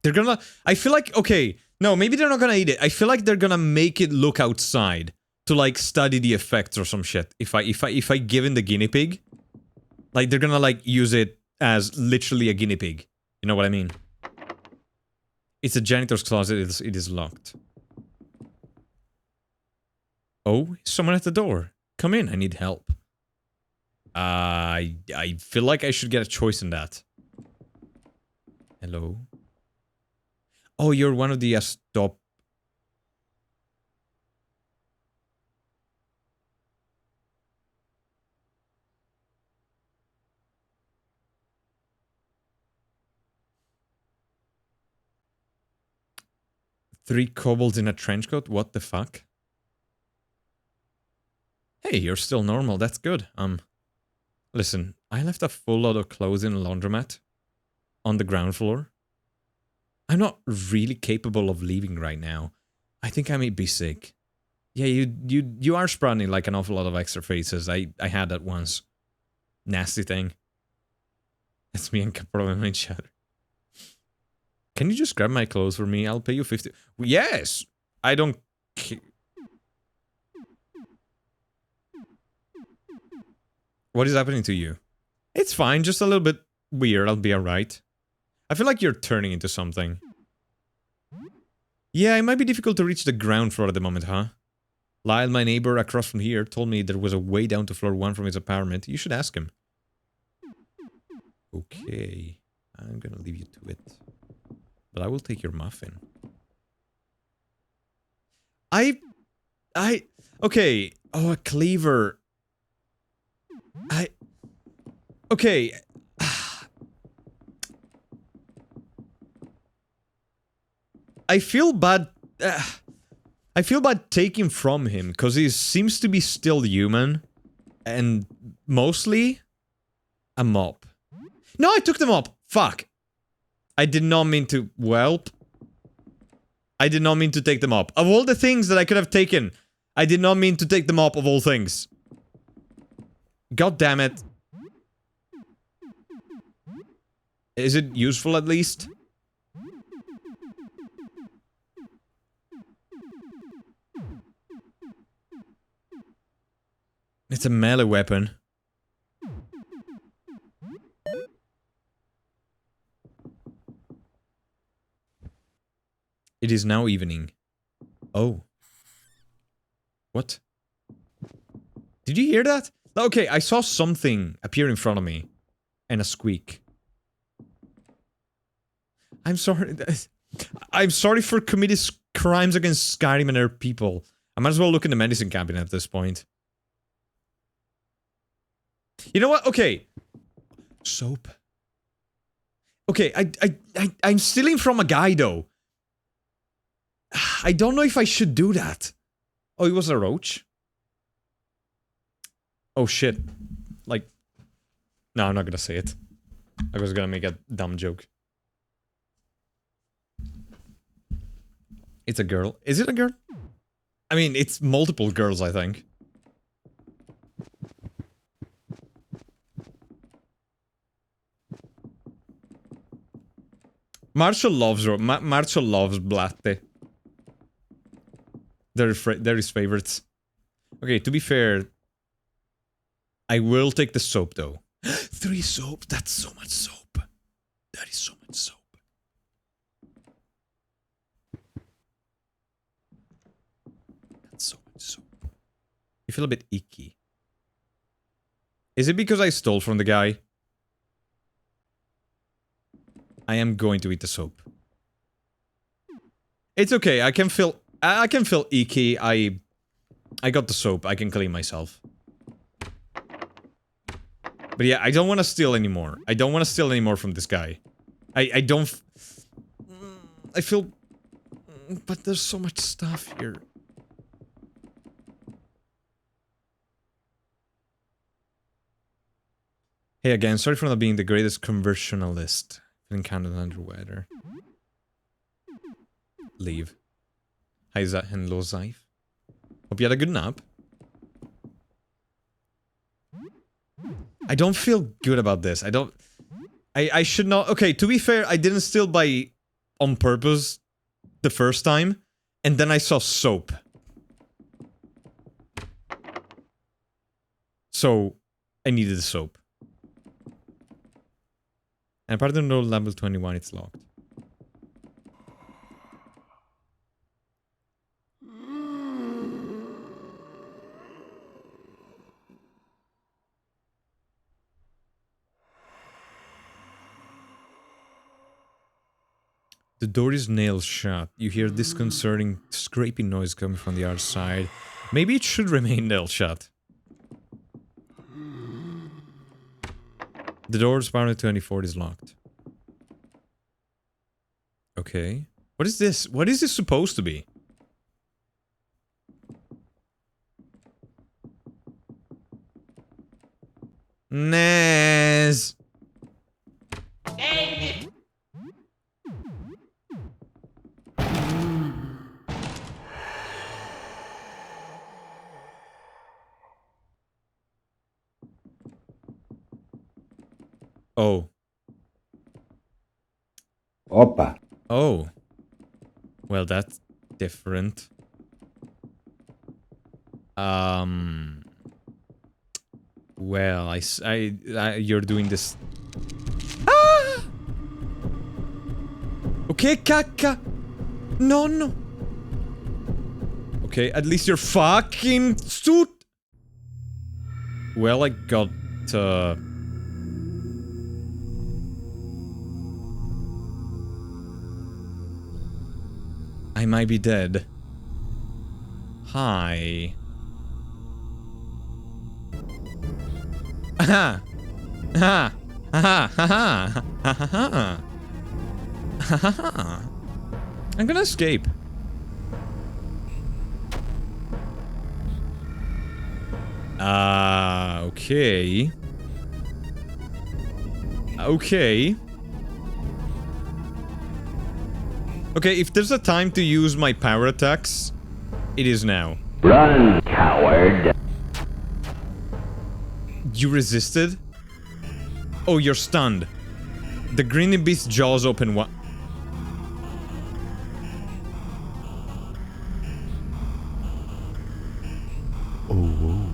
They're gonna... I feel like... Okay. No, maybe they're not gonna eat it. I feel like they're gonna make it look outside. To, like, study the effects or some shit. If I give in the guinea pig... Like, they're gonna, like, use it as literally a guinea pig. You know what I mean? It's a janitor's closet. It is locked. Oh, someone at the door. Come in, I need help. I feel like I should get a choice in that. Hello? Oh, you're one of the stop... Three kobolds in a trench coat? What the fuck? Hey, you're still normal. That's good. Listen, I left a full load of clothes in a laundromat. On the ground floor. I'm not really capable of leaving right now. I think I may be sick. Yeah, you are sprouting like an awful lot of extra faces. I had that once. Nasty thing. That's me and Capro and each other. Can you just grab my clothes for me? I'll pay you 50... Yes! I don't... What is happening to you? It's fine, just a little bit weird. I'll be alright. I feel like you're turning into something. Yeah, it might be difficult to reach the ground floor at the moment, huh? Lyle, my neighbor across from here, told me there was a way down to floor 1 from his apartment. You should ask him. Okay. I'm gonna leave you to it. But I will take your muffin. Okay. Oh, a cleaver. Okay. I feel bad. I feel bad taking from him, because he seems to be still human. And mostly a mop. No, I took the mop. Fuck. I did not mean to... Welp. I did not mean to take them up. Of all the things that I could have taken, I did not mean to take them up of all things. God damn it. Is it useful at least? It's a melee weapon. It is now evening. Oh. What? Did you hear that? Okay, I saw something appear in front of me. And a squeak. I'm sorry. I'm sorry for committing crimes against Skyrim and their people. I might as well look in the medicine cabinet at this point. You know what? Okay. Soap. Okay, I'm stealing from a guy though. I don't know if I should do that. Oh, it was a roach? Oh shit. Like... No, I'm not gonna say it. I was gonna make a dumb joke. It's a girl. Is it a girl? I mean, it's multiple girls, I think. Marshall loves blatte. They're his favorites. Okay, to be fair, I will take the soap though. 3 soap. That's so much soap. That is so much soap. That's so much soap. You feel a bit icky. Is it because I stole from the guy? I am going to eat the soap. It's okay. I can feel icky. I got the soap. I can clean myself. But yeah, I don't want to steal anymore. I don't want to steal anymore from this guy. I don't... I feel... But there's so much stuff here. Hey again, sorry for not being the greatest conversionalist. Feeling kind of under weather. Leave. Hi, hello, Zaif. Hope you had a good nap. I don't feel good about this. I should not... Okay, to be fair, I didn't steal by... on purpose the first time. And then I saw soap. So, I needed the soap. And apart from no level 21, it's locked. The door is nailed shut. You hear disconcerting scraping noise coming from the other side. Maybe it should remain nailed shut. The door spawned at 24 is locked. Okay. What is this? What is this supposed to be? Nez. Oh. Opa. Oh. Well, that's different. Well, you're doing this. Ah! Okay, caca. No, no. Okay, at least you're fucking suit. Well, I got, I might be dead. Hi. Aha! Aha! Aha! Aha! Aha! Aha! I'm gonna escape. Okay. Okay. Okay, if there's a time to use my power attacks, it is now. Run, coward. You resisted? Oh, you're stunned. The Greeny Beast's jaws open wide. Oh.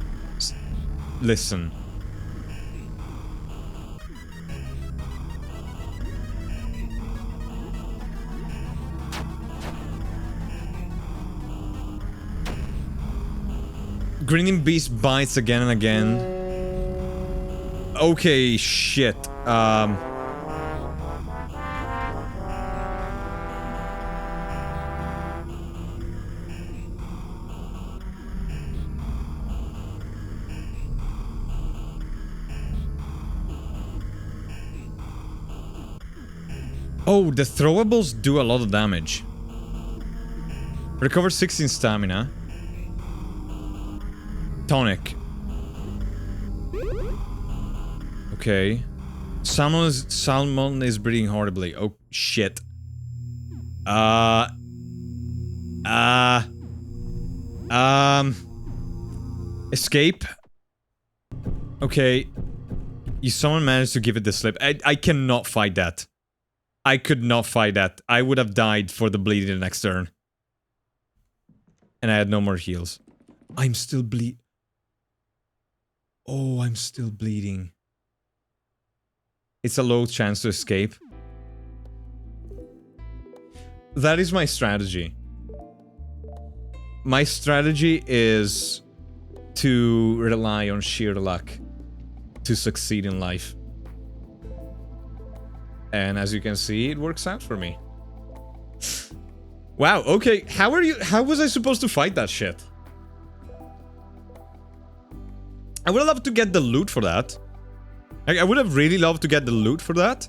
Listen. Grinning Beast bites again and again. Okay, shit. Oh, the throwables do a lot of damage. Recover 16 stamina. Tonic. Okay. Salmon is breathing horribly. Oh, shit. Escape. Okay. Someone managed to give it the slip. I cannot fight that. I could not fight that. I would have died for the bleeding the next turn. And I had no more heals. I'm still Oh, I'm still bleeding. It's a low chance to escape. That is my strategy. My strategy is to rely on sheer luck to succeed in life. And as you can see, it works out for me. Wow, okay, how was I supposed to fight that shit? I would have loved to get the loot for that. Like, I would have really loved to get the loot for that.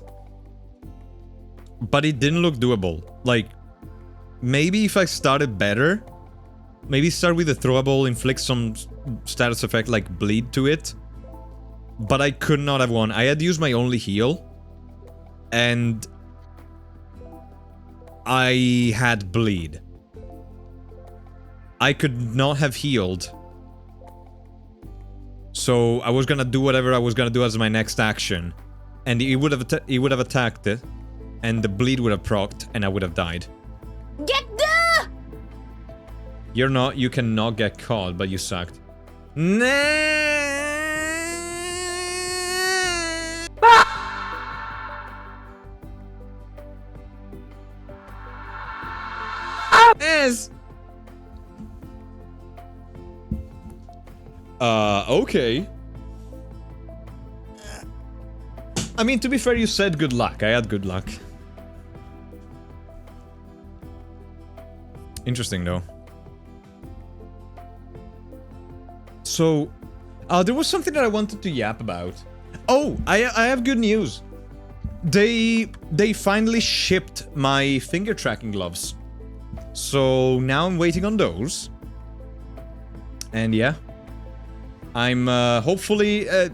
But it didn't look doable. Like, maybe if I started better, maybe start with the throwable, inflict some status effect like bleed to it. But I could not have won. I had used my only heal. And I had bleed. I could not have healed. So I was gonna do whatever I was gonna do as my next action. And he would have attacked it. And the bleed would have procced and I would have died. Get the! You cannot get caught, but you sucked. Nah. Yes. Okay. I mean, to be fair, you said good luck. I had good luck. Interesting, though. So, there was something that I wanted to yap about. Oh, I have good news. They finally shipped my finger tracking gloves. So now I'm waiting on those. And yeah. I'm hopefully I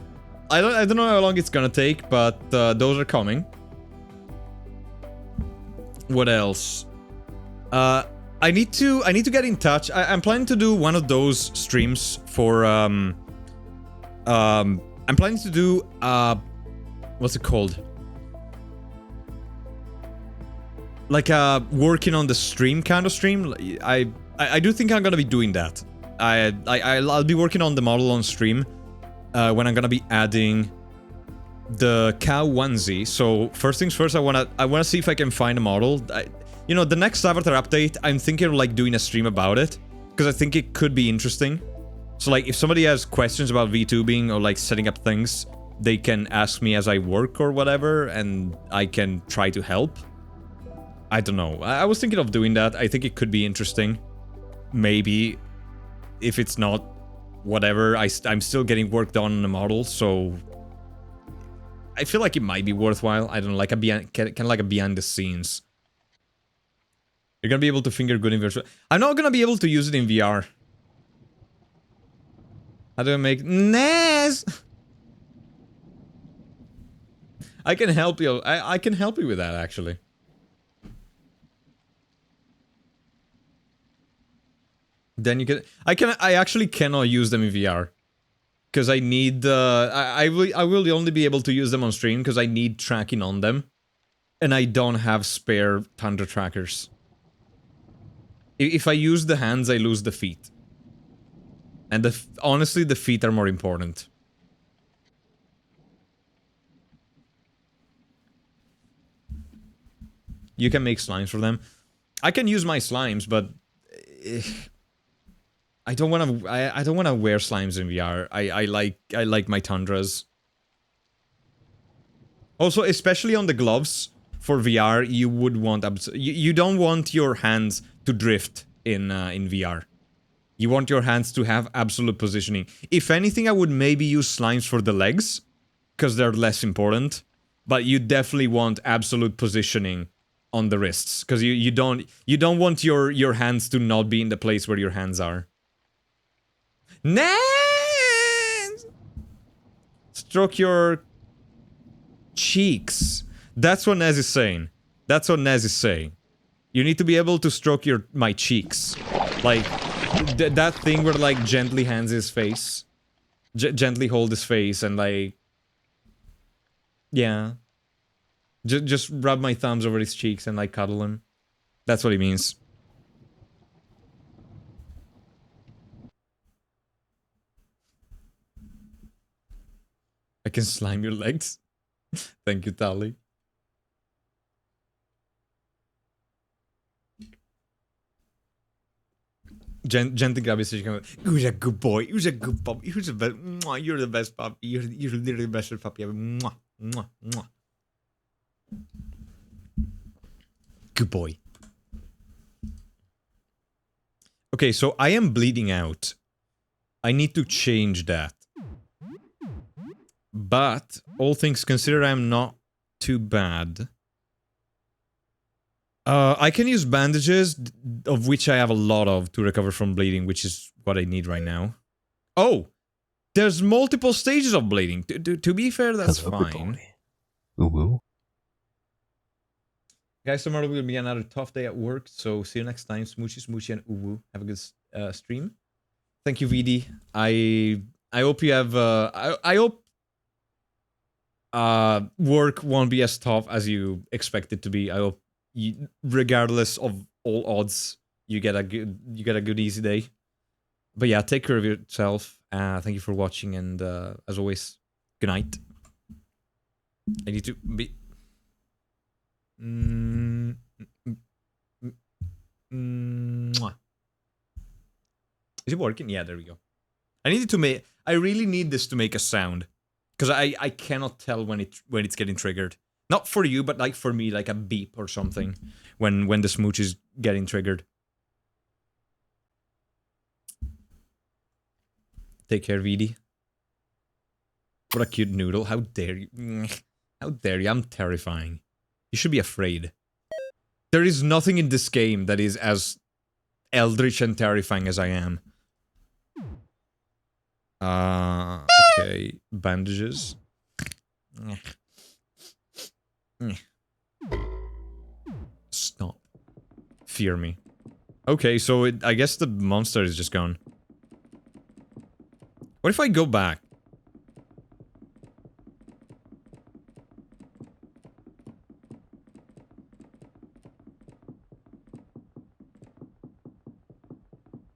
don't know how long it's gonna take, but those are coming. What else? I need to get in touch. I'm planning to do one of those streams for I'm planning to do what's it called? Like working on the stream kind of stream. I do think I'm gonna be doing that. I'll be working on the model on stream when I'm gonna be adding the cow onesie. So first things first, I wanna see if I can find a model. You know, the next Avatar update, I'm thinking of like doing a stream about it because I think it could be interesting. So like, if somebody has questions about VTubing or like setting up things, they can ask me as I work or whatever, and I can try to help. I don't know. I was thinking of doing that. I think it could be interesting. Maybe. If it's not, whatever. I'm still getting work done on the model, so I feel like it might be worthwhile. I don't know, like kind of like a behind the scenes. You're gonna be able to finger good in virtual. I'm not gonna be able to use it in VR. How do I make Naz? I can help you. I can help you with that actually. Then you can. I actually cannot use them in VR because I need. I will only be able to use them on stream because I need tracking on them, and I don't have spare Tundra trackers. If I use the hands, I lose the feet, and honestly, the feet are more important. You can make slimes for them. I can use my slimes, but. I don't want to wear slimes in VR. I like my Tundras. Also, especially on the gloves for VR, you would want you don't want your hands to drift in VR. You want your hands to have absolute positioning. If anything, I would maybe use slimes for the legs because they're less important, but you definitely want absolute positioning on the wrists because you don't want your hands to not be in the place where your hands are. Naz! Stroke your cheeks. That's what Naz is saying. That's what Naz is saying. You need to be able to stroke my cheeks. Like, that thing where, like, gently hands his face. Gently hold his face and, like... Yeah. Just rub my thumbs over his cheeks and, like, cuddle him. That's what he means. can slime your legs. Thank you, Tali. Gently grab his fish. Who's a good boy? Who's a good puppy? Who's the best? Mwah, you're the best puppy. You're literally the best puppy ever. Mwah, mwah, mwah. Good boy. Okay, so I am bleeding out. I need to change that. But, all things considered, I'm not too bad. I can use bandages, of which I have a lot of, to recover from bleeding, which is what I need right now. Oh! There's multiple stages of bleeding. To be fair, that's fine. Ooh. Guys, tomorrow will be another tough day at work, so see you next time. Smoochy, smoochy, and uwu. Have a good stream. Thank you, VD. I hope you have... I hope... work won't be as tough as you expect it to be. I hope... regardless of all odds, you get a good easy day. But yeah, take care of yourself. Thank you for watching, and as always, good night. I need to be. Is it working? Yeah, there we go. I needed to make. I really need this to make a sound, because I cannot tell when it's getting triggered. Not for you, but like for me, like a beep or something when the smooch is getting triggered. Take care, VD. What a cute noodle. How dare you? How dare you? I'm terrifying. You should be afraid. There is nothing in this game that is as eldritch and terrifying as I am. Okay. Bandages. Stop. Fear me. Okay, so I guess the monster is just gone. What if I go back?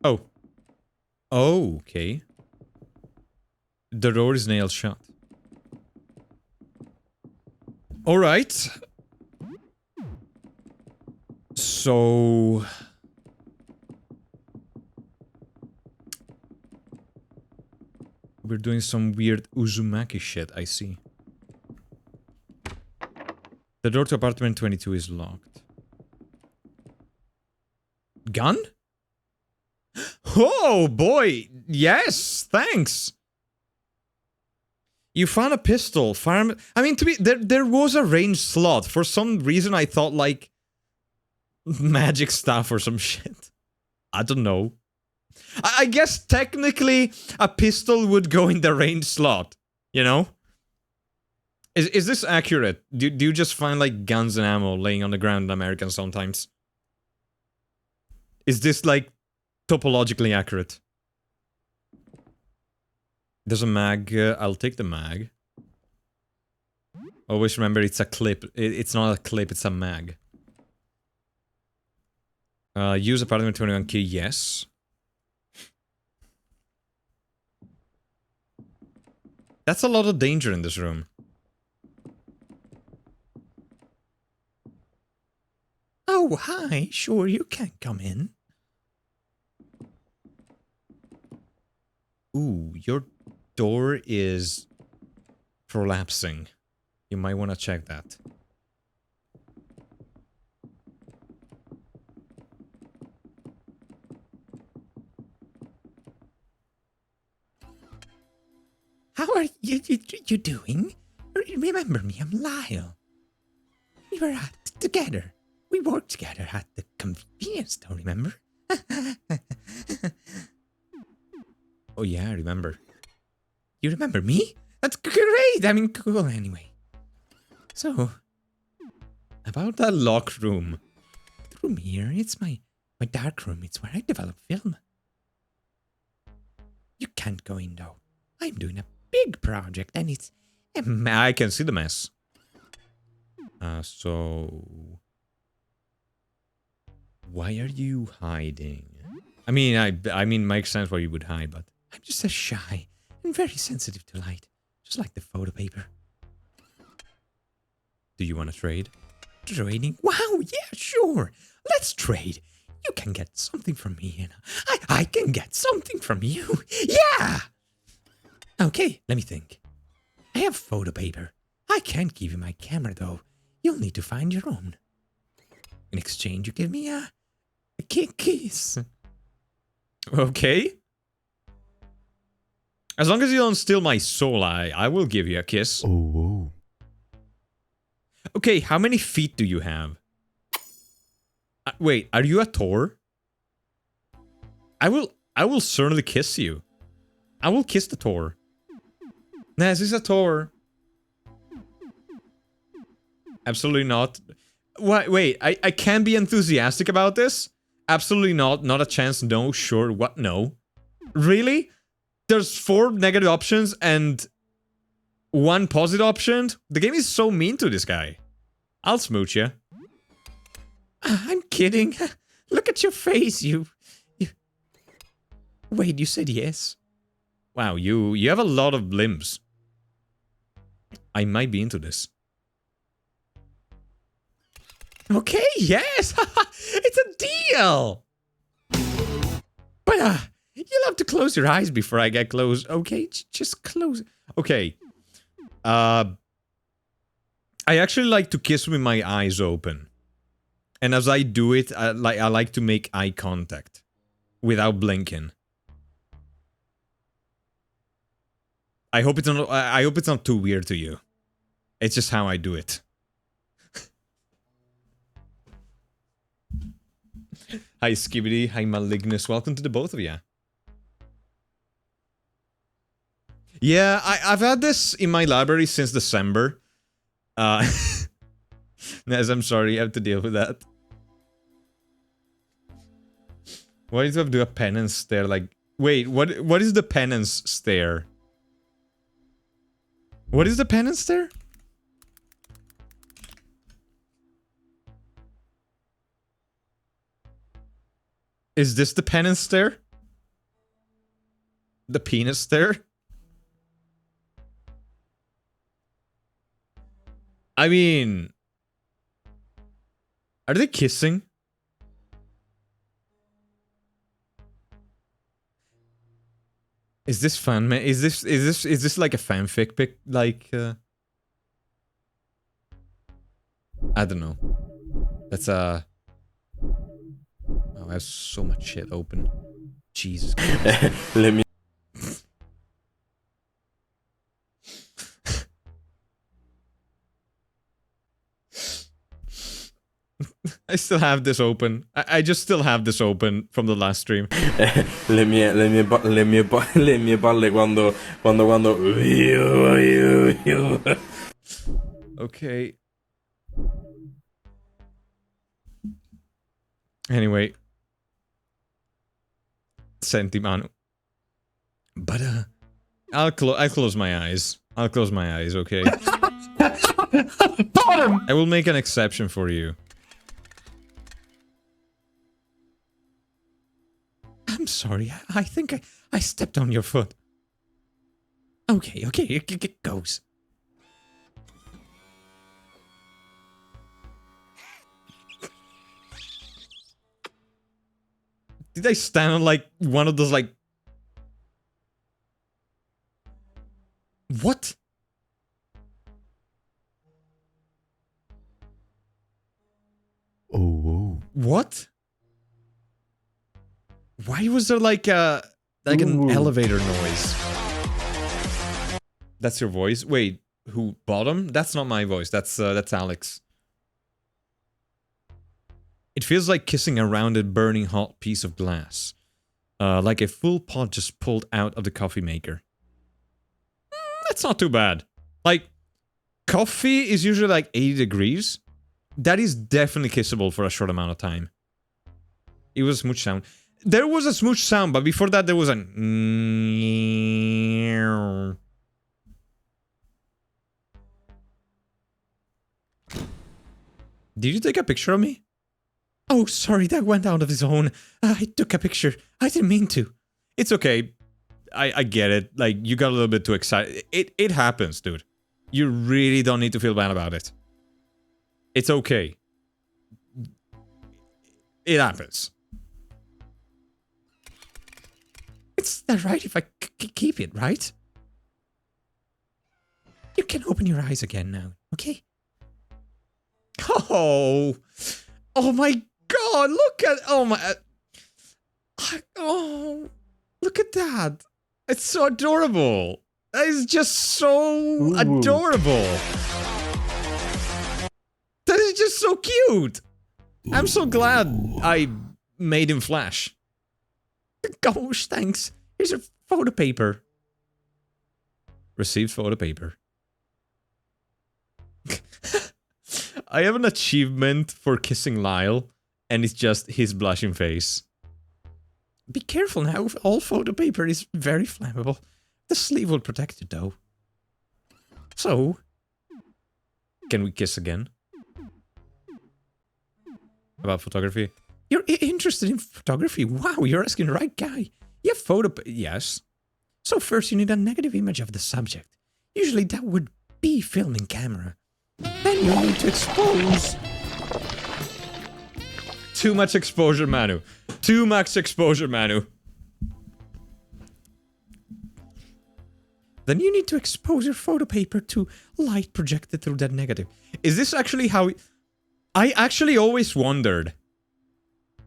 Oh. Oh, okay. The door is nailed shut. Alright. So... we're doing some weird Uzumaki shit, I see. The door to apartment 22 is locked. Gun? Oh, boy! Yes, thanks! You found a pistol. Fireman. I mean, to be there was a ranged slot. For some reason, I thought like magic stuff or some shit. I don't know. I guess technically a pistol would go in the ranged slot. You know? Is this accurate? Do you just find like guns and ammo laying on the ground in America sometimes? Is this like topologically accurate? There's a mag. I'll take the mag. Always remember it's a clip. It's not a clip, it's a mag. Use apartment 21 key, yes. That's a lot of danger in this room. Oh, hi. Sure, you can come in. Ooh, your door is prolapsing. You might want to check that. How are you doing? Remember me, I'm Lyle. We were together. We worked together at the convenience store, remember? Oh yeah, I remember. You remember me? That's great! I mean, cool anyway. So, about that locked room. The room here, it's my dark room. It's where I develop film. You can't go in though. I'm doing a big project and it's... I can see the mess. So... why are you hiding? I mean, makes sense why you would hide, but... I'm just so shy and very sensitive to light. Just like the photo paper. Do you want to trade? Trading? Wow, yeah, sure. Let's trade. You can get something from me and I can get something from you. Yeah! Okay, let me think. I have photo paper. I can't give you my camera though. You'll need to find your own. In exchange, you give me a kiss. Okay. As long as you don't steal my soul, I will give you a kiss. Oh, whoa. Okay, how many feet do you have? Wait, are you a Thor? I will certainly kiss you. I will kiss the Thor. Nah, this is a Thor. Absolutely not. Wait, I can't be enthusiastic about this? Absolutely not. Not a chance. No, sure. What? No. Really? There's 4 negative options and 1 positive option? The game is so mean to this guy. I'll smooch you. I'm kidding. Look at your face, you... Wait, you said yes? Wow, you have a lot of limbs. I might be into this. Okay, yes! It's a deal! But, you'll have to close your eyes before I get close. Okay, just close... Okay. I actually like to kiss with my eyes open. And as I do it, I like to make eye contact. Without blinking. I hope it's not too weird to you. It's just how I do it. Hi Skibidi, hi Malignus, welcome to the both of you. Yeah, I've had this in my library since December. Nez, I'm sorry, I have to deal with that. Why do you have to do a penance stare? Like, wait, what is the penance stare? What is the penance stare? Is this the penance stare? The penis stare? I mean... Are they kissing? Is this fan man? Is this like a fanfic pic? Like, I don't know. That's Oh, I have so much shit open. Jesus Christ. Let me. I still have this open. I just still have this open from the last stream. Le mie palle quando. Okay. Anyway. Senti mano. But I'll close my eyes. I'll close my eyes, okay? I will make an exception for you. I'm sorry. I think I stepped on your foot. Okay, it goes. Did I stand on like one of those like... What? Oh, whoa. What? Why was there like an elevator noise? That's your voice? Wait, who? Bottom? That's not my voice. That's Alex. It feels like kissing a rounded, burning hot piece of glass. Like a full pot just pulled out of the coffee maker. That's not too bad. Like, coffee is usually like 80 degrees. That is definitely kissable for a short amount of time. It was a smooch sound. There was a smooch sound, but before that there was a... Did you take a picture of me? Oh, sorry, that went out of his own. I took a picture. I didn't mean to. It's okay. I get it. Like, you got a little bit too excited. It happens, dude. You really don't need to feel bad about it. It's okay. It happens. It's not right if I keep it, right? You can open your eyes again now, okay? Oh! Oh my god, look at... Oh my... Oh... Look at that. It's so adorable. That is just so adorable. That is just so cute. I'm so glad I made him flash. Gosh, thanks. Here's your photo paper. Received photo paper. I have an achievement for kissing Lyle, and it's just his blushing face. Be careful now, all photo paper is very flammable. The sleeve will protect you though. So, can we kiss again? About photography? You're interested in photography? Wow, you're asking the right guy. You have yes. So first you need a negative image of the subject. Usually that would be film in camera. Then you need to expose... Too much exposure, Manu. Too much exposure, Manu. Then you need to expose your photo paper to light projected through that negative. Is this actually how... I actually always wondered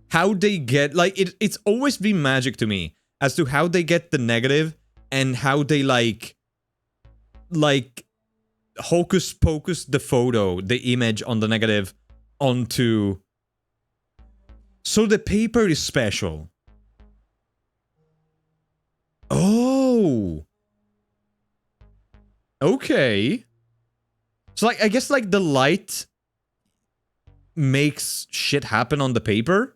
how they get... Like, it's always been magic to me as to how they get the negative and how they, like, hocus pocus the photo, the image on the negative onto... So the paper is special. Oh. Okay. So, like, I guess, like, the light makes shit happen on the paper.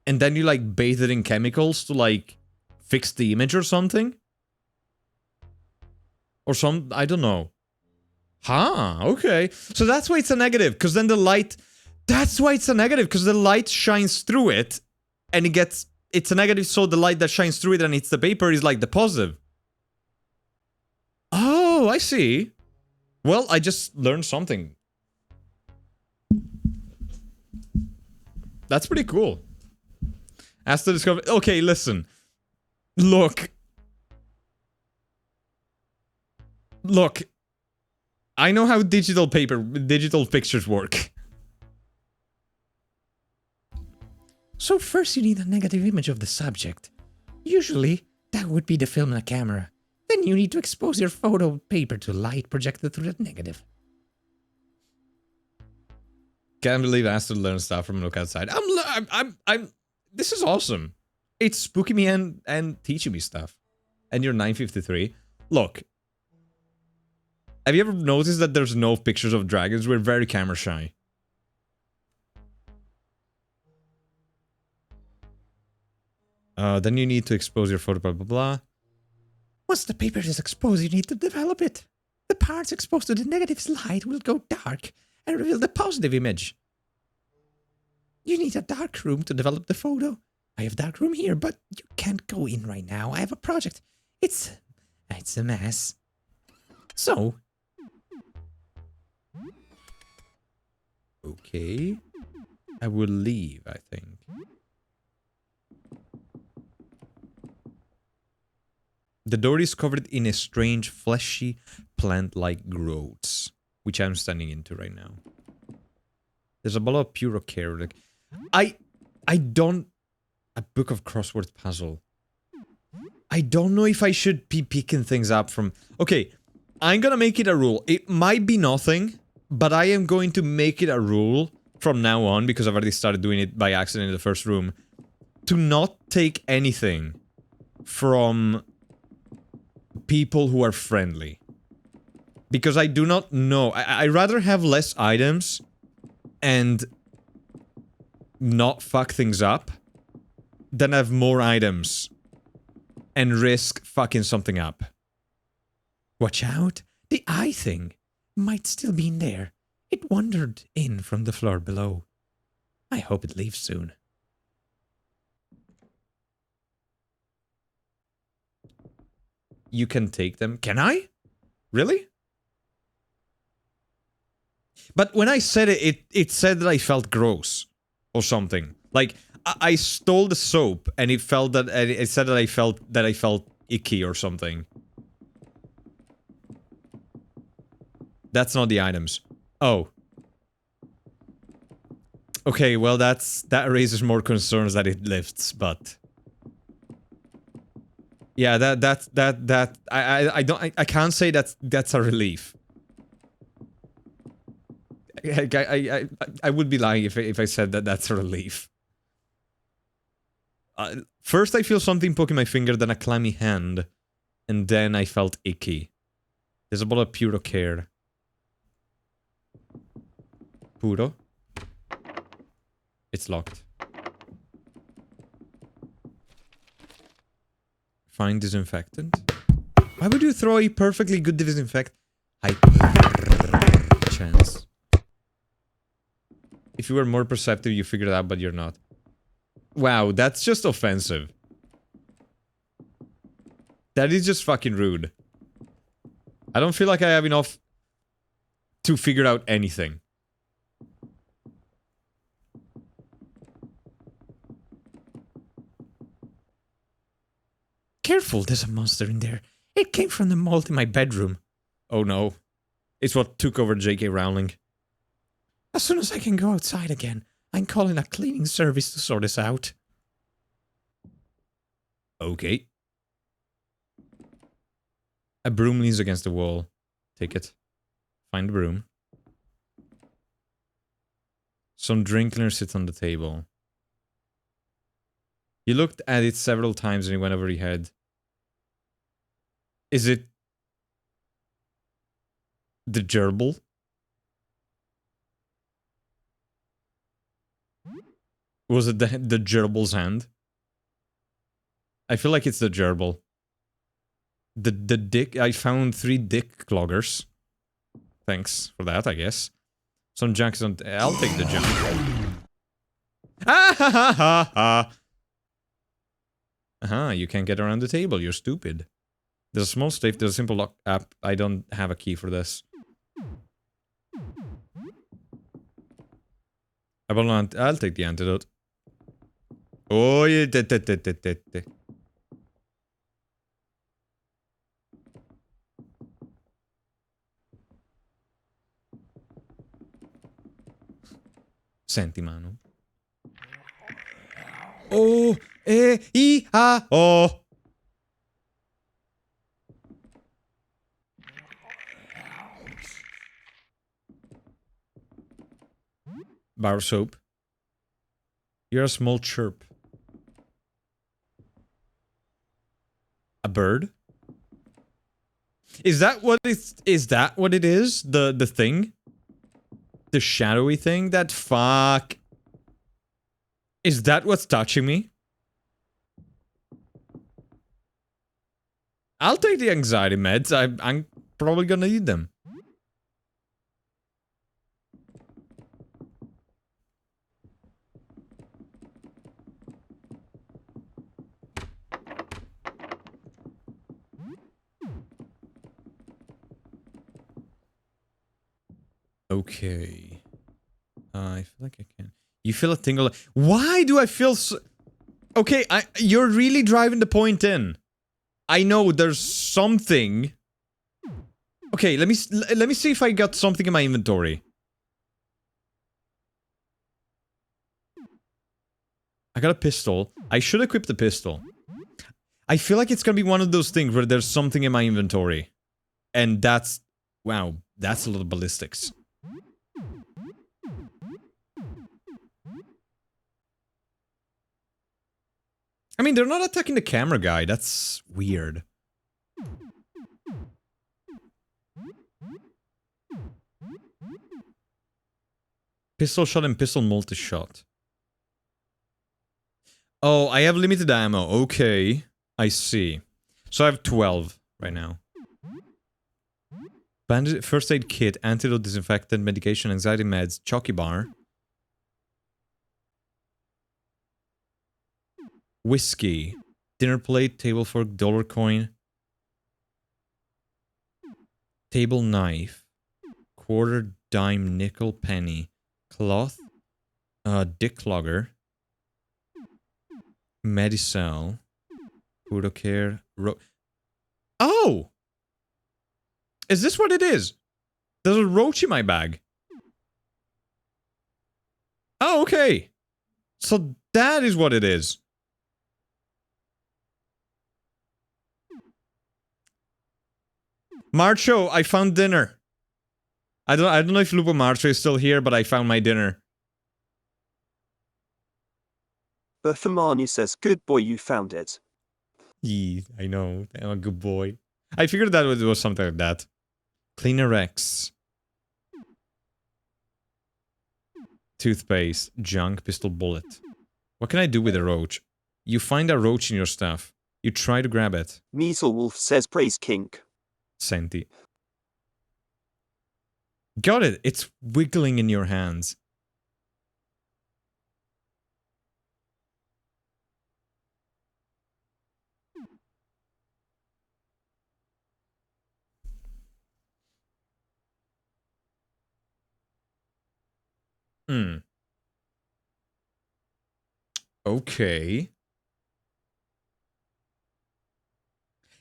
And then you, like, bathe it in chemicals to, like, fix the image or something. Or I don't know. Huh, okay. So that's why it's a negative, because then the light... That's why it's a negative, because the light shines through it, and it gets... It's a negative, so the light that shines through it and hits the paper is like the positive. Oh, I see. Well, I just learned something. That's pretty cool. Aster discovered... Okay, listen. Look. Look. I know how digital pictures work. So first you need a negative image of the subject. Usually, that would be the film and a camera. Then you need to expose your photo paper to light projected through that negative. Can't believe Aster learned stuff from Look Outside. This is awesome. It's spooking me and teaching me stuff. And you're 953. Look. Have you ever noticed that there's no pictures of dragons? We're very camera shy. Then you need to expose your photo, blah, blah, blah. Once the paper is exposed, you need to develop it. The parts exposed to the negative light will go dark and reveal the positive image. You need a dark room to develop the photo. I have dark room here, but you can't go in right now. I have a project. It's a mess. So. Okay. I will leave, I think. The door is covered in a strange, fleshy, plant-like growths, which I'm standing into right now. There's a bottle of pure care. Like, I don't... A book of crossword puzzle. I don't know if I should be picking things up from... Okay, I'm gonna make it a rule. It might be nothing, but I am going to make it a rule from now on, because I've already started doing it by accident in the first room, to not take anything from people who are friendly. Because I do not know. I'd rather have less items and not fuck things up than have more items and risk fucking something up. Watch out. The eye thing might still be in there. It wandered in from the floor below. I hope it leaves soon. you can take them. Can I? Really? But when I said it, it said that I felt gross or something. Like I stole the soap and it felt that it said that I felt icky or something. That's not the items. Oh. Okay, well that raises more concerns that it lifts, but yeah, I can't say that's a relief. I would be lying if I said that that's a relief. First I feel something poking my finger, then a clammy hand, and then I felt icky. There's a bottle of Puro Care. Puro? It's locked. Find disinfectant? Why would you throw a perfectly good disinfect? Hyper chance. If you were more perceptive, you figured it out, but you're not. Wow, that's just offensive. That is just fucking rude. I don't feel like I have enough to figure out anything. Careful, there's a monster in there. It came from the mold in my bedroom. Oh no. It's what took over J.K. Rowling. As soon as I can go outside again, I'm calling a cleaning service to sort this out. Okay. A broom leans against the wall. Take it. Find the broom. Some drink cleaner sits on the table. You looked at it several times and it went over your head. Is it the gerbil? Was it the gerbil's hand? I feel like it's the gerbil. The dick. I found 3 dick cloggers. Thanks for that, I guess. Some junk is on. I'll take the junk. Ah ha ha ha ha. Aha, you can't get around the table. You're stupid. There's a small safe. There's a simple lock app. I don't have a key for this. I'll take the antidote. Oh yeah, Senti, mano. Oh, oh. Bar soap. You're a small chirp. A bird? Is that what it's? Is that what it is? The thing? The shadowy thing? That fuck. Is that what's touching me? I'll take the anxiety meds. I'm probably gonna need them. Okay. I feel like I can. You feel a tingle. Why do I feel so... Okay, you're really driving the point in. I know there's something. Okay, let me see if I got something in my inventory. I got a pistol. I should equip the pistol. I feel like it's gonna be one of those things where there's something in my inventory. And that's... Wow, that's a lot of ballistics. I mean, they're not attacking the camera guy. That's weird. Pistol shot and pistol multi-shot. Oh, I have limited ammo. Okay. I see. So I have 12 right now. Bandage, first aid kit, antidote, disinfectant, medication, anxiety meds, chalky bar. Whiskey. Dinner plate, table fork, dollar coin. Table knife. Quarter, dime, nickel, penny. Cloth. Dick clogger. Medicel. Photo care. Oh! Is this what it is? There's a roach in my bag. Oh, okay. So that is what it is. Marcho, I found dinner. I don't know if Lupo Marcho is still here, but I found my dinner. Berthamani says, good boy, you found it. Yee, I know. I'm a good boy. I figured that it was something like that. Cleaner X. Toothpaste. Junk. Pistol bullet. What can I do with a roach? You find a roach in your stuff. You try to grab it. Measle Wolf says, praise kink. Senti. Got it. It's wiggling in your hands. Hmm. Okay.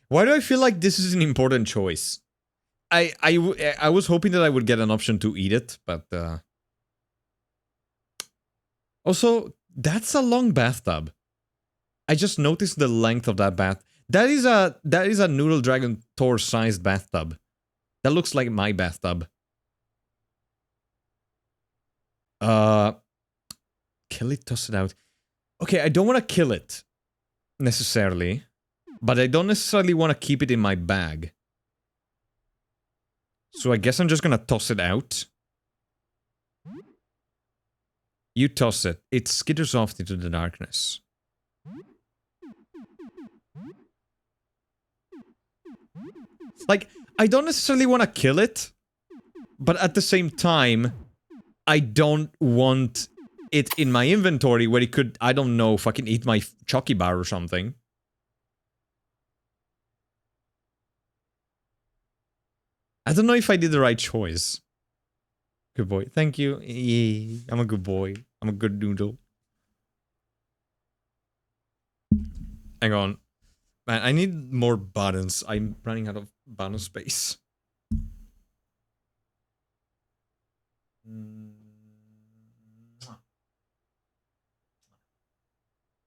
Why do I feel like this is an important choice? I was hoping that I would get an option to eat it, but also, that's a long bathtub. I just noticed the length of that bath. That is a Noodle Dragon Thor sized bathtub. That looks like my bathtub. Kill it, toss it out. Okay, I don't want to kill it necessarily, but I don't necessarily want to keep it in my bag. So I guess I'm just gonna toss it out. You toss it. It skitters off into the darkness. Like, I don't necessarily want to kill it, but at the same time, I don't want it in my inventory where it could, I don't know, fucking eat my Chucky bar or something. I don't know if I did the right choice. Good boy. Thank you. Yeah, I'm a good boy. I'm a good noodle. Hang on. Man, I need more buttons. I'm running out of button space.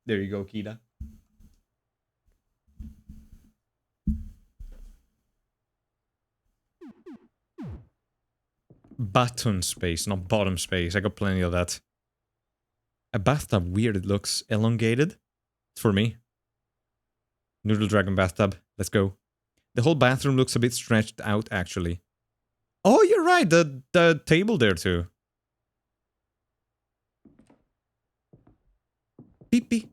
There you go, Kida. Button space, not bottom space. I got plenty of that. A bathtub, weird. It looks elongated. It's for me. Noodle Dragon bathtub. Let's go. The whole bathroom looks a bit stretched out, actually. Oh, you're right. The table there, too. Beep beep.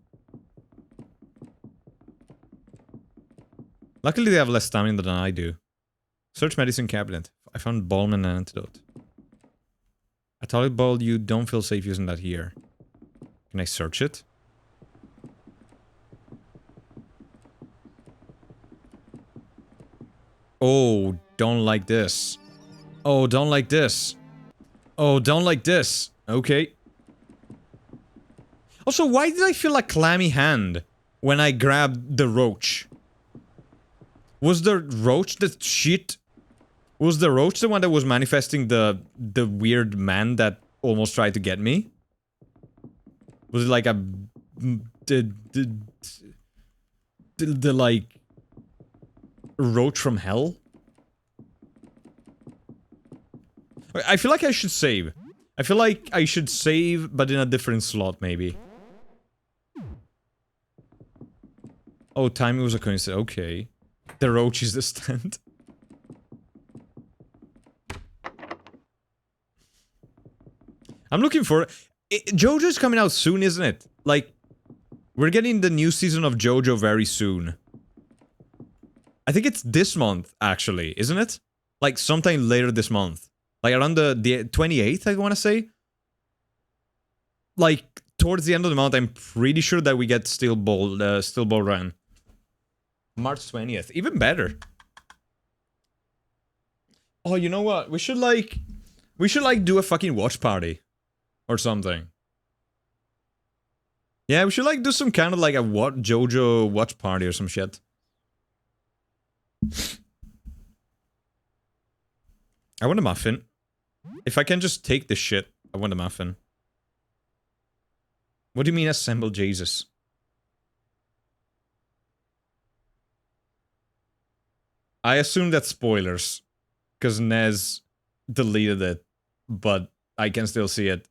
Luckily, they have less stamina than I do. Search medicine cabinet. I found balm and an antidote. A toilet bowl, you don't feel safe using that here. Can I search it? Oh, don't like this. Oh, don't like this. Oh, don't like this. Okay. Also, why did I feel a clammy hand when I grabbed the roach? Was the roach the shit? Was the roach the one that was manifesting the weird man that almost tried to get me? Was it like a the like roach from hell? I feel like I should save. I feel like I should save, but in a different slot, maybe. Oh, timing was a coincidence. Okay. The roach is the stand. I'm looking for... JoJo's coming out soon, isn't it? Like, we're getting the new season of JoJo very soon. I think it's this month, actually, isn't it? Like, sometime later this month. Like, around the 28th, I want to say. Like, towards the end of the month, I'm pretty sure that we get Steel Ball Run. March 20th. Even better. Oh, you know what? We should like do a fucking watch party. Or something. Yeah, we should like do some kind of like a JoJo watch party or some shit. I want a muffin. If I can just take this shit, I want a muffin. What do you mean assemble Jesus? I assume that's spoilers. Because Nez deleted it. But I can still see it.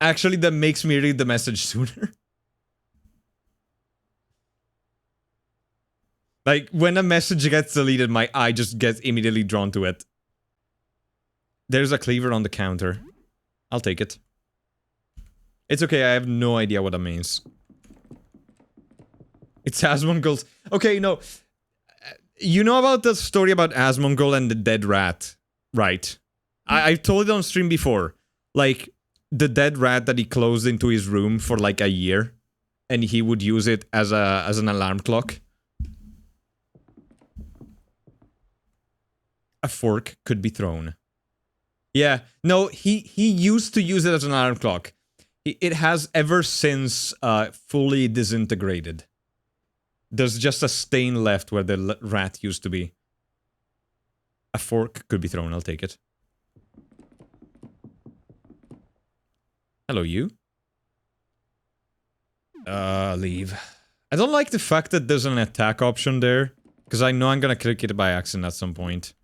Actually, that makes me read the message sooner. Like, when a message gets deleted, my eye just gets immediately drawn to it. There's a cleaver on the counter. I'll take it. It's okay, I have no idea what that means. It's Asmongold's... Okay, no. You know about the story about Asmongold and the dead rat, right? I've told it on stream before. Like, the dead rat that he closed into his room for like a year. And he would use it as an alarm clock. A fork could be thrown. Yeah, no, he used to use it as an alarm clock. It has ever since fully disintegrated. There's just a stain left where the rat used to be. A fork could be thrown, I'll take it. Hello, you. Leave. I don't like the fact that there's an attack option there. Because I know I'm gonna click it by accident at some point.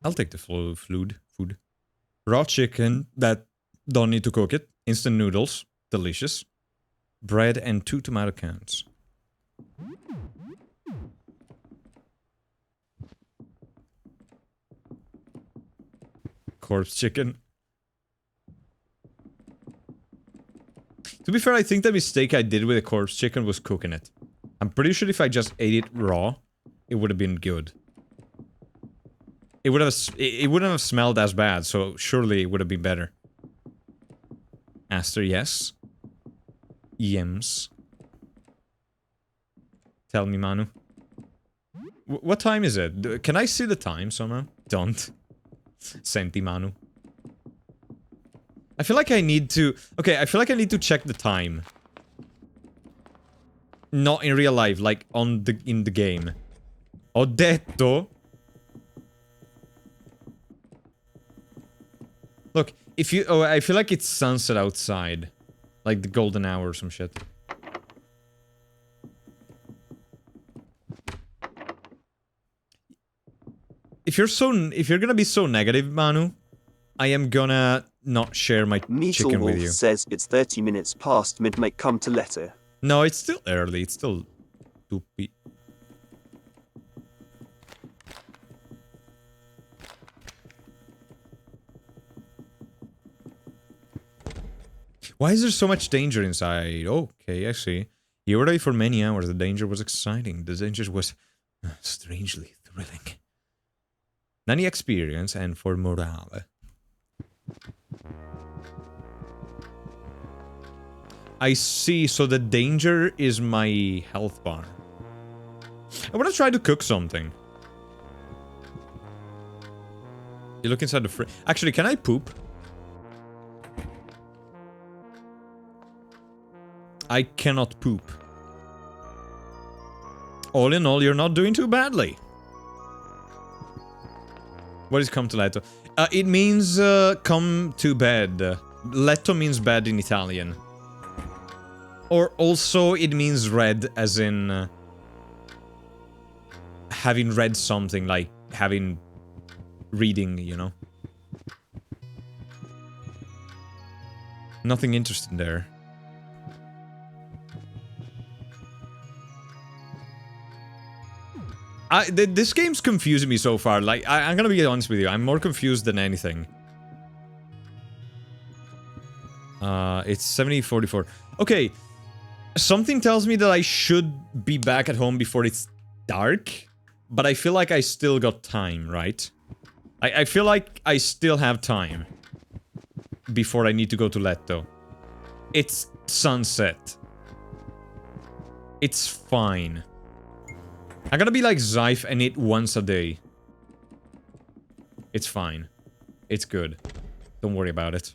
I'll take the food. Raw chicken that don't need to cook it. Instant noodles. Delicious. Bread and 2 tomato cans. Corpse chicken. To be fair, I think the mistake I did with the corpse chicken was cooking it. I'm pretty sure if I just ate it raw, it would have been good. It wouldn't have smelled as bad, so surely it would have been better. Aster, yes. Yems. Tell me, Manu. What time is it? Can I see the time somehow? Don't. Senti, Manu. I feel like I need to... Okay, I feel like I need to check the time. Not in real life, like in the game. Ho detto... Look, if you... Oh, I feel like it's sunset outside. Like the golden hour or some shit. If you're gonna be so negative, Manu, I am gonna not share my chicken with you. Says it's 30 minutes past midnight, come to letter. No, it's still early. It's still... Doopy. Why is there so much danger inside? Okay, I see. You were ready for many hours. The danger was exciting. The danger was strangely thrilling. Nani experience and for morale. I see, so the danger is my health bar. I want to try to cook something. You look inside the fridge. Actually, can I poop? I cannot poop. All in all, you're not doing too badly. What is come to letto? It means come to bed. Letto means bed in Italian. Or also it means read, as in... having read something, like having... reading, you know? Nothing interesting there. This game's confusing me so far. Like, I'm gonna be honest with you. I'm more confused than anything. It's 70:44. Okay. Something tells me that I should be back at home before it's dark. But I feel like I still got time, right? I feel like I still have time. Before I need to go to Letto. It's sunset. It's fine. I gotta be like Zyph and eat once a day. It's fine. It's good. Don't worry about it.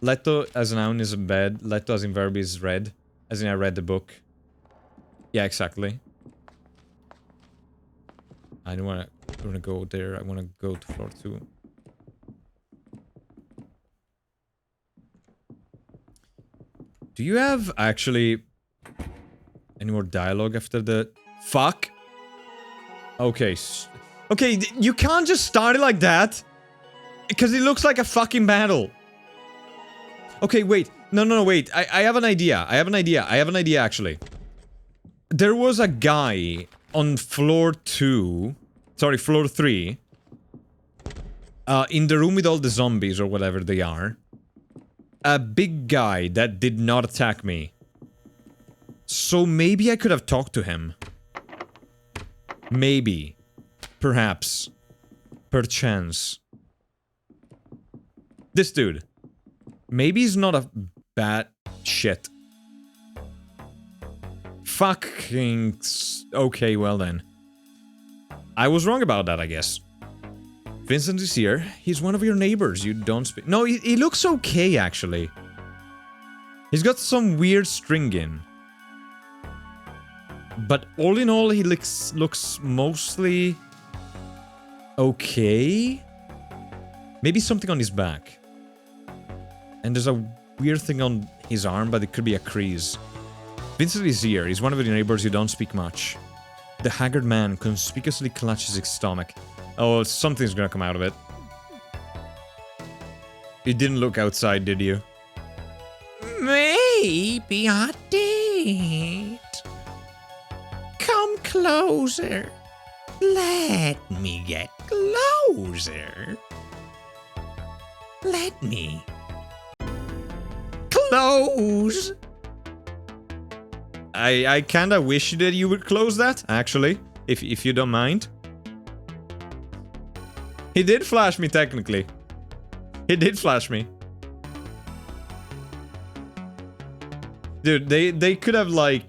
Leto as a noun is bad. Leto as in verb is read. As in I read the book. Yeah, exactly. I don't wanna go there. I wanna go to floor 2. Do you have actually any more dialogue after the fuck? Okay. Okay, you can't just start it like that. Because it looks like a fucking battle. Okay, wait. No, wait. I have an idea. I have an idea, actually. There was a guy on floor 2... Sorry, floor 3. In the room with all the zombies, or whatever they are. A big guy that did not attack me. So maybe I could have talked to him. Maybe. Perhaps. Perchance. This dude. Maybe he's not a bad shit. Fucking... Okay, well then. I was wrong about that, I guess. Vincent is here. He's one of your neighbors. You don't speak... No, he looks okay, actually. He's got some weird string in. But all in all, he looks mostly... okay? Maybe something on his back. And there's a weird thing on his arm, but it could be a crease. Vincent is here. He's one of your neighbors. You don't speak much. The haggard man conspicuously clutches his stomach. Oh, something's gonna come out of it. You didn't look outside, did you? Maybe I did. Come closer. Let me get closer. Let me. Close. I kinda wish that you would close that, actually. If you don't mind. He did flash me, technically. He did flash me. Dude, they could have, like...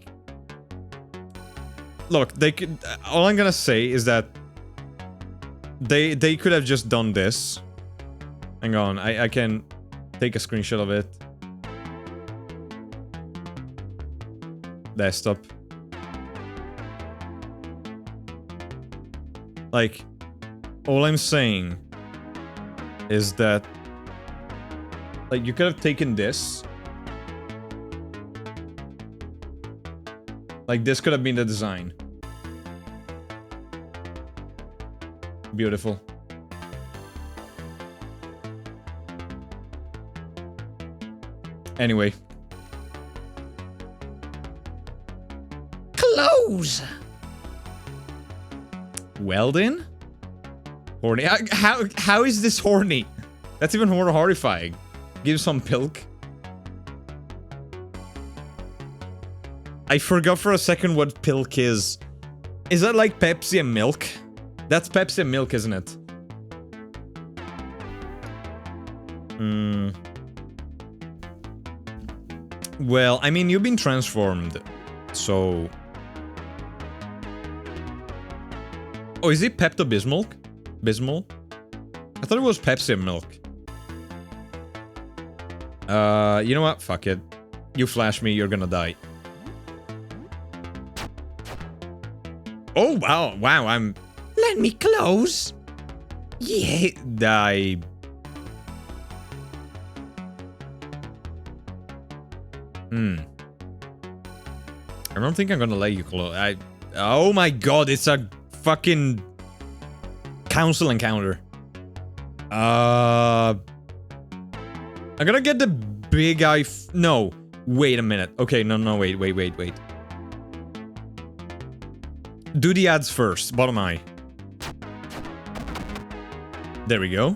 Look, they could... All I'm gonna say is that... They could have just done this. Hang on, I can take a screenshot of it. Desktop. Like... All I'm saying is that, like, you could have taken this. Like, this could have been the design. Beautiful. Anyway. Close. Well then? Horny. How is this horny? That's even more horrifying. Give some pilk. I forgot for a second what pilk is. Is that like Pepsi and milk? That's Pepsi and milk, isn't it? Well, I mean, you've been transformed. So... Oh, is it Pepto-Bismol? Bismol? I thought it was Pepsi and milk. You know what? Fuck it. You flash me, you're gonna die. Oh, wow. Wow, I'm... Let me close. Yeah, die. I don't think I'm gonna let you close. Oh my god, it's a fucking... council encounter. I'm gonna get the big eye. No, wait a minute. Okay, no, wait. Do the ads first. Bottom eye. There we go.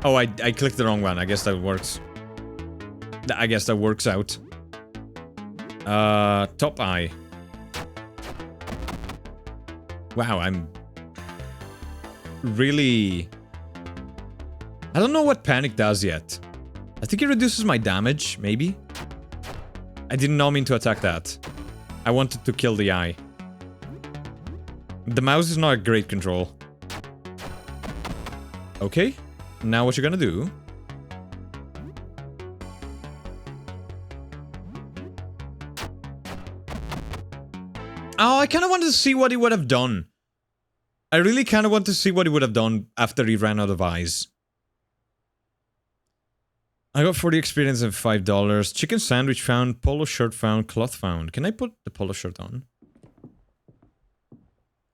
Oh, I clicked the wrong one. I guess that works. I guess that works out. Top eye. Wow, I'm... really... I don't know what panic does yet. I think it reduces my damage, maybe? I did not mean to attack that. I wanted to kill the eye. The mouse is not a great control. Okay. Now what you're gonna do... Oh, I kind of wanted to see what he would have done. I really kind of want to see what he would have done after he ran out of eyes. I got 40 experience and $5. Chicken sandwich found, polo shirt found, cloth found. Can I put the polo shirt on?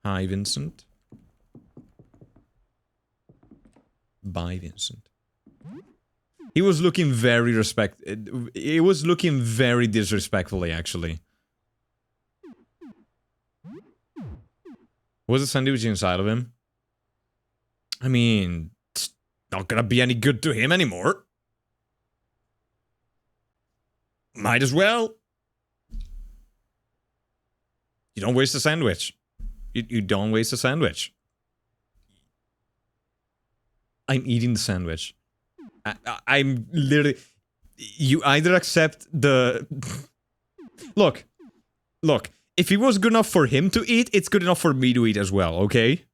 Hi, Vincent. Bye, Vincent. He was looking very he was looking very disrespectfully, actually. Was the sandwich inside of him? I mean, it's not gonna be any good to him anymore. Might as well. You don't waste a sandwich. You don't waste a sandwich. I'm eating the sandwich. I'm literally... You either accept the... Look. If it was good enough for him to eat, it's good enough for me to eat as well, okay?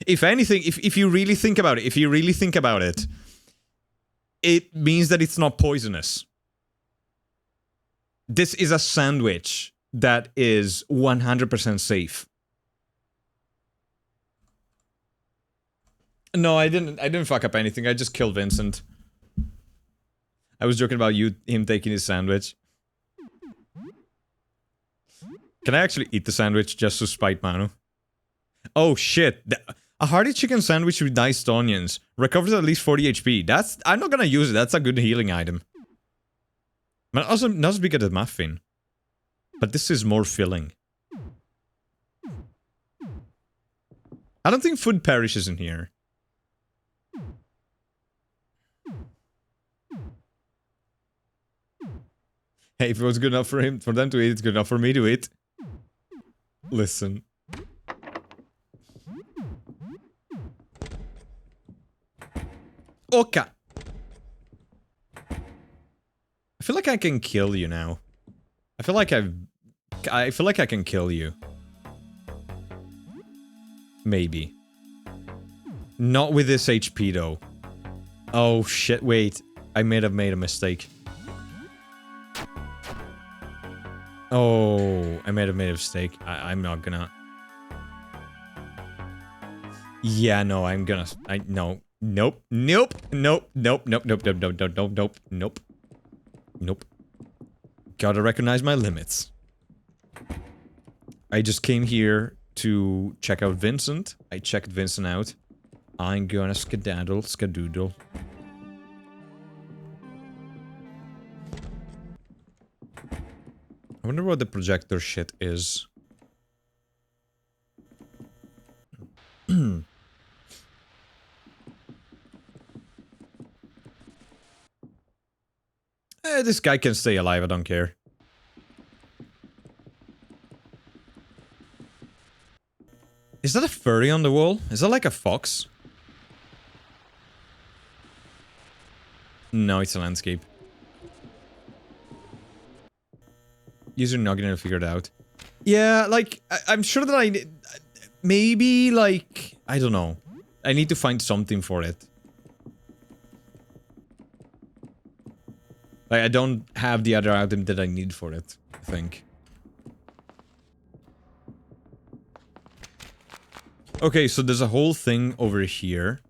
If anything, if you really think about it, it means that it's not poisonous. This is a sandwich that is 100% safe. No, I didn't fuck up anything. I just killed Vincent. I was joking about him taking his sandwich. Can I actually eat the sandwich just to spite Manu? Oh shit. A hearty chicken sandwich with diced onions. Recovers at least 40 HP. I'm not gonna use it. That's a good healing item. Men also, not as big as a muffin. But this is more filling. I don't think food perishes in here. Hey, if it was good enough for them to eat, it's good enough for me to eat. Listen. Okay. I feel like I can kill you now. I feel like I can kill you. Maybe. Not with this HP though. Oh shit, wait. I may have made a mistake. Oh, I may have made a mistake. I'm not gonna... Yeah, no, I'm gonna... No. Nope. Nope. Nope. Nope. Nope. Nope. Nope. Nope. Nope. Nope. Nope. Nope. Nope. Gotta recognize my limits. I just came here to check out Vincent. I checked Vincent out. I'm gonna skadoodle. I wonder what the projector shit is. This guy can stay alive, I don't care. Is that a furry on the wall? Is that like a fox? No, it's a landscape. Use your noggin and figure it out. Yeah, like, I'm sure that maybe, like... I don't know. I need to find something for it. Like, I don't have the other item that I need for it, I think. Okay, so there's a whole thing over here.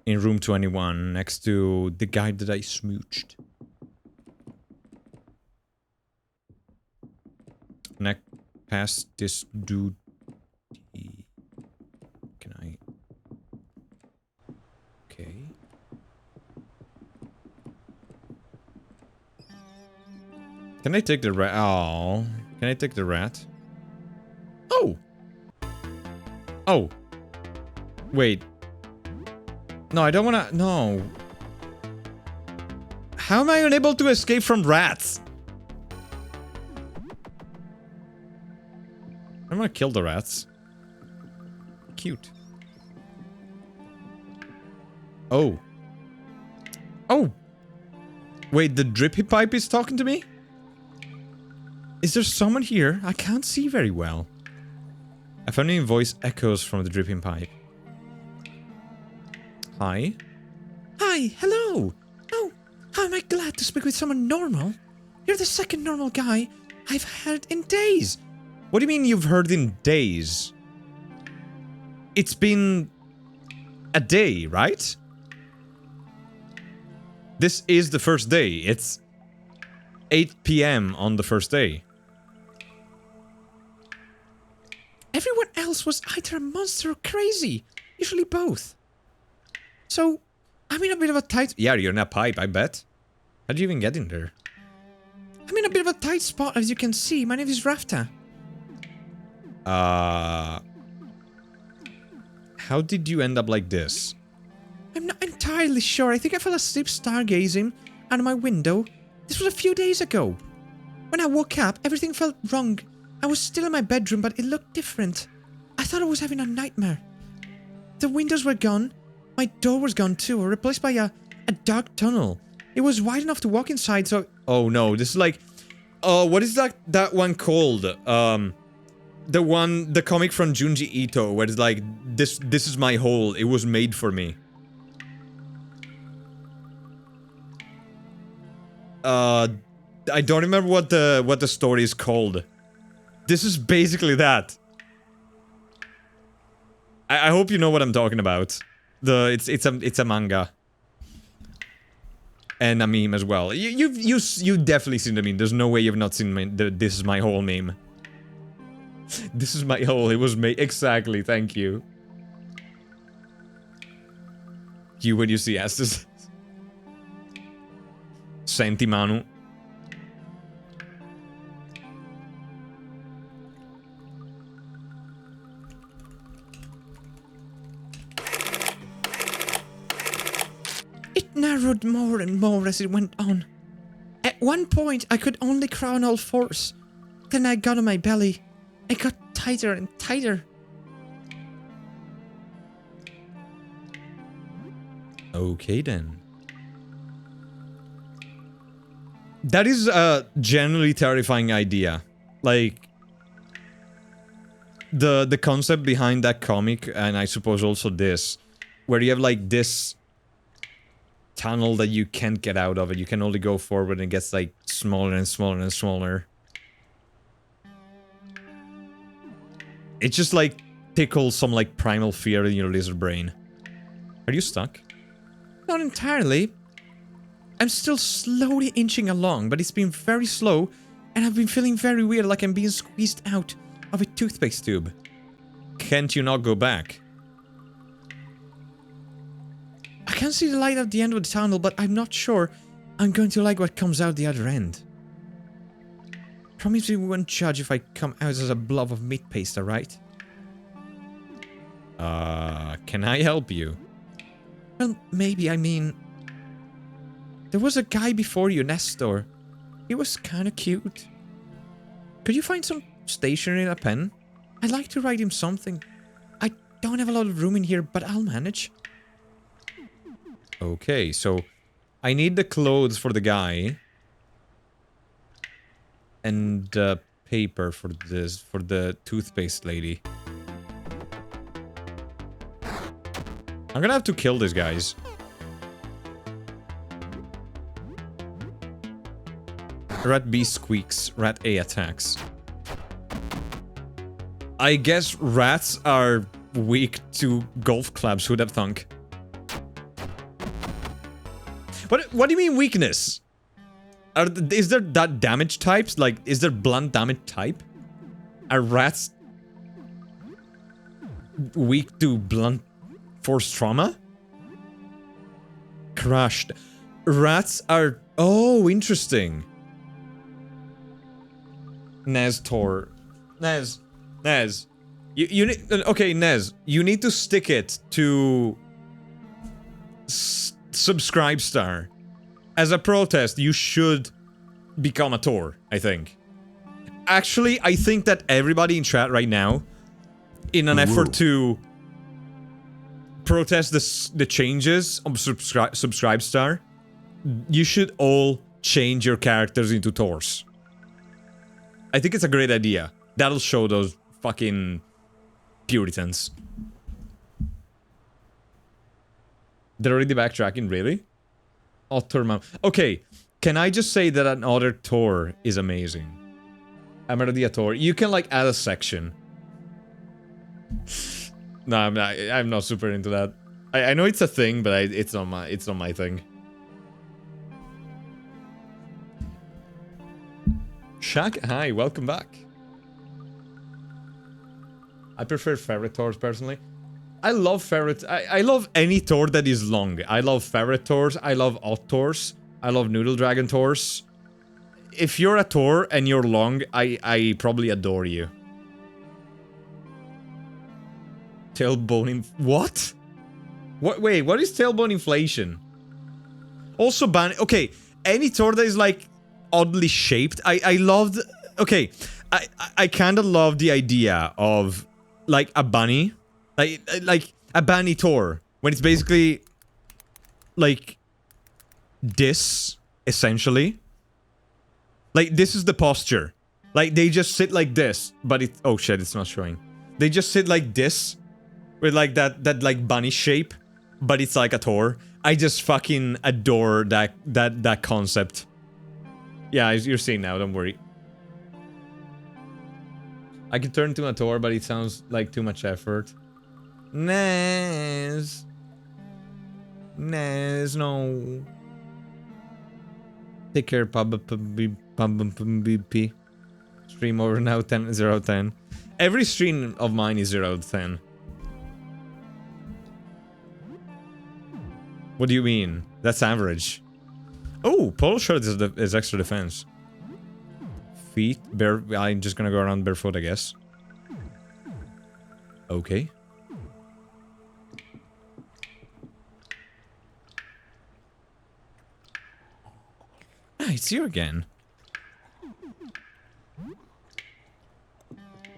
In room 21, next to the guy that I smooched. Neck past this dude. Can I? Okay. Can I take the rat? Oh, can I take the rat? Oh. Oh. Wait. No, I don't wanna... No. How am I unable to escape from rats? I'm gonna kill the rats. Cute. Oh. Oh! Wait, the drippy pipe is talking to me? Is there someone here? I can't see very well. A feminine voice echoes from the dripping pipe. Hi. Hi, hello. Oh, how am I glad to speak with someone normal. You're the second normal guy I've heard in days. What do you mean you've heard in days? It's been a day, right? This is the first day. It's 8 p.m. on the first day. Everyone else was either a monster or crazy. Usually both. So, I'm in a bit of a tight... Yeah, you're in a pipe, I bet. How'd you even get in there? I'm in a bit of a tight spot, as you can see. My name is Rafta. How did you end up like this? I'm not entirely sure. I think I fell asleep stargazing out of my window. This was a few days ago. When I woke up, everything felt wrong. I was still in my bedroom, but it looked different. I thought I was having a nightmare. The windows were gone. My door was gone too, replaced by a dark tunnel. It was wide enough to walk inside, so... Oh no, this is like... Oh, what is that one called? The comic from Junji Ito, where it's like, this is my hole, it was made for me. I don't remember what the story is called. This is basically that. I hope you know what I'm talking about. It's a manga. And a meme as well. You've definitely seen the meme. There's no way you've not seen this is my whole meme. This is my hole. It was made exactly. Thank you. You when you see Aster. Senti Manu. It narrowed more and more as it went on. At one point, I could only crawl on all fours. Then I got on my belly. It got tighter and tighter. Okay then. That is a generally terrifying idea. Like the concept behind that comic, and I suppose also this, where you have like this tunnel that you can't get out of it. You can only go forward and it gets like smaller and smaller and smaller. It just like tickles some like primal fear in your lizard brain. Are you stuck? Not entirely. I'm still slowly inching along, but it's been very slow, and I've been feeling very weird, like I'm being squeezed out of a toothpaste tube. Can't you not go back? I can see the light at the end of the tunnel, but I'm not sure I'm going to like what comes out the other end. Promise me we won't judge if I come out as a blob of meat paste, alright? Can I help you? Well, maybe, I mean... There was a guy before you, Nestor. He was kinda cute. Could you find some stationery and a pen? I'd like to write him something. I don't have a lot of room in here, but I'll manage. Okay, so I need the clothes for the guy. And paper for this, for the toothpaste lady. I'm gonna have to kill these guys. Rat B squeaks, rat A attacks. I guess rats are weak to golf clubs, who'd have thunk? What do you mean weakness? Is there that damage types? Like, is there blunt damage type? Are rats weak to blunt force trauma? Crushed. Rats are... Oh, interesting. Nestor. Nez. You need... Okay, Nez. You need to stick it to... Subscribe star. As a protest, you should become a Tor, I think. Actually, I think that everybody in chat right now, in an effort to protest the changes on subscribe star, you should all change your characters into Tors. I think it's a great idea. That'll show those fucking Puritans. They're already backtracking, really? Otter Mount. Okay, can I just say that another tour is amazing? Ameredia tour. You can like add a section. No, I'm not super into that. I know it's a thing, but it's not my thing. Shaq, hi, welcome back. I prefer ferret tours personally. I love ferret. I love any tour that is long. I love ferret tours. I love odd tours. I love noodle dragon tours. If you're a tour and you're long, I probably adore you. Tailbone what? What? Wait, what is tailbone inflation? Also ban. Okay, any tour that is like oddly shaped. I loved. Okay, I kind of love the idea of like a bunny, like a bunny tour when it's basically like this essentially. Like this is the posture. Like they just sit like this, but it. Oh shit, it's not showing. They just sit like this. With like that like bunny shape, but it's like a tour. I just fucking adore that concept. Yeah, you're seeing now, don't worry. I could turn to a tour, but it sounds like too much effort. Nez, no. Take care, BP. Stream over now, 0 10. Every stream of mine is 0 10. What do you mean? That's average. Oh, polo shirt is extra defense. Feet, I'm just gonna go around barefoot, I guess. Okay. Ah, it's you again.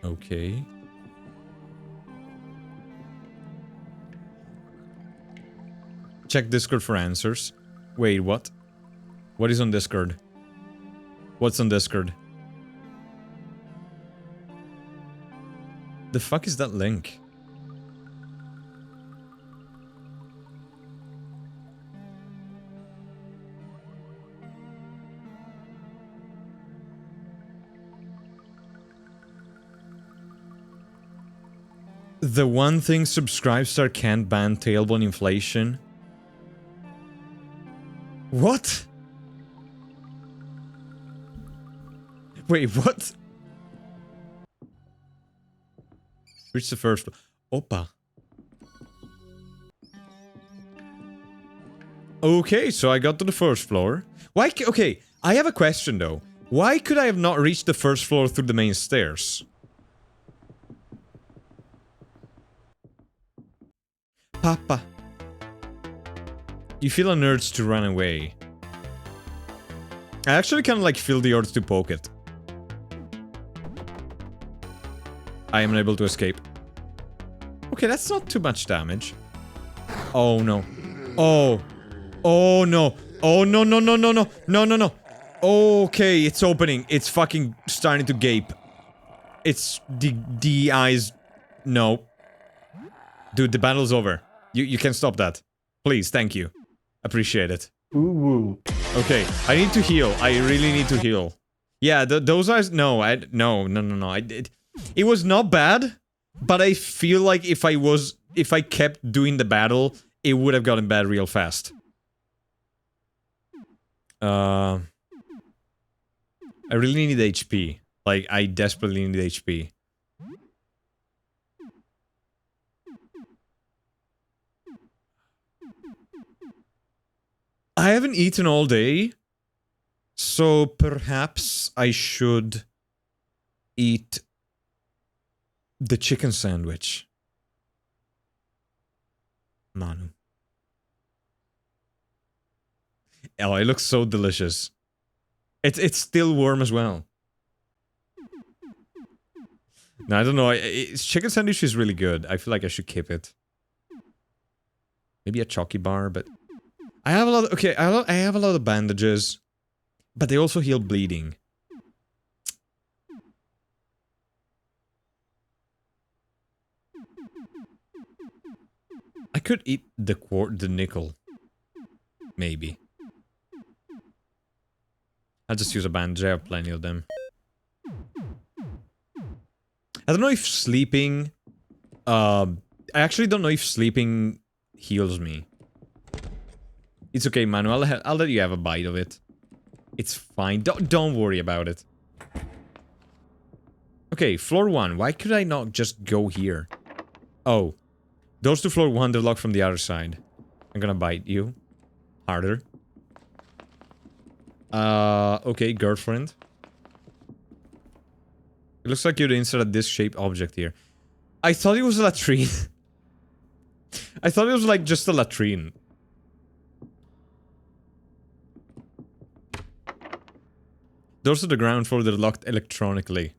Okay. Check Discord for answers. Wait, what? What is on Discord? What's on Discord? The fuck is that link? The one thing Subscribestar can't ban tailbone inflation. What? Wait, what? Reach the first floor. Opa. Okay, so I got to the first floor. Why? Okay, I have a question though. Why could I have not reached the first floor through the main stairs? Papa. You feel an urge to run away. I actually kind of like feel the urge to poke it. I am unable to escape. Okay, that's not too much damage. Oh no. Oh. Oh no. Oh no no no no no. No no no. Okay, it's opening. It's fucking starting to gape. It's the eyes. No. Dude, the battle's over. You can stop that. Please, thank you. Appreciate it. Ooh. Okay, I need to heal. I really need to heal. Yeah, those eyes. No, no. It was not bad, but I feel like if I kept doing the battle, it would have gotten bad real fast. I really need HP. Like, I desperately need HP. I haven't eaten all day, so perhaps I should eat the chicken sandwich. Manu. Oh, it looks so delicious. It's still warm as well. No, I don't know. Chicken sandwich is really good. I feel like I should keep it. Maybe a chalky bar, but I have a lot of, okay, I have a lot of bandages, but they also heal bleeding. I could eat the nickel. Maybe. I'll just use a bandage. I have plenty of them. I don't know if sleeping... I actually don't know if sleeping heals me. It's okay, Manu. I'll let you have a bite of it. It's fine. Don't worry about it. Okay, floor 1. Why could I not just go here? Oh. Doors to floor 1, they're locked from the other side. I'm gonna bite you. Harder. Okay, girlfriend. It looks like you're inside a disc-shaped object here. I thought it was a latrine. I thought it was like just a latrine. Doors to the ground floor, they're locked electronically.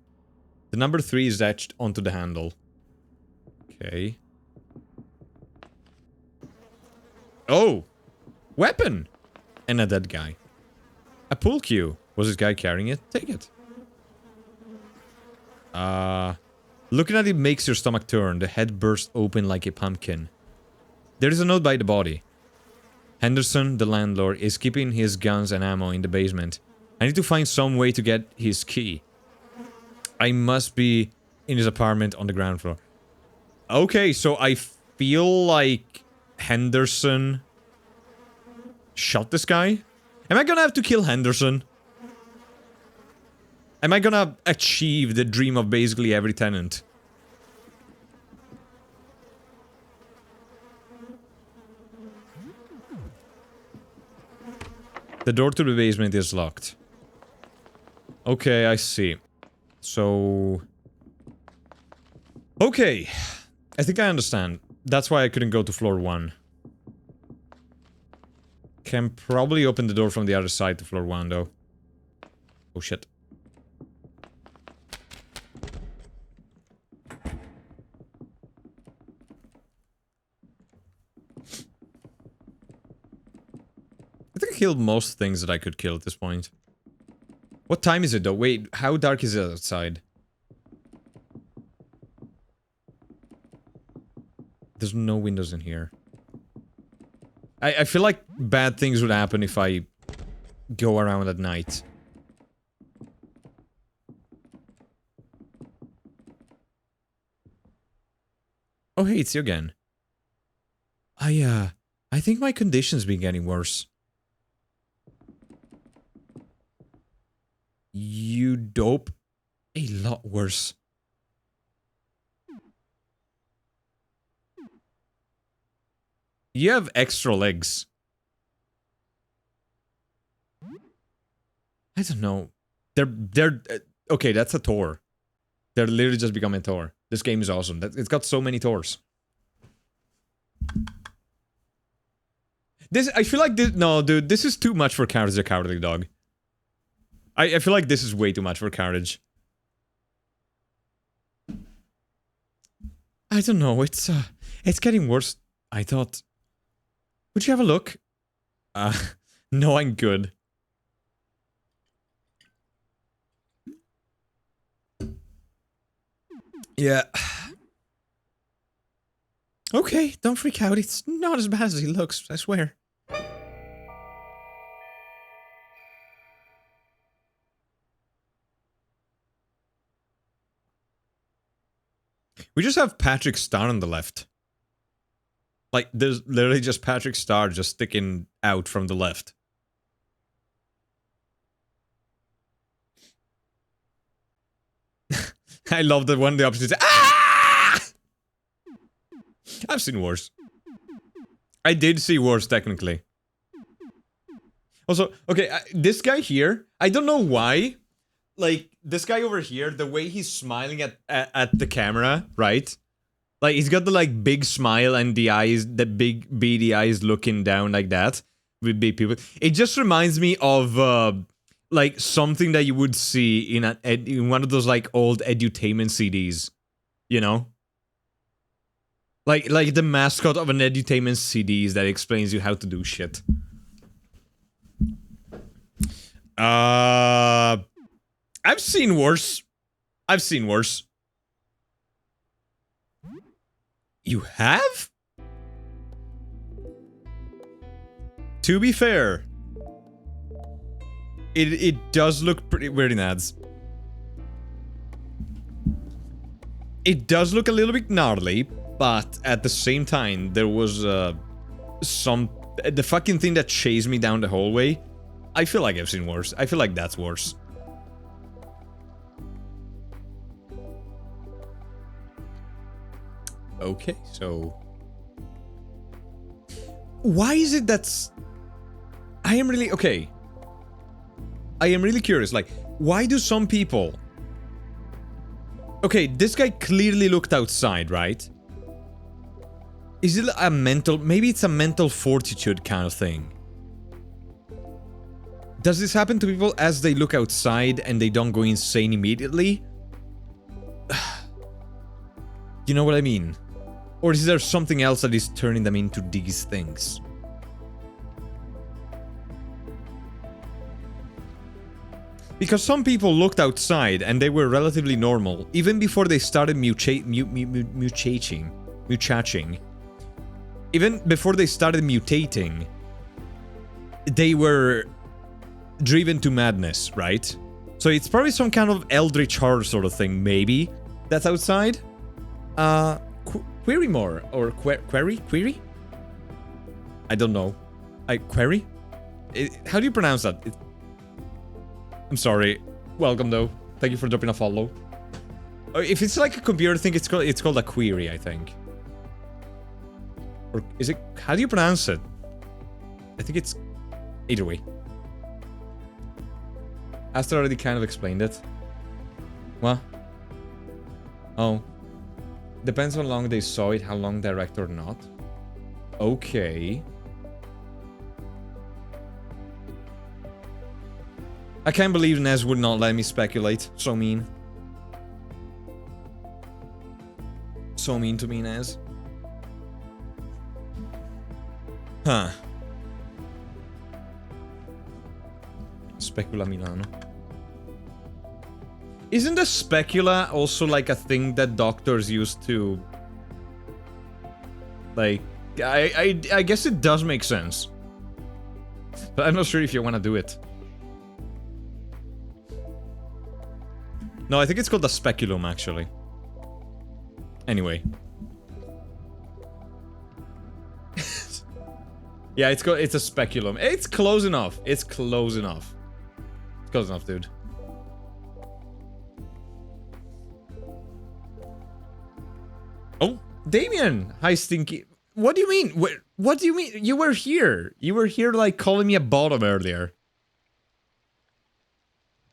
The number 3 is etched onto the handle. Okay. Oh! Weapon! And a dead guy. A pool cue. Was this guy carrying it? Take it. Looking at it makes your stomach turn. The head bursts open like a pumpkin. There is a note by the body. Henderson, the landlord, is keeping his guns and ammo in the basement. I need to find some way to get his key. I must be in his apartment on the ground floor. Okay, so I feel like Henderson shot this guy? Am I gonna have to kill Henderson? Am I gonna achieve the dream of basically every tenant? The door to the basement is locked. Okay, I see. So... Okay. I think I understand. That's why I couldn't go to floor 1. Can probably open the door from the other side to floor 1, though. Oh, shit. I think I killed most things that I could kill at this point. What time is it, though? Wait, how dark is it outside? There's no windows in here. I feel like bad things would happen if I go around at night. Oh, hey, it's you again. I think my condition's been getting worse. You dope. A lot worse. You have extra legs. I don't know. They're okay, that's a Tor. They're literally just becoming a Tor. This game is awesome. It's got so many Tors. I feel like this, no, dude, this is too much for Courage the Cowardly Dog. I feel like this is way too much for Courage. I don't know, it's getting worse. I thought... Would you have a look? No, I'm good. Yeah. Okay, don't freak out. It's not as bad as he looks, I swear. We just have Patrick Star on the left. Like, there's literally just Patrick Star just sticking out from the left. I love that one the opposite. Ah! I've seen worse. I did see worse, technically. Also, okay, this guy here, I don't know why. Like, this guy over here, the way he's smiling at the camera, right? Like, he's got the, like, big smile and the eyes, the big beady eyes looking down like that. With big people. It just reminds me of, like, something that you would see in one of those, like, old edutainment CDs. You know? Like the mascot of an edutainment CDs that explains you how to do shit. I've seen worse. I've seen worse. You have? To be fair, it does look pretty weird in ads. It does look a little bit gnarly, but at the same time, there was the fucking thing that chased me down the hallway. I feel like I've seen worse. I feel like that's worse. Okay, so why is it that's... I am really... Okay. I am really curious, like, why do some people... Okay, this guy clearly looked outside, right? Is it a mental... Maybe it's a mental fortitude kind of thing. Does this happen to people as they look outside and they don't go insane immediately? You know what I mean? Or is there something else that is turning them into these things? Because some people looked outside and they were relatively normal, even before they started mutating. Even before they started mutating, they were driven to madness, right? So it's probably some kind of eldritch horror sort of thing, maybe, that's outside. Query more, or query? I don't know. Query? How do you pronounce that? I'm sorry. Welcome though. Thank you for dropping a follow. If it's like a computer thing, it's called a query, I think. Or is it? How do you pronounce it? I think it's either way. Aster already kind of explained it. What? Oh. Depends how long they saw it, how long direct or not. Okay. I can't believe Nez would not let me speculate. So mean. So mean to me, Nez. Huh. Specula Milano. Isn't the specula also like a thing that doctors use to... Like... I guess it does make sense. But I'm not sure if you want to do it. No, I think it's called a speculum, actually. Anyway. Yeah, it's a speculum. It's close enough. It's close enough. It's close enough, dude. Oh, Damien! Hi, Stinky. What do you mean? What do you mean? You were here. You were here, like, calling me a bottom earlier.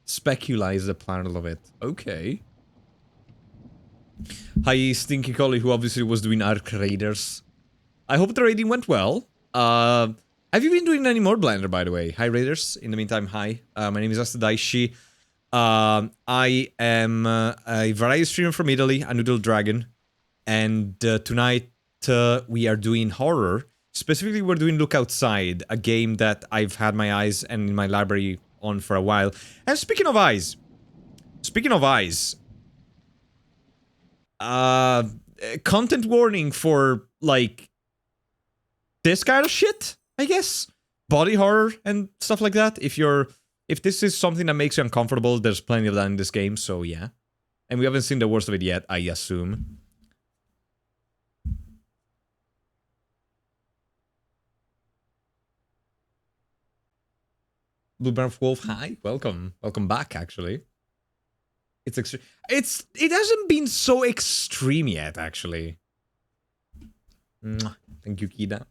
Specula is the plural of it. Okay. Hi, Stinky Collie, who obviously was doing Arc Raiders. I hope the raiding went well. Have you been doing any more Blender, by the way? Hi, Raiders. In the meantime, hi. My name is Aster Daishi. I am a variety streamer from Italy, a Noodle Dragon. And tonight we are doing horror. Specifically, we're doing Look Outside, a game that I've had my eyes and in my library on for a while. And speaking of eyes, content warning for, like, this kind of shit, I guess? Body horror and stuff like that. If this is something that makes you uncomfortable, there's plenty of that in this game, so yeah. And we haven't seen the worst of it yet, I assume. Bluebird Wolf, hi, welcome back. Actually, it hasn't been so extreme yet. Actually, thank you, Kida.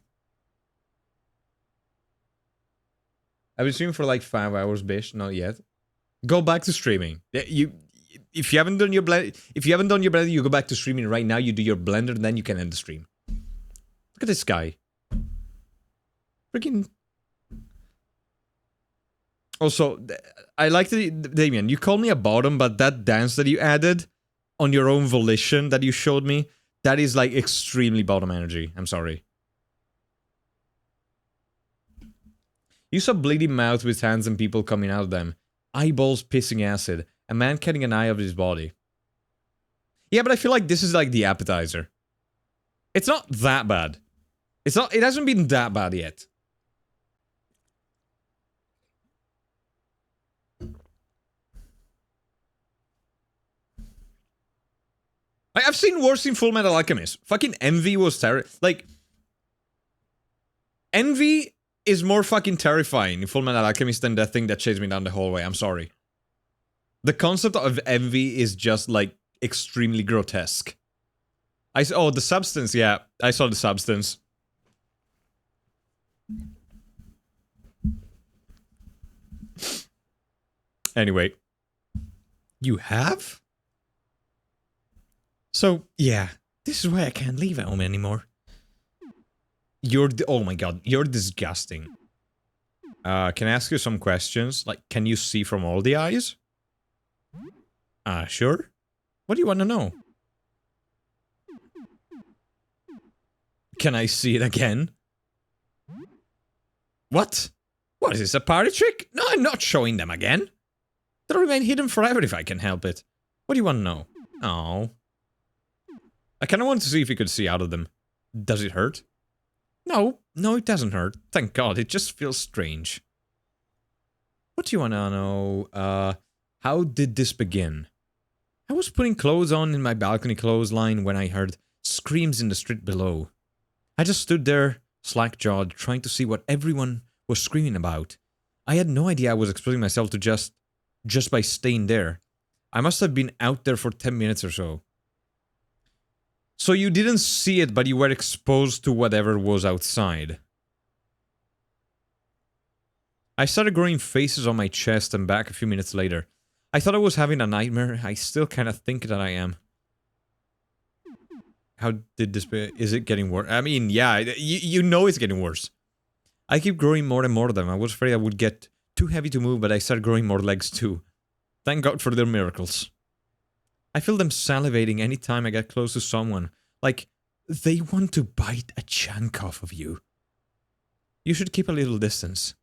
I've been streaming for like 5 hours, bish. Not yet. Go back to streaming. If you haven't done your blender, you go back to streaming right now. You do your blender, then you can end the stream. Look at this guy. Freaking. Also, I like the Damien, you called me a bottom, but that dance that you added on your own volition that you showed me, that is like extremely bottom energy. I'm sorry. You saw bleeding mouth with hands and people coming out of them. Eyeballs pissing acid. A man cutting an eye of his body. Yeah, but I feel like this is like the appetizer. It's not that bad. It's not. It hasn't been that bad yet. I've seen worse in Full Metal Alchemist. Fucking Envy was terrible. Like, Envy is more fucking terrifying in Full Metal Alchemist than the thing that chased me down the hallway. I'm sorry. The concept of Envy is just, like, extremely grotesque. Oh, the substance, yeah. I saw the substance. Anyway. You have? So, yeah. This is why I can't leave at home anymore. Oh my god, you're disgusting. Can I ask you some questions? Like, can you see from all the eyes? Sure. What do you want to know? Can I see it again? What? What is this, a party trick? No, I'm not showing them again. They'll remain hidden forever if I can help it. What do you want to know? Oh. I kind of want to see if you could see out of them. Does it hurt? No, it doesn't hurt. Thank God, it just feels strange. What do you want to know? How did this begin? I was putting clothes on in my balcony clothesline when I heard screams in the street below. I just stood there, slack-jawed, trying to see what everyone was screaming about. I had no idea I was exposing myself to just by staying there. I must have been out there for 10 minutes or so. So you didn't see it, but you were exposed to whatever was outside. I started growing faces on my chest and back a few minutes later. I thought I was having a nightmare. I still kind of think that I am. How did this be? Is it getting worse? I mean, yeah, you know it's getting worse. I keep growing more and more of them. I was afraid I would get too heavy to move, but I started growing more legs too. Thank God for their miracles. I feel them salivating anytime I get close to someone. Like, they want to bite a chunk off of you. You should keep a little distance.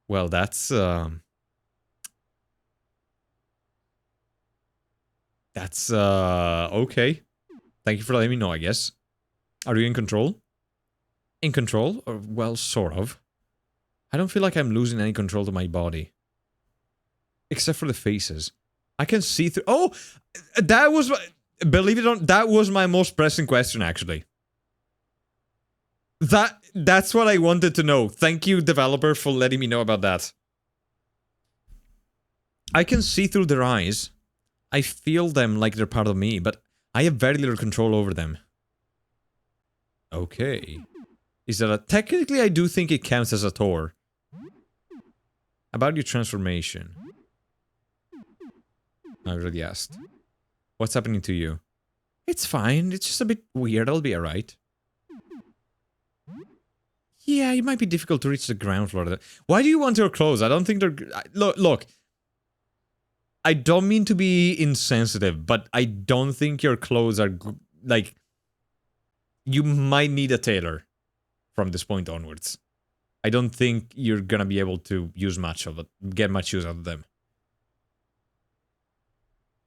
Well, that's okay. Thank you for letting me know, I guess. Are you in control? In control? Or, well, sort of. I don't feel like I'm losing any control to my body. Except for the faces. I can see through... Oh! That was... Believe it or not, that was my most pressing question, actually. That's what I wanted to know. Thank you, developer, for letting me know about that. I can see through their eyes. I feel them like they're part of me, but I have very little control over them. Okay. Is that a... Technically, I do think it counts as a tour. About your transformation. I already asked. What's happening to you? It's fine. It's just a bit weird. I'll be alright. Yeah, it might be difficult to reach the ground floor. Why do you want your clothes? I don't think they're... Look. I don't mean to be insensitive, but I don't think your clothes are... Like... You might need a tailor from this point onwards. I don't think you're gonna be able to use much of it. Get much use out of them.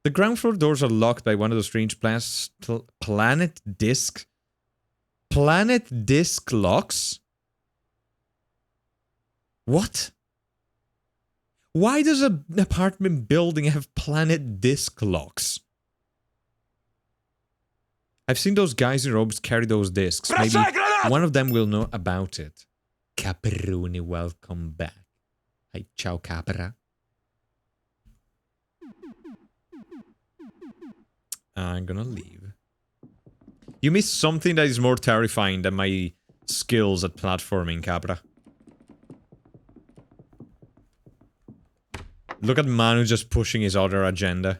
The ground floor doors are locked by one of those strange planet disc locks? What? Why does an apartment building have planet disc locks? I've seen those guys in robes carry those discs. Maybe one of them will know about it. Caproni, welcome back. Hi, ciao Capra. I'm gonna leave. You missed something that is more terrifying than my skills at platforming, Capra. Look at Manu just pushing his other agenda.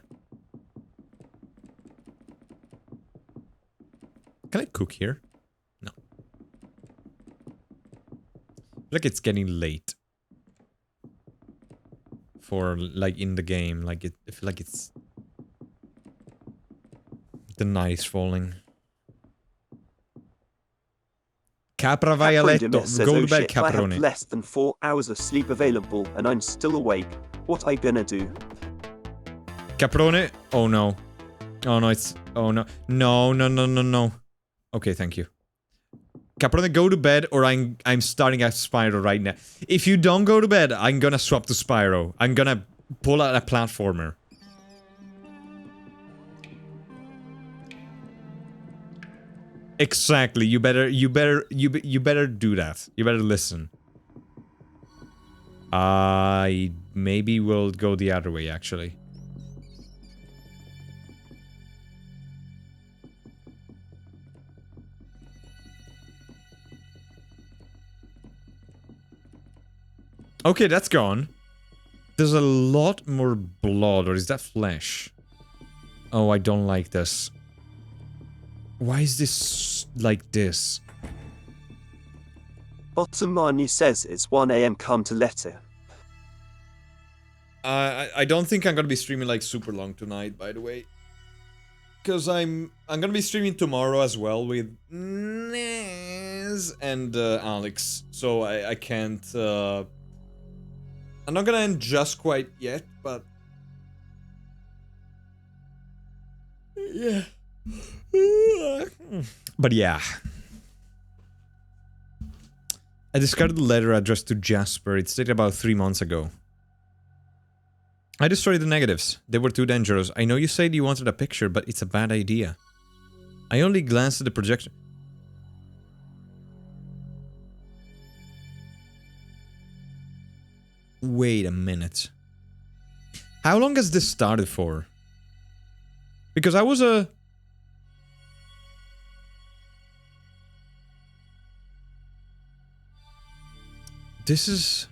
Can I cook here? No. Like it's getting late. For, like, in the game. Like, I feel like it's... The night is falling. Capra Violetto. Go to bed, Caprone. I have less than 4 hours of sleep available and I'm still awake. What I gonna do? Caprone? Oh no. Oh no, it's... Oh no. No, no, no, no, no. Okay, thank you. Caprone, go to bed or I'm starting at Spyro right now. If you don't go to bed, I'm gonna swap to Spyro. I'm gonna pull out a platformer. Exactly. You better do that. You better listen. I maybe will go the other way, actually. Okay, that's gone. There's a lot more blood, or is that flesh? Oh, I don't like this. Why is this like this? Bottom Manu says it's 1 AM, come to letter. I don't think I'm gonna be streaming like super long tonight, by the way. Because I'm gonna be streaming tomorrow as well with Nez and Alex. So I can't I'm not gonna end just quite yet, but yeah. But yeah. I discarded the letter addressed to Jasper. It's dated about 3 months ago. I destroyed the negatives. They were too dangerous. I know you said you wanted a picture, but it's a bad idea. I only glanced at the projection. Wait a minute. How long has this started for? Because I was a... This is...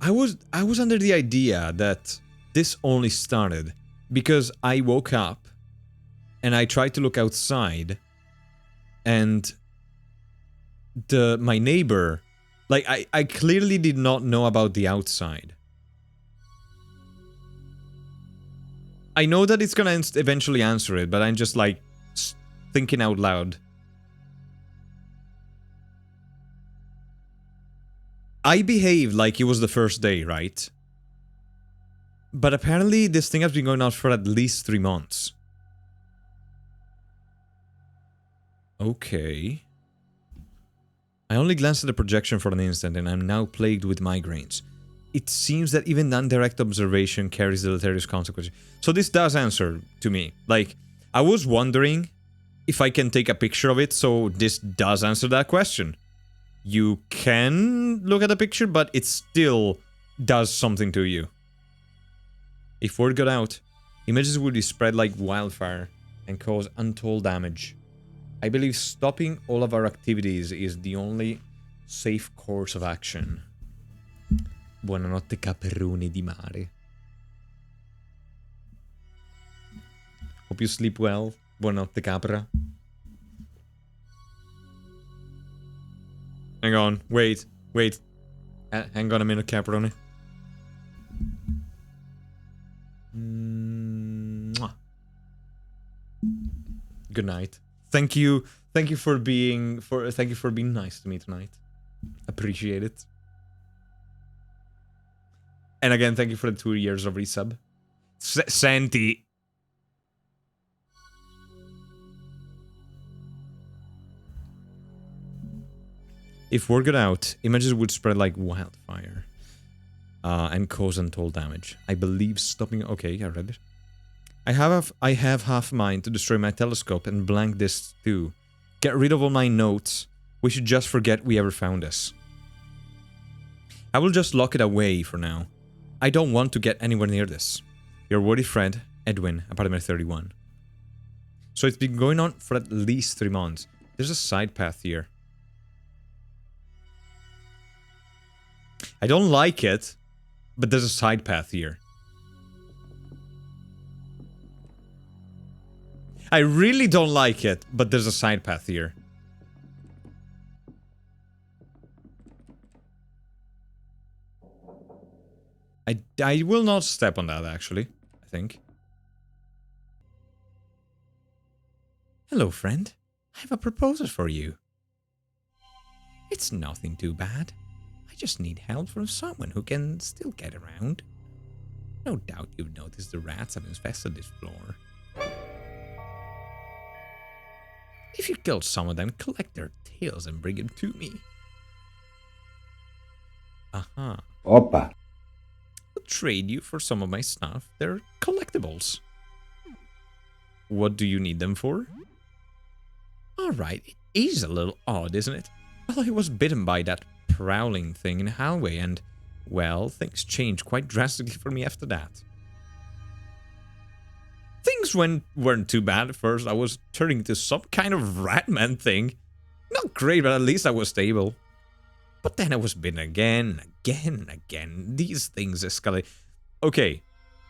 I was under the idea that this only started because I woke up and I tried to look outside and my neighbor, like I clearly did not know about the outside. I know that it's gonna eventually answer it, but I'm just like thinking out loud. I behaved like it was the first day, right? But apparently this thing has been going on for at least 3 months. Okay. I only glanced at the projection for an instant and I'm now plagued with migraines. It seems that even non-direct observation carries deleterious consequences. So this does answer to me. Like, I was wondering if I can take a picture of it, so this does answer that question. You can look at the picture, but it still does something to you. If word got out, images would be spread like wildfire and cause untold damage. I believe stopping all of our activities is the only safe course of action. Buonanotte, caperoni di mare. Hope you sleep well. Buonanotte, capra. Hang on, wait. Hang on a minute, Caproni. Mwah. Good night. Thank you for being nice to me tonight. Appreciate it. And again, thank you for the 2 years of resub. Senti. If word got out, images would spread like wildfire. And cause untold damage. I believe stopping... Okay, I read it. I have half a mind to destroy my telescope and blank this too. Get rid of all my notes. We should just forget we ever found this. I will just lock it away for now. I don't want to get anywhere near this. Your worthy friend, Edwin, apartment 31. So it's been going on for at least 3 months. There's a side path here. I don't like it, but there's a side path here. I really don't like it, but there's a side path here. I will not step on that, actually, I think. Hello, friend. I have a proposal for you. It's nothing too bad. I just need help from someone who can still get around. No doubt you've noticed the rats have infested this floor. If you kill some of them, collect their tails and bring them to me. Uh-huh. Opa. I'll trade you for some of my stuff. They're collectibles. What do you need them for? Alright, it is a little odd, isn't it? Well, I was bitten by that prowling thing in the hallway and, well, things changed quite drastically for me after that. Things weren't too bad at first. I was turning into some kind of ratman thing. Not great, but at least I was stable. But then I was bitten again, again, and again. These things escalate. Okay,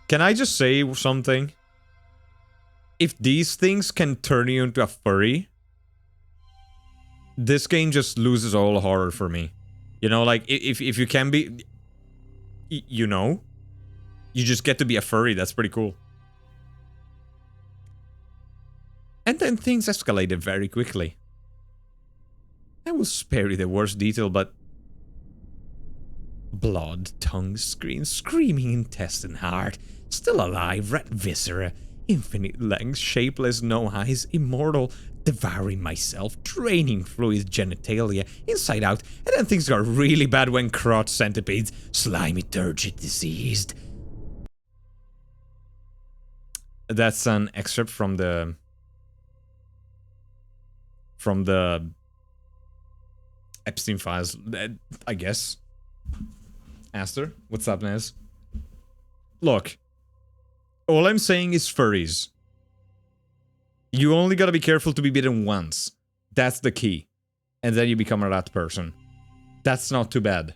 can I just say something? If these things can turn you into a furry, this game just loses all horror for me. You know, like, if you can be... You know? You just get to be a furry, that's pretty cool. And then things escalated very quickly. I will spare you the worst detail, but... Blood, tongue, screaming intestine, heart, still alive, rat viscera, infinite length, shapeless, no eyes, immortal, devouring myself, draining fluid genitalia, inside out, and then things got really bad when crotch centipedes, slimy turgid diseased. That's an excerpt from the Epstein files, I guess. Aster, what's up, Nez? Look, all I'm saying is furries. You only gotta be careful to be bitten once. That's the key. And then you become a rat person. That's not too bad.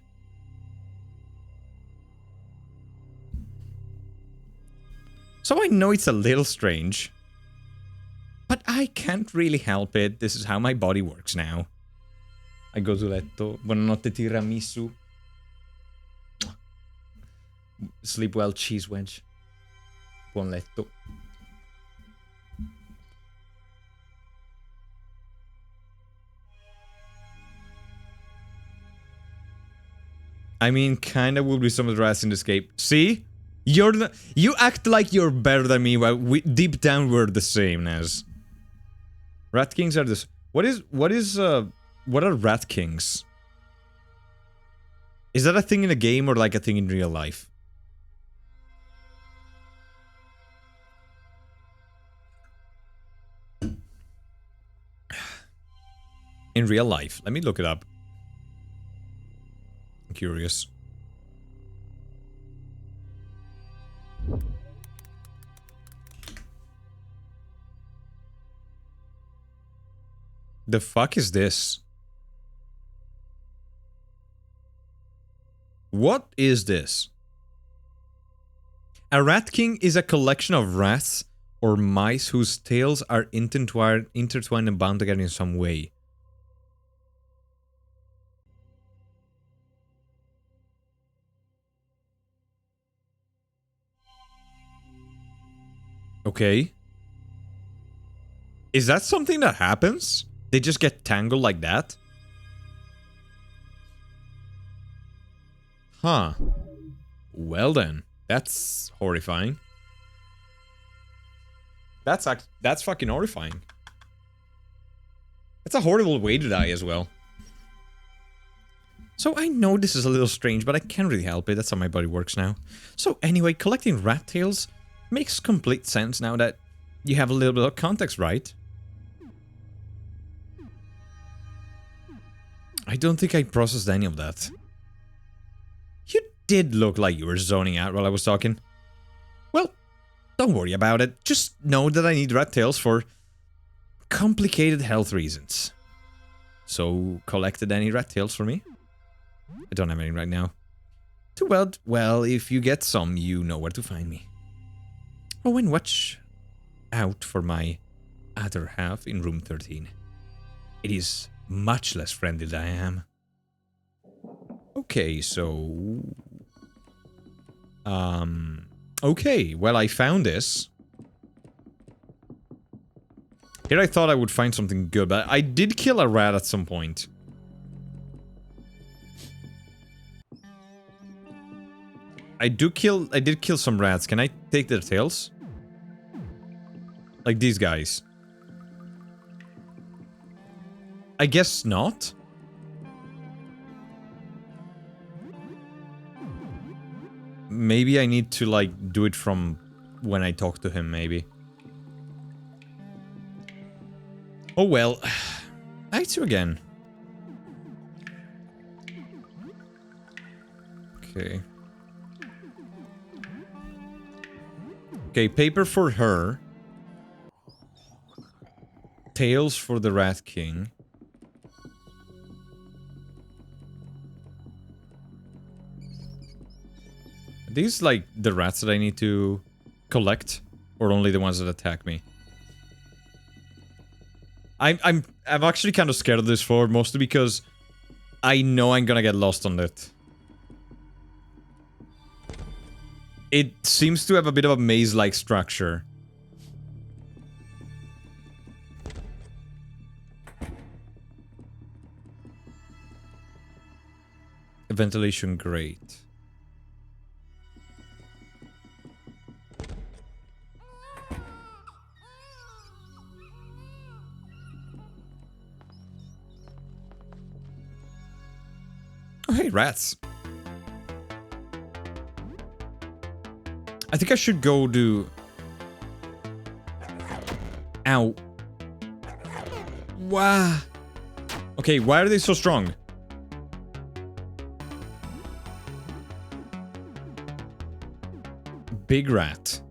So I know it's a little strange, but I can't really help it. This is how my body works now. I go to letto. Buonanotte tiramisu. Sleep well, cheese wedge. Buon letto. I mean, kinda will be some of the rats in the escape. See? You act like you're better than me, while deep down we're the same as. Rat kings are this. What are rat kings? Is that a thing in a game or like a thing in real life? In real life. Let me look it up. I'm curious. The fuck is this? What is this? A rat king is a collection of rats or mice whose tails are intertwined and bound together in some way. Okay. Is that something that happens? They just get tangled like that? Huh. Well then. That's horrifying. That's fucking horrifying. That's a horrible way to die as well. So I know this is a little strange, but I can't really help it. That's how my body works now. So anyway, collecting rat tails makes complete sense now that you have a little bit of context, right? I don't think I processed any of that. You did look like you were zoning out while I was talking. Well, don't worry about it. Just know that I need rat tails for complicated health reasons. So, collected any rat tails for me? I don't have any right now. Too well, if you get some, you know where to find me. Oh, and watch out for my other half in room 13. It is much less friendly than I am. Okay, so... Okay, well, I found this. Here I thought I would find something good, but I did kill a rat at some point. I did kill some rats. Can I take their tails? Like these guys. I guess not. Maybe I need to, like, do it from when I talk to him, maybe. Oh well. Act 2 again. Okay. Okay, paper for her. Tails for the Rat King. Are these, like, the rats that I need to collect? Or only the ones that attack me? I'm actually kind of scared of this floor, mostly because I know I'm gonna get lost on it. It seems to have a bit of a maze-like structure. Ventilation grate. Oh, hey, rats. I think I should go do... Ow. Wow. Okay, why are they so strong? Big rat.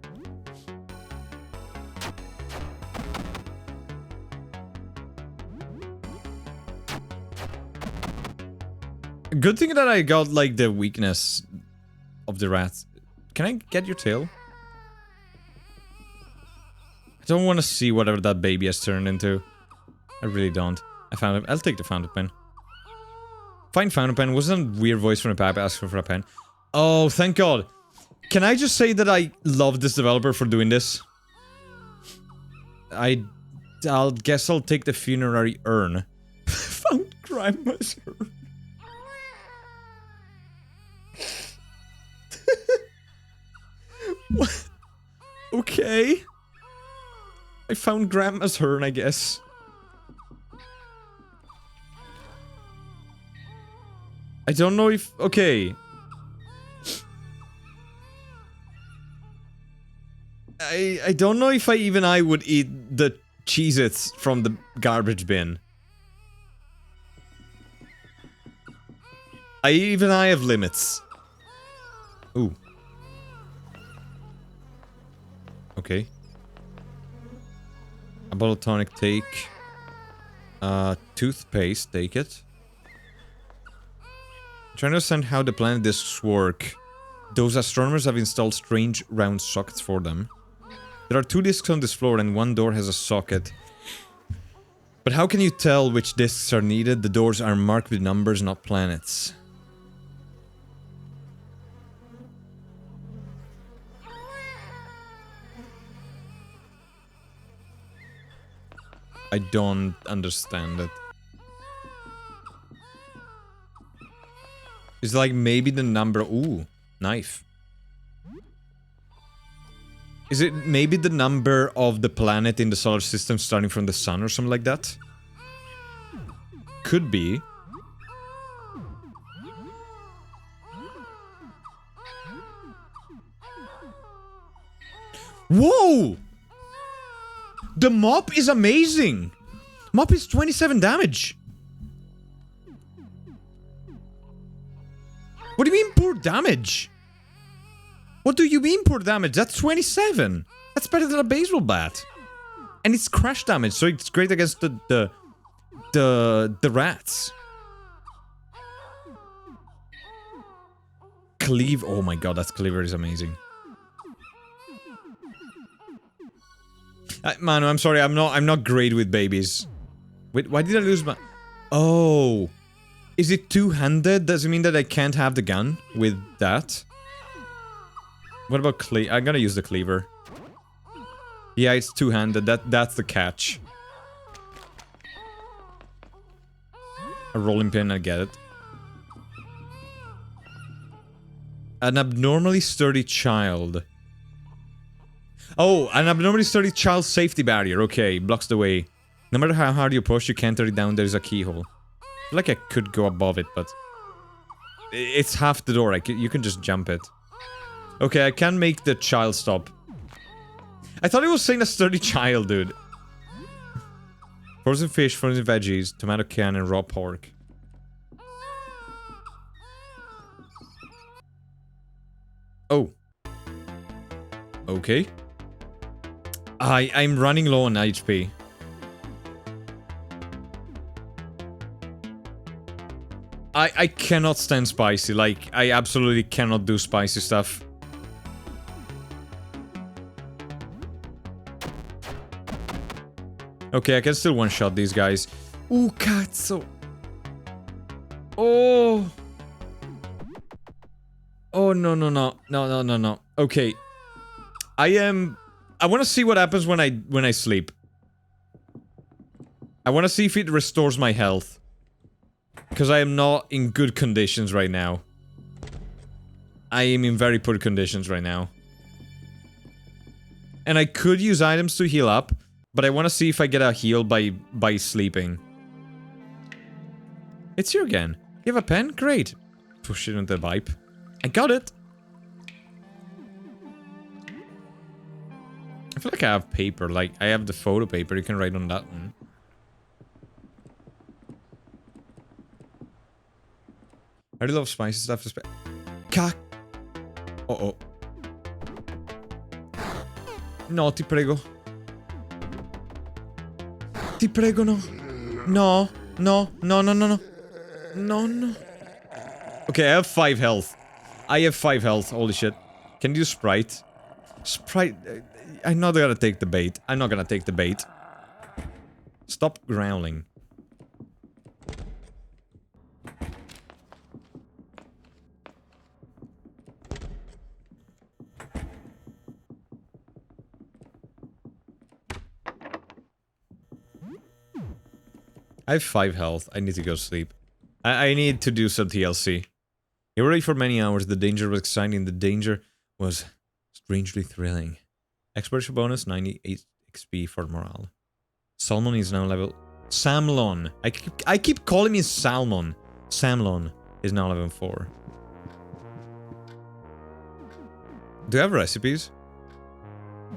Good thing that I got, like, the weakness of the rats. Can I get your tail? I don't want to see whatever that baby has turned into. I really don't. I found it. I'll take the fountain pen. Find fountain pen. Wasn't a weird voice from the pap asking for a pen? Oh, thank God. Can I just say that I love this developer for doing this? I'll guess I'll take the funerary urn. Found grandma's urn. What? Okay. I found grandma's urn, I guess. I don't know if... Okay. I don't know if I would eat the Cheez-Its from the garbage bin. I have limits. Ooh. Okay. A bottle of tonic, take. Toothpaste, take it. I'm trying to understand how the planet discs work. Those astronomers have installed strange round sockets for them. There are 2 discs on this floor and 1 door has a socket. But how can you tell which discs are needed? The doors are marked with numbers, not planets. I don't understand it. It's like maybe the number... Ooh, knife. Is it maybe the number of the planet in the solar system starting from the sun or something like that? Could be. Whoa! The mop is amazing! Mop is 27 damage! What do you mean poor damage? What do you mean poor damage? That's 27! That's better than a baseball bat! And it's crash damage, so it's great against the rats. Cleave, oh my god, that cleaver is amazing. Manu, I'm sorry, I'm not great with babies. Wait, why did I lose my... Oh. Is it two-handed? Does it mean that I can't have the gun with that? What about I'm gonna use the cleaver. Yeah, it's two-handed. That's the catch. A rolling pin, I get it. An abnormally sturdy child. Oh, an abnormally sturdy child safety barrier. Okay, blocks the way. No matter how hard you push, you can't tear it down. There's a keyhole. I feel like I could go above it, but... It's half the door. You can just jump it. Okay, I can make the child stop. I thought it was saying a sturdy child, dude. Frozen fish, frozen veggies, tomato can, and raw pork. Oh. Okay. I'm running low on HP. I cannot stand spicy. Like, I absolutely cannot do spicy stuff. Okay, I can still one-shot these guys. Ooh, cazzo. Oh. Oh, no, no, no. No, no, no, no. Okay. I want to see what happens when I sleep. I want to see if it restores my health. Because I am not in good conditions right now. I am in very poor conditions right now. And I could use items to heal up, but I want to see if I get a heal by sleeping. It's you again. You have a pen? Great. Push it into the pipe. I got it. I feel like I have paper. Like, I have the photo paper. You can write on that one. I really love spicy stuff. Uh-oh. No, ti prego. Ti prego, no. No. No. No, no, no, no. No, no. Okay, I have 5 health. I have 5 health. Holy shit. Can you do Sprite? Sprite... I'm not gonna take the bait. I'm not gonna take the bait. Stop growling. I have 5 health. I need to go sleep. I need to do some TLC. You were ready for many hours. The danger was exciting. The danger was strangely thrilling. Exploration bonus, 98 XP for morale. Salmon is now level... Samlon. I keep calling me Salmon. Samlon is now level 4. Do you have recipes?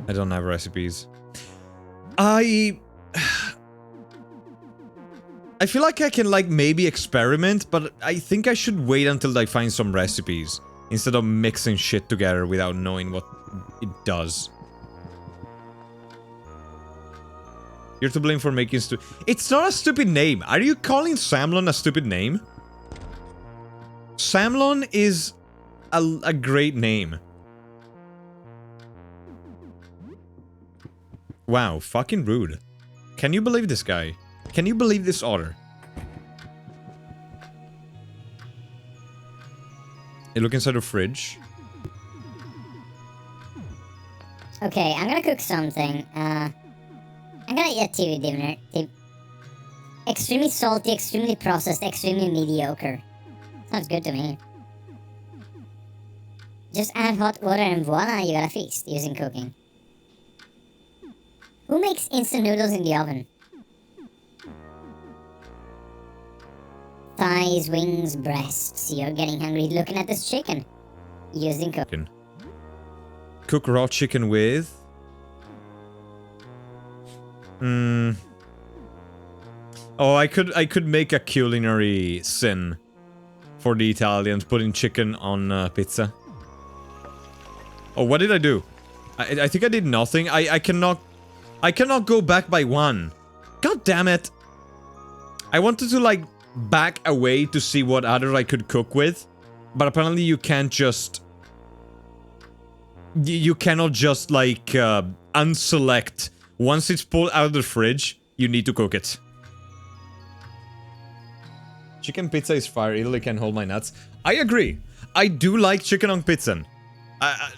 I don't have recipes. I feel like I can, like, maybe experiment, but I think I should wait until I find some recipes. Instead of mixing shit together without knowing what it does. You're to blame for making It's not a stupid name. Are you calling Samlon a stupid name? Samlon is a great name. Wow, fucking rude. Can you believe this guy? Can you believe this otter? You look inside the fridge. Okay, I'm gonna cook something. I'm gonna eat a TV dinner. Extremely salty, extremely processed, extremely mediocre. Sounds good to me. Just add hot water and voila, you got a feast using cooking. Who makes instant noodles in the oven? Thighs, wings, breasts. You're getting hungry looking at this chicken. Using cooking. Cook raw chicken with... Oh, I could make a culinary sin for the Italians, putting chicken on pizza. Oh, what did I do? I think I did nothing. I cannot go back by 1. God damn it. I wanted to, like, back away to see what other I could cook with, but apparently you can't just... You cannot just, like, unselect. Once it's pulled out of the fridge, you need to cook it. Chicken pizza is fire. Italy can hold my nuts. I agree. I do like chicken on pizza.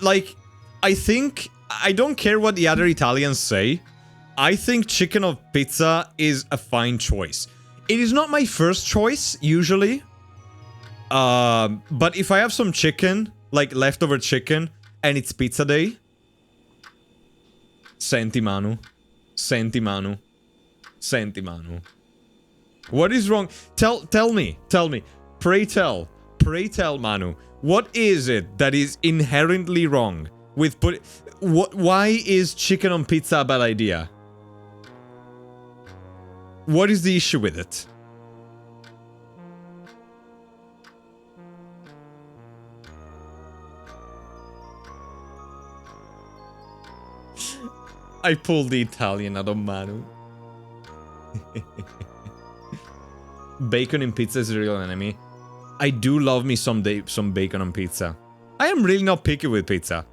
Like, I think... I don't care what the other Italians say. I think chicken on pizza is a fine choice. It is not my first choice, usually. But if I have some chicken like leftover chicken, and it's pizza day. Senti Manu. Senti Manu. Senti Manu. What is wrong? Tell me. Pray tell, Manu. What is it that is inherently wrong with why is chicken on pizza a bad idea? What is the issue with it? I pulled the Italian out of Manu. Bacon in pizza is a real enemy. I do love me some bacon on pizza. I am really not picky with pizza.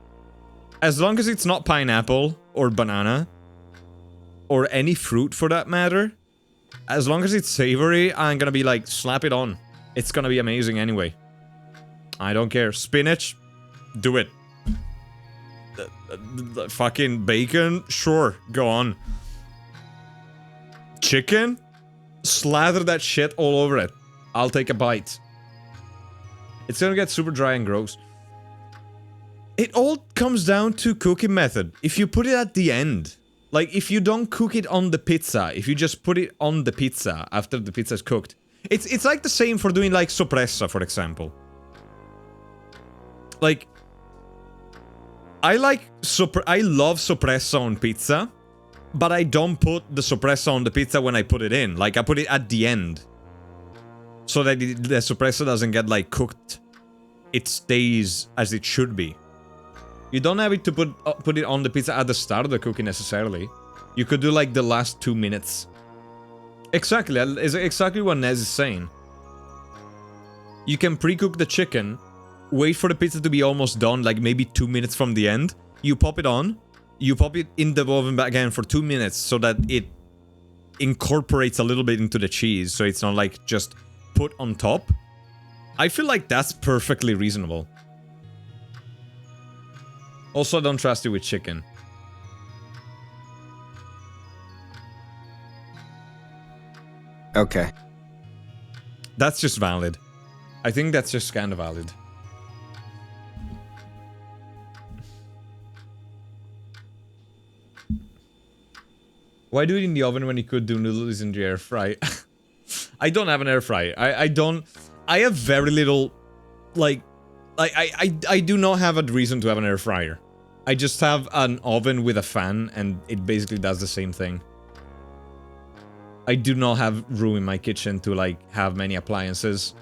As long as it's not pineapple or banana or any fruit for that matter, as long as it's savory, I'm gonna be like, slap it on. It's gonna be amazing anyway. I don't care. Spinach, do it. Fucking bacon, sure, go on. Chicken, slather that shit all over it. I'll take a bite. It's gonna get super dry and gross. It all comes down to cooking method. If you put it at the end, like if you don't cook it on the pizza, if you just put it on the pizza after the pizza is cooked, it's like the same for doing like soppressa, for example. Like, I love soppressa on pizza, but I don't put the soppressa on the pizza when I put it in. Like, I put it at the end. So that the soppressa doesn't get, like, cooked. It stays as it should be. You don't have it to put it on the pizza at the start of the cooking, necessarily. You could do, like, the last 2 minutes. Exactly. Is exactly what Nez is saying. You can pre-cook the chicken, wait for the pizza to be almost done, like maybe 2 minutes from the end. You pop it on. You pop it in the oven again for 2 minutes so that it incorporates a little bit into the cheese, so it's not like just put on top. I feel like that's perfectly reasonable. Also, I don't trust you with chicken. Okay. That's just valid. I think that's just kind of valid. Why do it in the oven when you could do noodles in the air fry? I don't have an air fryer. I have very little, like I do not have a reason to have an air fryer. I just have an oven with a fan, and it basically does the same thing. I do not have room in my kitchen to, like, have many appliances.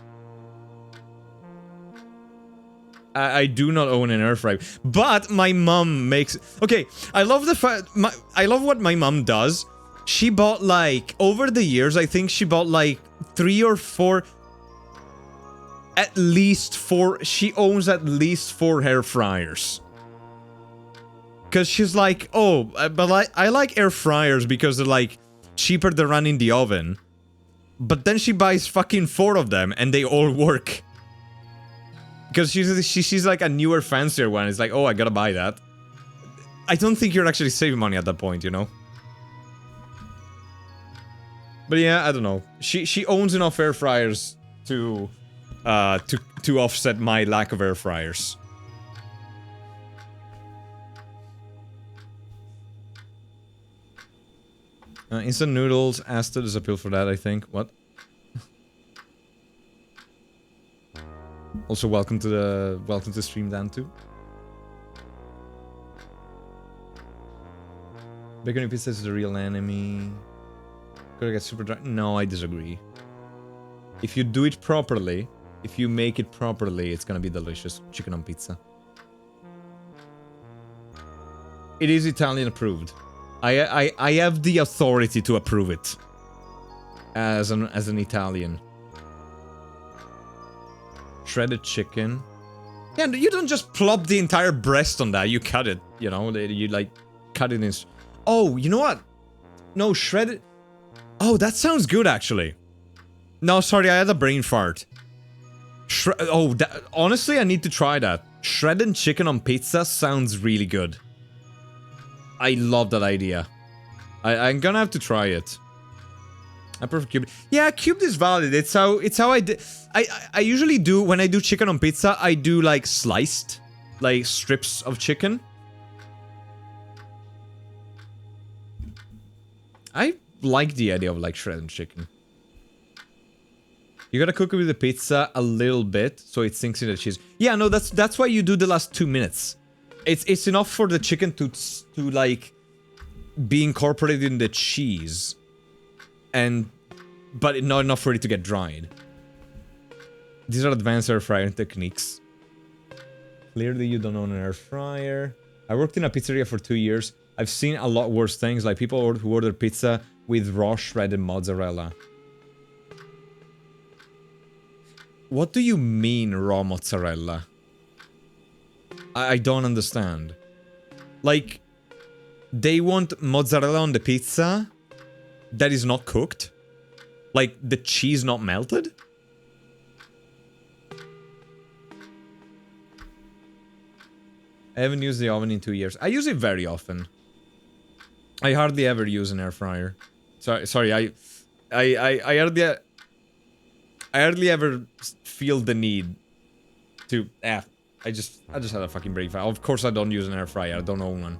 I do not own an air fryer, but my mom makes... Okay, I love the fact... I love what my mom does. She bought, like... Over the years, I think she bought, like, 3 or 4... At least 4... She owns at least 4 air fryers. Because she's like, oh, but I like air fryers because they're, like, cheaper to run in the oven. But then she buys fucking 4 of them, and they all work. Because she's like a newer, fancier one. It's like, oh, I gotta buy that. I don't think you're actually saving money at that point, you know? But yeah, I don't know. She owns enough air fryers to offset my lack of air fryers. Instant noodles, Aster, there's appeal for that, I think. What? Also, welcome to the stream, Dan, too. Bacon pizza is the real enemy. Gotta get super dry. No, I disagree. If you do it properly, if you make it properly, it's gonna be delicious. Chicken on pizza. It is Italian approved. I have the authority to approve it. As an Italian. Shredded chicken. Yeah, you don't just plop the entire breast on that. You cut it, you know? You, like, cut it in... Oh, you know what? No, shredded... Oh, that sounds good, actually. No, sorry, I had a brain fart. Honestly, I need to try that. Shredded chicken on pizza sounds really good. I love that idea. I'm gonna have to try it. I prefer cubed. Yeah, cubed is valid. It's how I did. I usually do when I do chicken on pizza. I do like sliced, like strips of chicken. I like the idea of like shredded chicken. You gotta cook it with the pizza a little bit so it sinks in the cheese. Yeah, no, that's why you do the last 2 minutes. It's enough for the chicken to like be incorporated in the cheese, but not enough for it to get dried. These are advanced air fryer techniques. Clearly, you don't own an air fryer. I worked in a pizzeria for 2 years. I've seen a lot worse things, like people who order pizza with raw shredded mozzarella. What do you mean, raw mozzarella? I don't understand. Like, they want mozzarella on the pizza that is not cooked? Like, the cheese not melted? I haven't used the oven in 2 years. I use it very often. I hardly ever use an air fryer. Sorry, I hardly ever feel the need to... I just had a fucking breakfast. Of course I don't use an air fryer. I don't own one.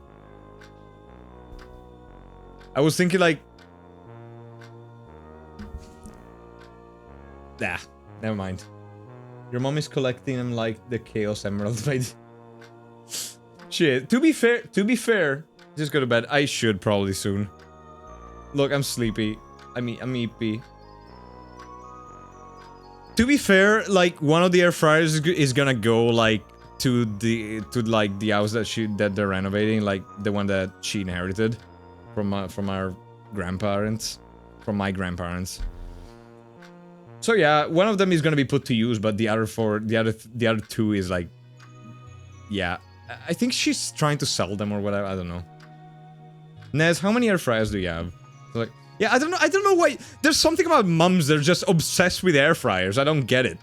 I was thinking like... never mind. Your mom is collecting them like the Chaos Emerald, right? Shit. To be fair, just go to bed. I should probably soon. Look, I'm sleepy. I'm eepy. To be fair, like one of the air fryers is gonna go like to the house that they're renovating, like the one that she inherited from our grandparents, from my grandparents. So yeah, one of them is gonna be put to use, but the other two is like, yeah, I think she's trying to sell them or whatever. I don't know. Nez, how many air fryers do you have? Like, yeah, I don't know why. There's something about mums, they're just obsessed with air fryers. I don't get it.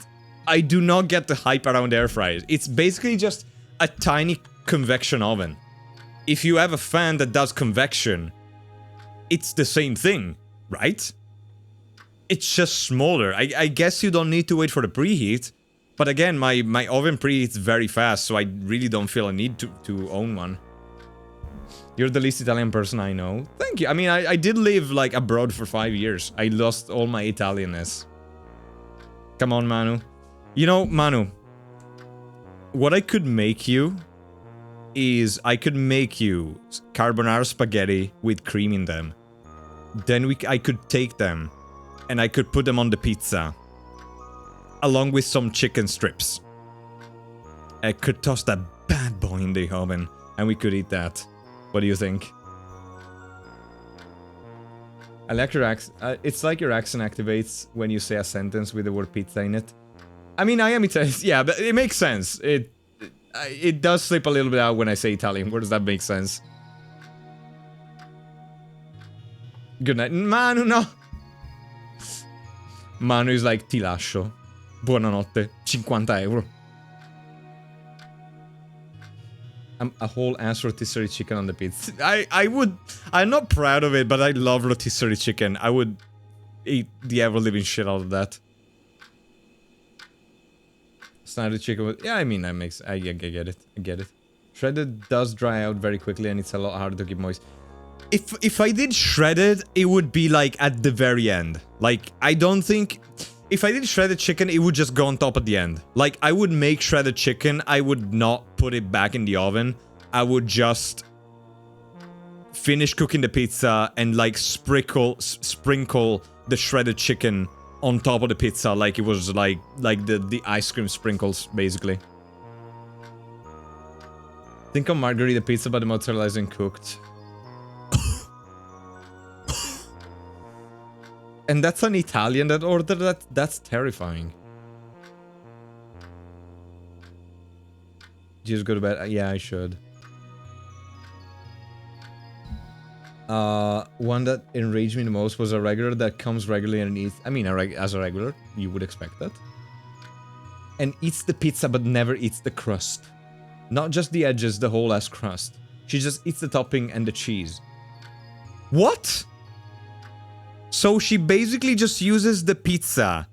I do not get the hype around air fryers. It's basically just a tiny convection oven. If you have a fan that does convection, it's the same thing, right? It's just smaller. I guess you don't need to wait for the preheat. But again, my oven preheats very fast, so I really don't feel a need to own one. You're the least Italian person I know. Thank you. I mean, I did live, like, abroad for 5 years. I lost all my Italianness. Come on, Manu. You know, Manu, what I could make you is I could make you carbonara spaghetti with cream in them. Then I could take them and I could put them on the pizza along with some chicken strips. I could toss that bad boy in the oven and we could eat that. What do you think? I like your accent. It's like your accent activates when you say a sentence with the word pizza in it. I mean, I am Italian. Yeah, but it makes sense. It does slip a little bit out when I say Italian. Where does that make sense? Good night. Manu, no. Manu is like, ti lascio. Buonanotte. 50 euro. A whole ass rotisserie chicken on the pizza. I'm not proud of it, but I love rotisserie chicken. I would eat the ever-living shit out of that. Standard chicken. Yeah, I mean, that makes... I get it. I get it. Shredded does dry out very quickly, and it's a lot harder to keep moist. If I did shredded, it would be, like, at the very end. Like, I don't think... If I did shredded chicken, it would just go on top at the end. Like, I would make shredded chicken. I would not put it back in the oven. I would just finish cooking the pizza and, like, sprinkle the shredded chicken on top of the pizza like it was, like the ice cream sprinkles, basically. Think of margherita pizza, but the mozzarella isn't cooked. And that's an Italian that ordered that? That's terrifying. Just go to bed? Yeah, I should. One that enraged me the most was a regular that comes regularly and eats... I mean, as a regular, you would expect that. And eats the pizza but never eats the crust. Not just the edges, the whole ass crust. She just eats the topping and the cheese. What? So she basically just uses the pizza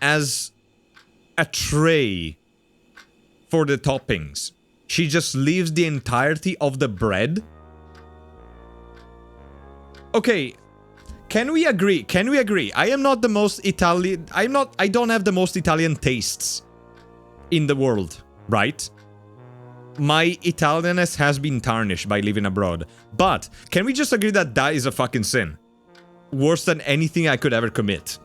as a tray for the toppings. She just leaves the entirety of the bread. Okay, can we agree? Can we agree? I am not the most Italian... I don't have the most Italian tastes in the world, right? My Italianness has been tarnished by living abroad. But, can we just agree that that is a fucking sin? Worse than anything I could ever commit.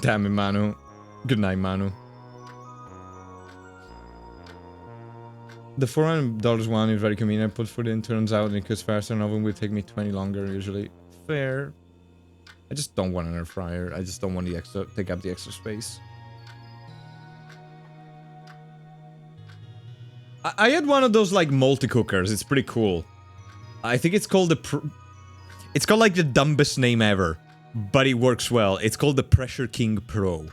Damn it, Manu. Good night, Manu. The $400 one is very convenient. I put food in, turns out it cooks faster. An oven will take me 20 longer usually. Fair. I just don't want an air fryer. I just don't want the extra, take up the extra space. I had one of those like multi-cookers. It's pretty cool. I think it's called it's called like the dumbest name ever, but it works well. It's called the Pressure King Pro.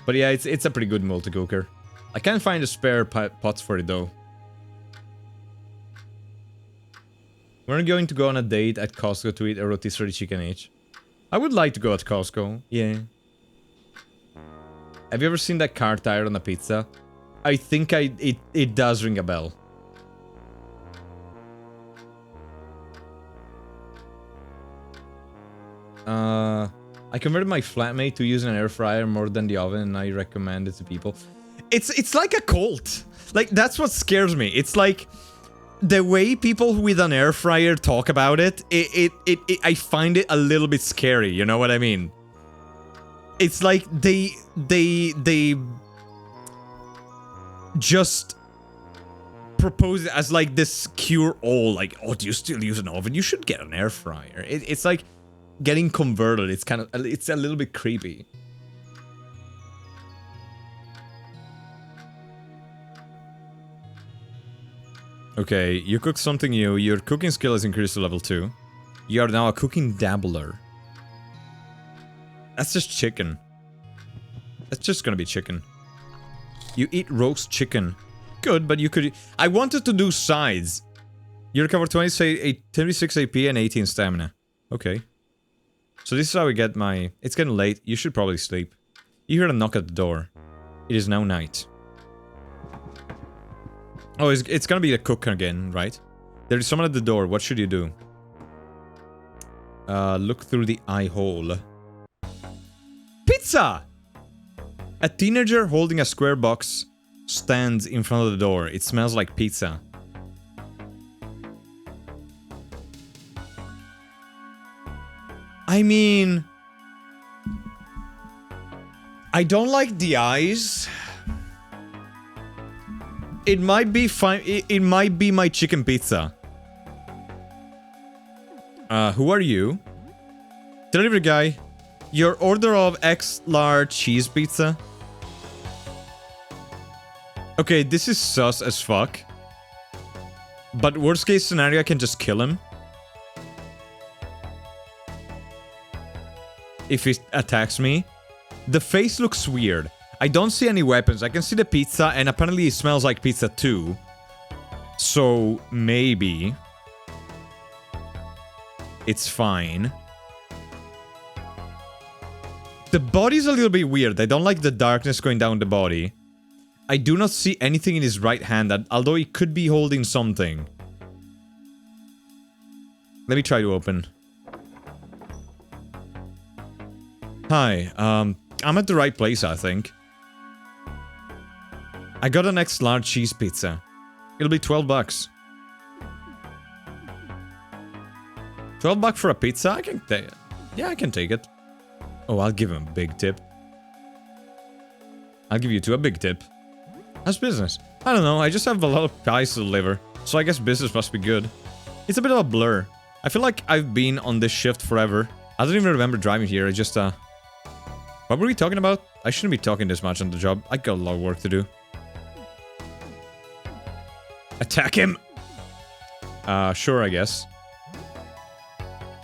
But yeah, it's a pretty good multi-cooker. I can't find the spare pots for it though. We're going to go on a date at Costco to eat a rotisserie chicken each. I would like to go at Costco, yeah. Have you ever seen that car tire on a pizza? I think it does ring a bell. I converted my flatmate to use an air fryer more than the oven, and I recommend it to people. It's like a cult. Like, that's what scares me. It's like the way people with an air fryer talk about it, I find it a little bit scary, you know what I mean? It's like they just propose it as like this cure-all, like, oh, do you still use an oven? You should get an air fryer. It's like getting converted. It's kind of, it's a little bit creepy. Okay, you cook something new. Your cooking skill is increased to level 2. You are now a cooking dabbler. That's just chicken. That's just gonna be chicken. You eat roast chicken. Good, but you could... I wanted to do sides. You recover 26 AP and 18 stamina. Okay. So this is how we get my... It's getting late. You should probably sleep. You hear a knock at the door. It is now night. Oh, it's gonna be the cook again, right? There is someone at the door. What should you do? Look through the eye hole. Pizza! A teenager holding a square box stands in front of the door. It smells like pizza. I mean... I don't like the eyes. It might be fine. It might be my chicken pizza. Who are you? Delivery guy. Your order of X large cheese pizza. Okay, this is sus as fuck. But worst case scenario, I can just kill him. If he attacks me. The face looks weird. I don't see any weapons. I can see the pizza, and apparently it smells like pizza too. So, maybe... it's fine. The body's a little bit weird. I don't like the darkness going down the body. I do not see anything in his right hand, although he could be holding something. Let me try to open. Hi, I'm at the right place, I think. I got an X large cheese pizza. It'll be 12 bucks. 12 bucks for a pizza? I can take it. Yeah, I can take it. Oh, I'll give him a big tip. I'll give you two a big tip. How's business? I don't know, I just have a lot of pies to deliver, so I guess business must be good. It's a bit of a blur. I feel like I've been on this shift forever. I don't even remember driving here, I just, what were we talking about? I shouldn't be talking this much on the job. I got a lot of work to do. Attack him! Sure, I guess.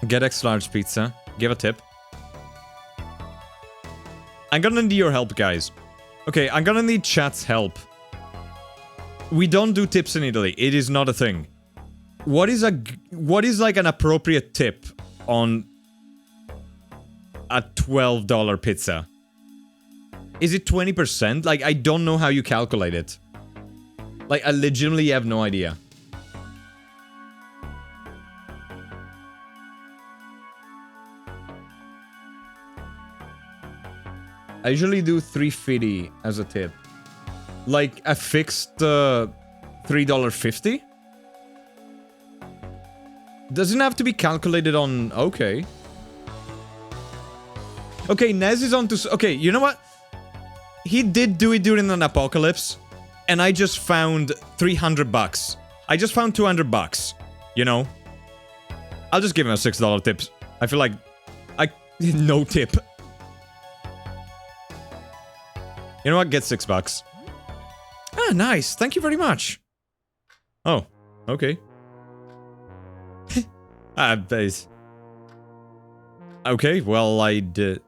Get X large pizza. Give a tip. I'm gonna need your help, guys. Okay, I'm gonna need chat's help. We don't do tips in Italy. It is not a thing. What is like an appropriate tip on a $12 pizza? Is it 20%? Like, I don't know how you calculate it. Like, I legitimately have no idea. I usually do $3.50 as a tip. Like, a fixed $3.50? Doesn't have to be calculated on... Okay. Okay, Nez is on to... Okay, you know what? He did do it during an apocalypse, and I just found $300. I just found $200, you know? I'll just give him a $6 tip. I feel like... No tip. You know what? Get $6. Ah, nice. Thank you very much. Oh, okay. Base. Okay, well, I do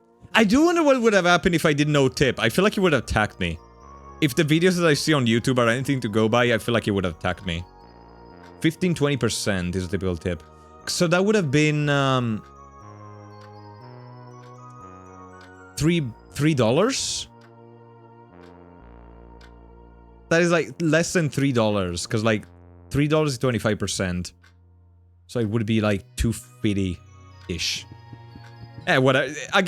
wonder what would have happened if I did no tip. I feel like he would have attacked me. If the videos that I see on YouTube are anything to go by, I feel like he would have attacked me. 15-20% is a typical tip. So that would have been, $3? That is like less than $3, because like $3 is 25%. So it would be like $2.50-ish. Yeah, what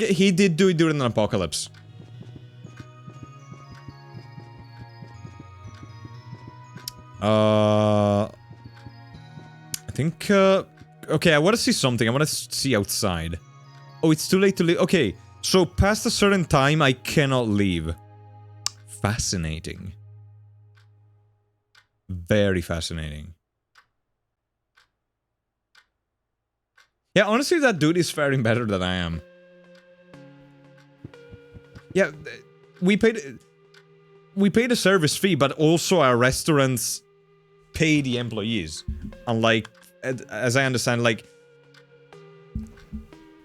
he did do it during an apocalypse. I think okay, I want to see something. I want to see outside. Oh, it's too late to leave. Okay, so past a certain time I cannot leave. Fascinating. Very fascinating. Yeah, honestly, that dude is faring better than I am. Yeah, we paid a service fee, but also our restaurants pay the employees. Unlike, as I understand, like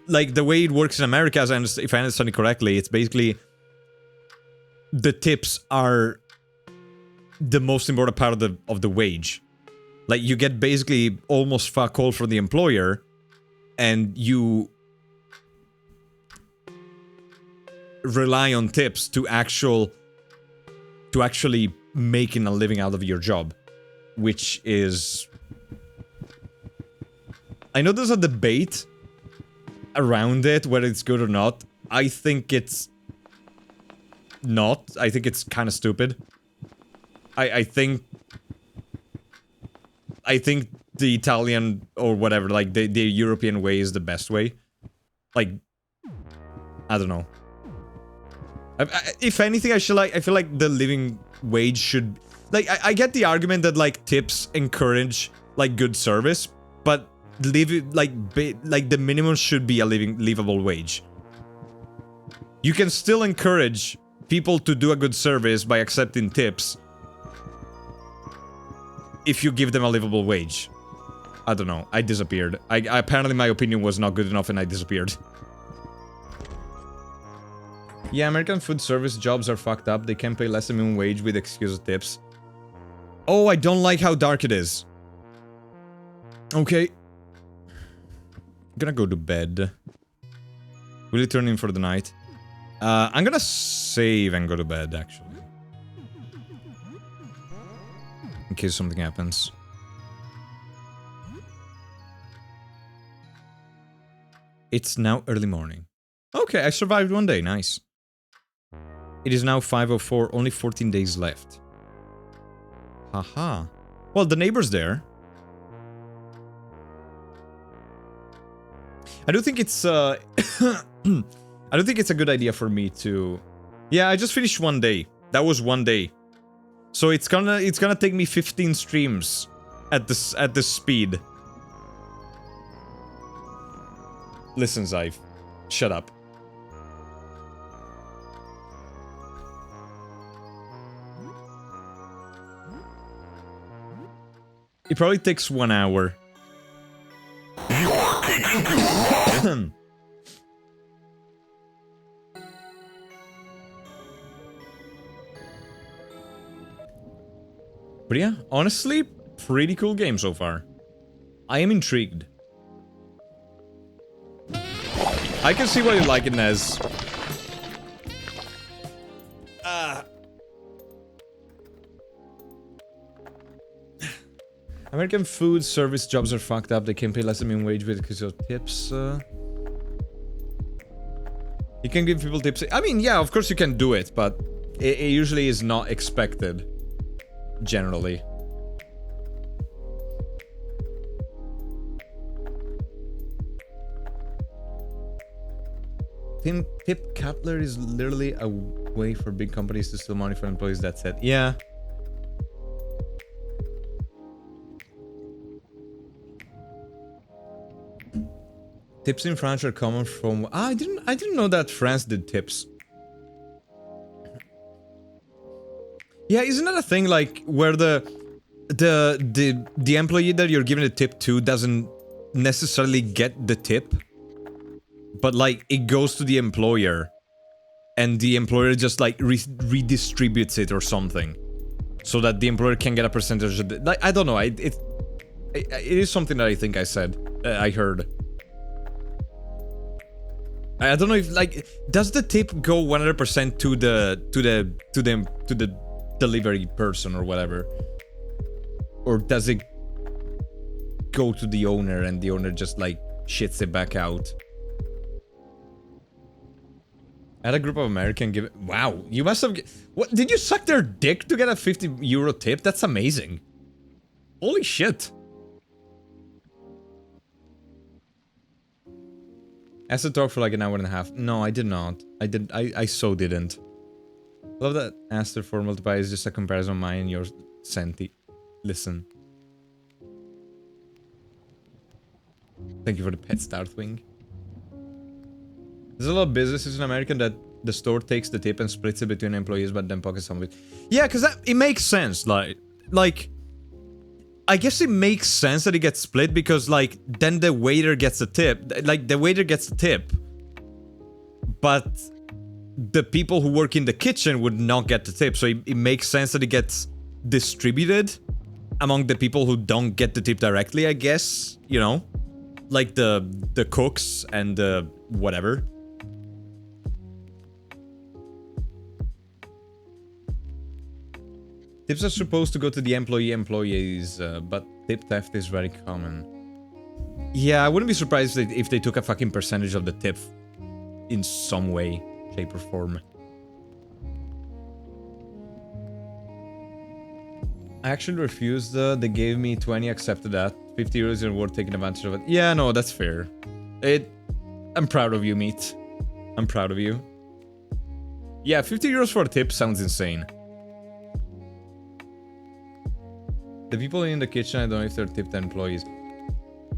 the way it works in America, as I understand, if I understand it correctly, it's basically the tips are the most important part of the wage. Like, you get basically almost fuck all from the employer, and you rely on tips to actually making a living out of your job, which is... I know there's a debate around it, whether it's good or not. I think it's not. I think it's kind of stupid. I think the Italian or whatever, like the European way is the best way. Like, I don't know. If anything, I feel like the living wage should, like, I get the argument that like tips encourage like good service, but the minimum should be a livable wage. You can still encourage people to do a good service by accepting tips if you give them a livable wage. I don't know. I disappeared. Apparently my opinion was not good enough and I disappeared. Yeah, American food service jobs are fucked up. They can pay less than minimum wage with excuse of tips. Oh, I don't like how dark it is. Okay. I'm gonna go to bed. Will you turn in for the night? I'm gonna save and go to bed, actually. In case something happens. It's now early morning. Okay, I survived one day, nice. It is now 5:04, only 14 days left. Haha. Well, the neighbor's there. I don't think it's, I don't think it's a good idea for me to... Yeah, I just finished one day. That was one day. So it's gonna take me 15 streams at this speed. Listen, Zyve. Shut up. It probably takes 1 hour. But yeah, honestly, pretty cool game so far. I am intrigued. I can see why you like it, Nez. American food service jobs are fucked up. They can pay less than minimum wage with because of tips. You can give people tips. I mean, yeah, of course you can do it, but it usually is not expected. Generally. Tip Cutler is literally a way for big companies to steal money from employees. That's it. Yeah. Tips in France are common from... I didn't know that France did tips. Yeah, isn't that a thing like where the employee that you're giving a tip to doesn't necessarily get the tip, but like it goes to the employer, and the employer just like redistributes it or something, so that the employer can get a percentage of the, like, I don't know. It is something that I think I said. I heard. I don't know if like does the tip go 100% to the delivery person or whatever, or does it go to the owner and the owner just like shits it back out? I had a group of American give. Wow, you must have. What did you suck their dick to get a 50 euro tip? That's amazing. Holy shit. Aster talk for like an hour and a half. No, I did not. I so didn't. Love that Aster for multiply is just a comparison of mine and yours, Senti. Listen. Thank you for the pet Starthwing. There's a lot of businesses in America that the store takes the tip and splits it between employees, but then pockets some of it. Yeah, because it makes sense. Like, I guess it makes sense that it gets split because, like, then the waiter gets a tip. Like, the waiter gets a tip. But the people who work in the kitchen would not get the tip. So it makes sense that it gets distributed among the people who don't get the tip directly, I guess. You know? Like the cooks and the whatever. Tips are supposed to go to the employees, but tip theft is very common. Yeah, I wouldn't be surprised if they took a fucking percentage of the tip in some way, shape, or form. I actually refused. They gave me 20, accepted that. 50 euros isn't worth taking advantage of it. Yeah, no, that's fair. I'm proud of you, Meat. I'm proud of you. Yeah, 50 euros for a tip sounds insane. The people in the kitchen, I don't know if they're tipped employees.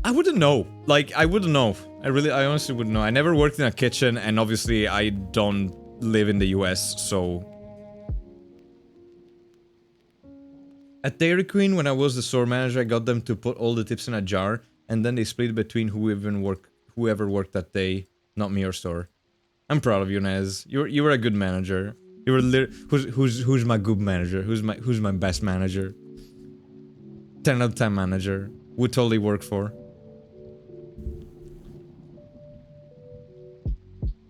I wouldn't know. Like, I wouldn't know. I honestly wouldn't know. I never worked in a kitchen, and obviously I don't live in the US, so... At Dairy Queen, when I was the store manager, I got them to put all the tips in a jar, and then they split between whoever worked that day, not me or store. I'm proud of you, Nez. You were a good manager. You were who's my good manager? Who's my best manager? 10 out of 10 manager. Would totally work for.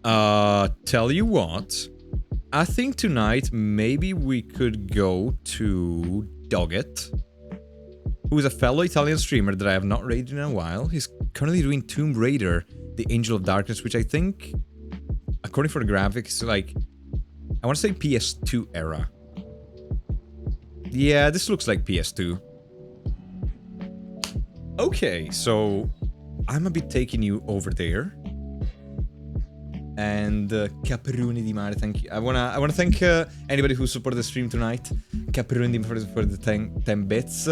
Tell you what. I think tonight maybe we could go to Doggett, who is a fellow Italian streamer that I have not raided in a while. He's currently doing Tomb Raider, the Angel of Darkness, which I think, according for the graphics, like, I want to say PS2 era. Yeah, this looks like PS2. Okay, so I'm gonna be taking you over there. And Caproni di Mare, thank you. I wanna thank anybody who supported the stream tonight. Caproni for the 10 bits.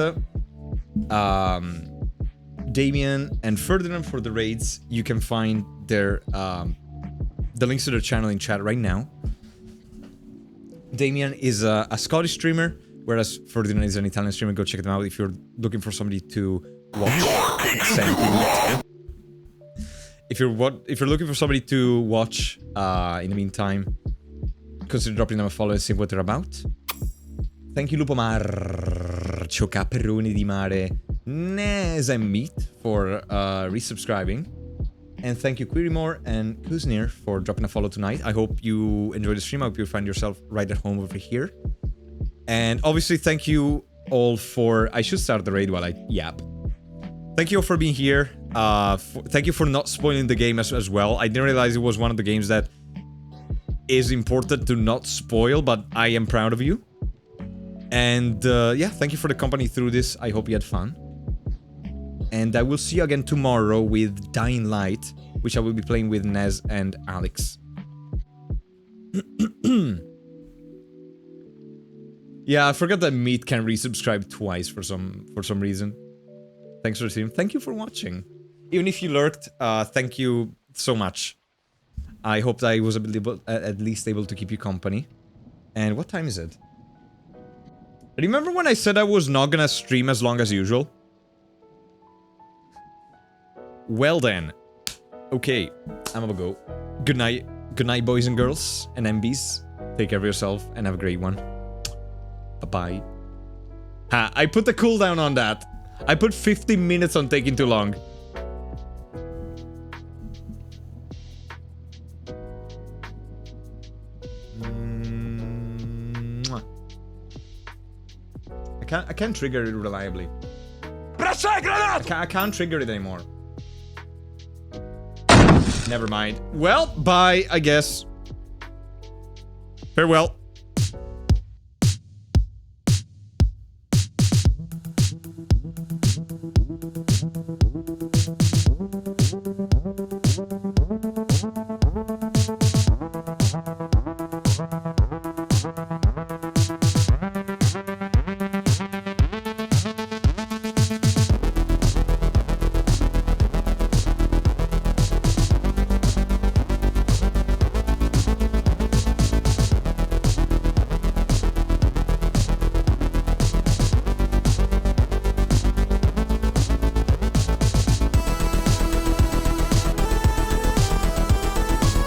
Damien and Ferdinand for the raids. You can find their the links to their channel in chat right now. Damien is a Scottish streamer, whereas Ferdinand is an Italian streamer. Go check them out if you're looking for somebody to watch. If you're looking for somebody to watch, in the meantime, consider dropping them a follow and see what they're about. Thank you, Lupomar. Marcio Caperoni di Mare, Nez and Meat for resubscribing. And thank you Quirimore and Kuznir for dropping a follow tonight. I hope you enjoyed the stream. I hope you find yourself right at home over here. And obviously thank you all for... I should start the raid while I yap. Thank you all for being here. Thank you for not spoiling the game as well. I didn't realize it was one of the games that is important to not spoil, but I am proud of you. And yeah, thank you for the company through this. I hope you had fun. And I will see you again tomorrow with Dying Light, which I will be playing with Nez and Alex. Yeah, I forgot that Meat can resubscribe twice for some reason. Thanks for the stream. Thank you for watching. Even if you lurked, thank you so much. I hope that I was at least able to keep you company. And what time is it? Remember when I said I was not gonna stream as long as usual? Well then. Okay, I'm gonna go. Good night. Good night, boys and girls and MBs. Take care of yourself and have a great one. Bye-bye. Ha, I put the cooldown on that. I put 50 minutes on taking too long. I can't trigger it reliably. I can't trigger it anymore. Never mind. Well, bye, I guess. Farewell.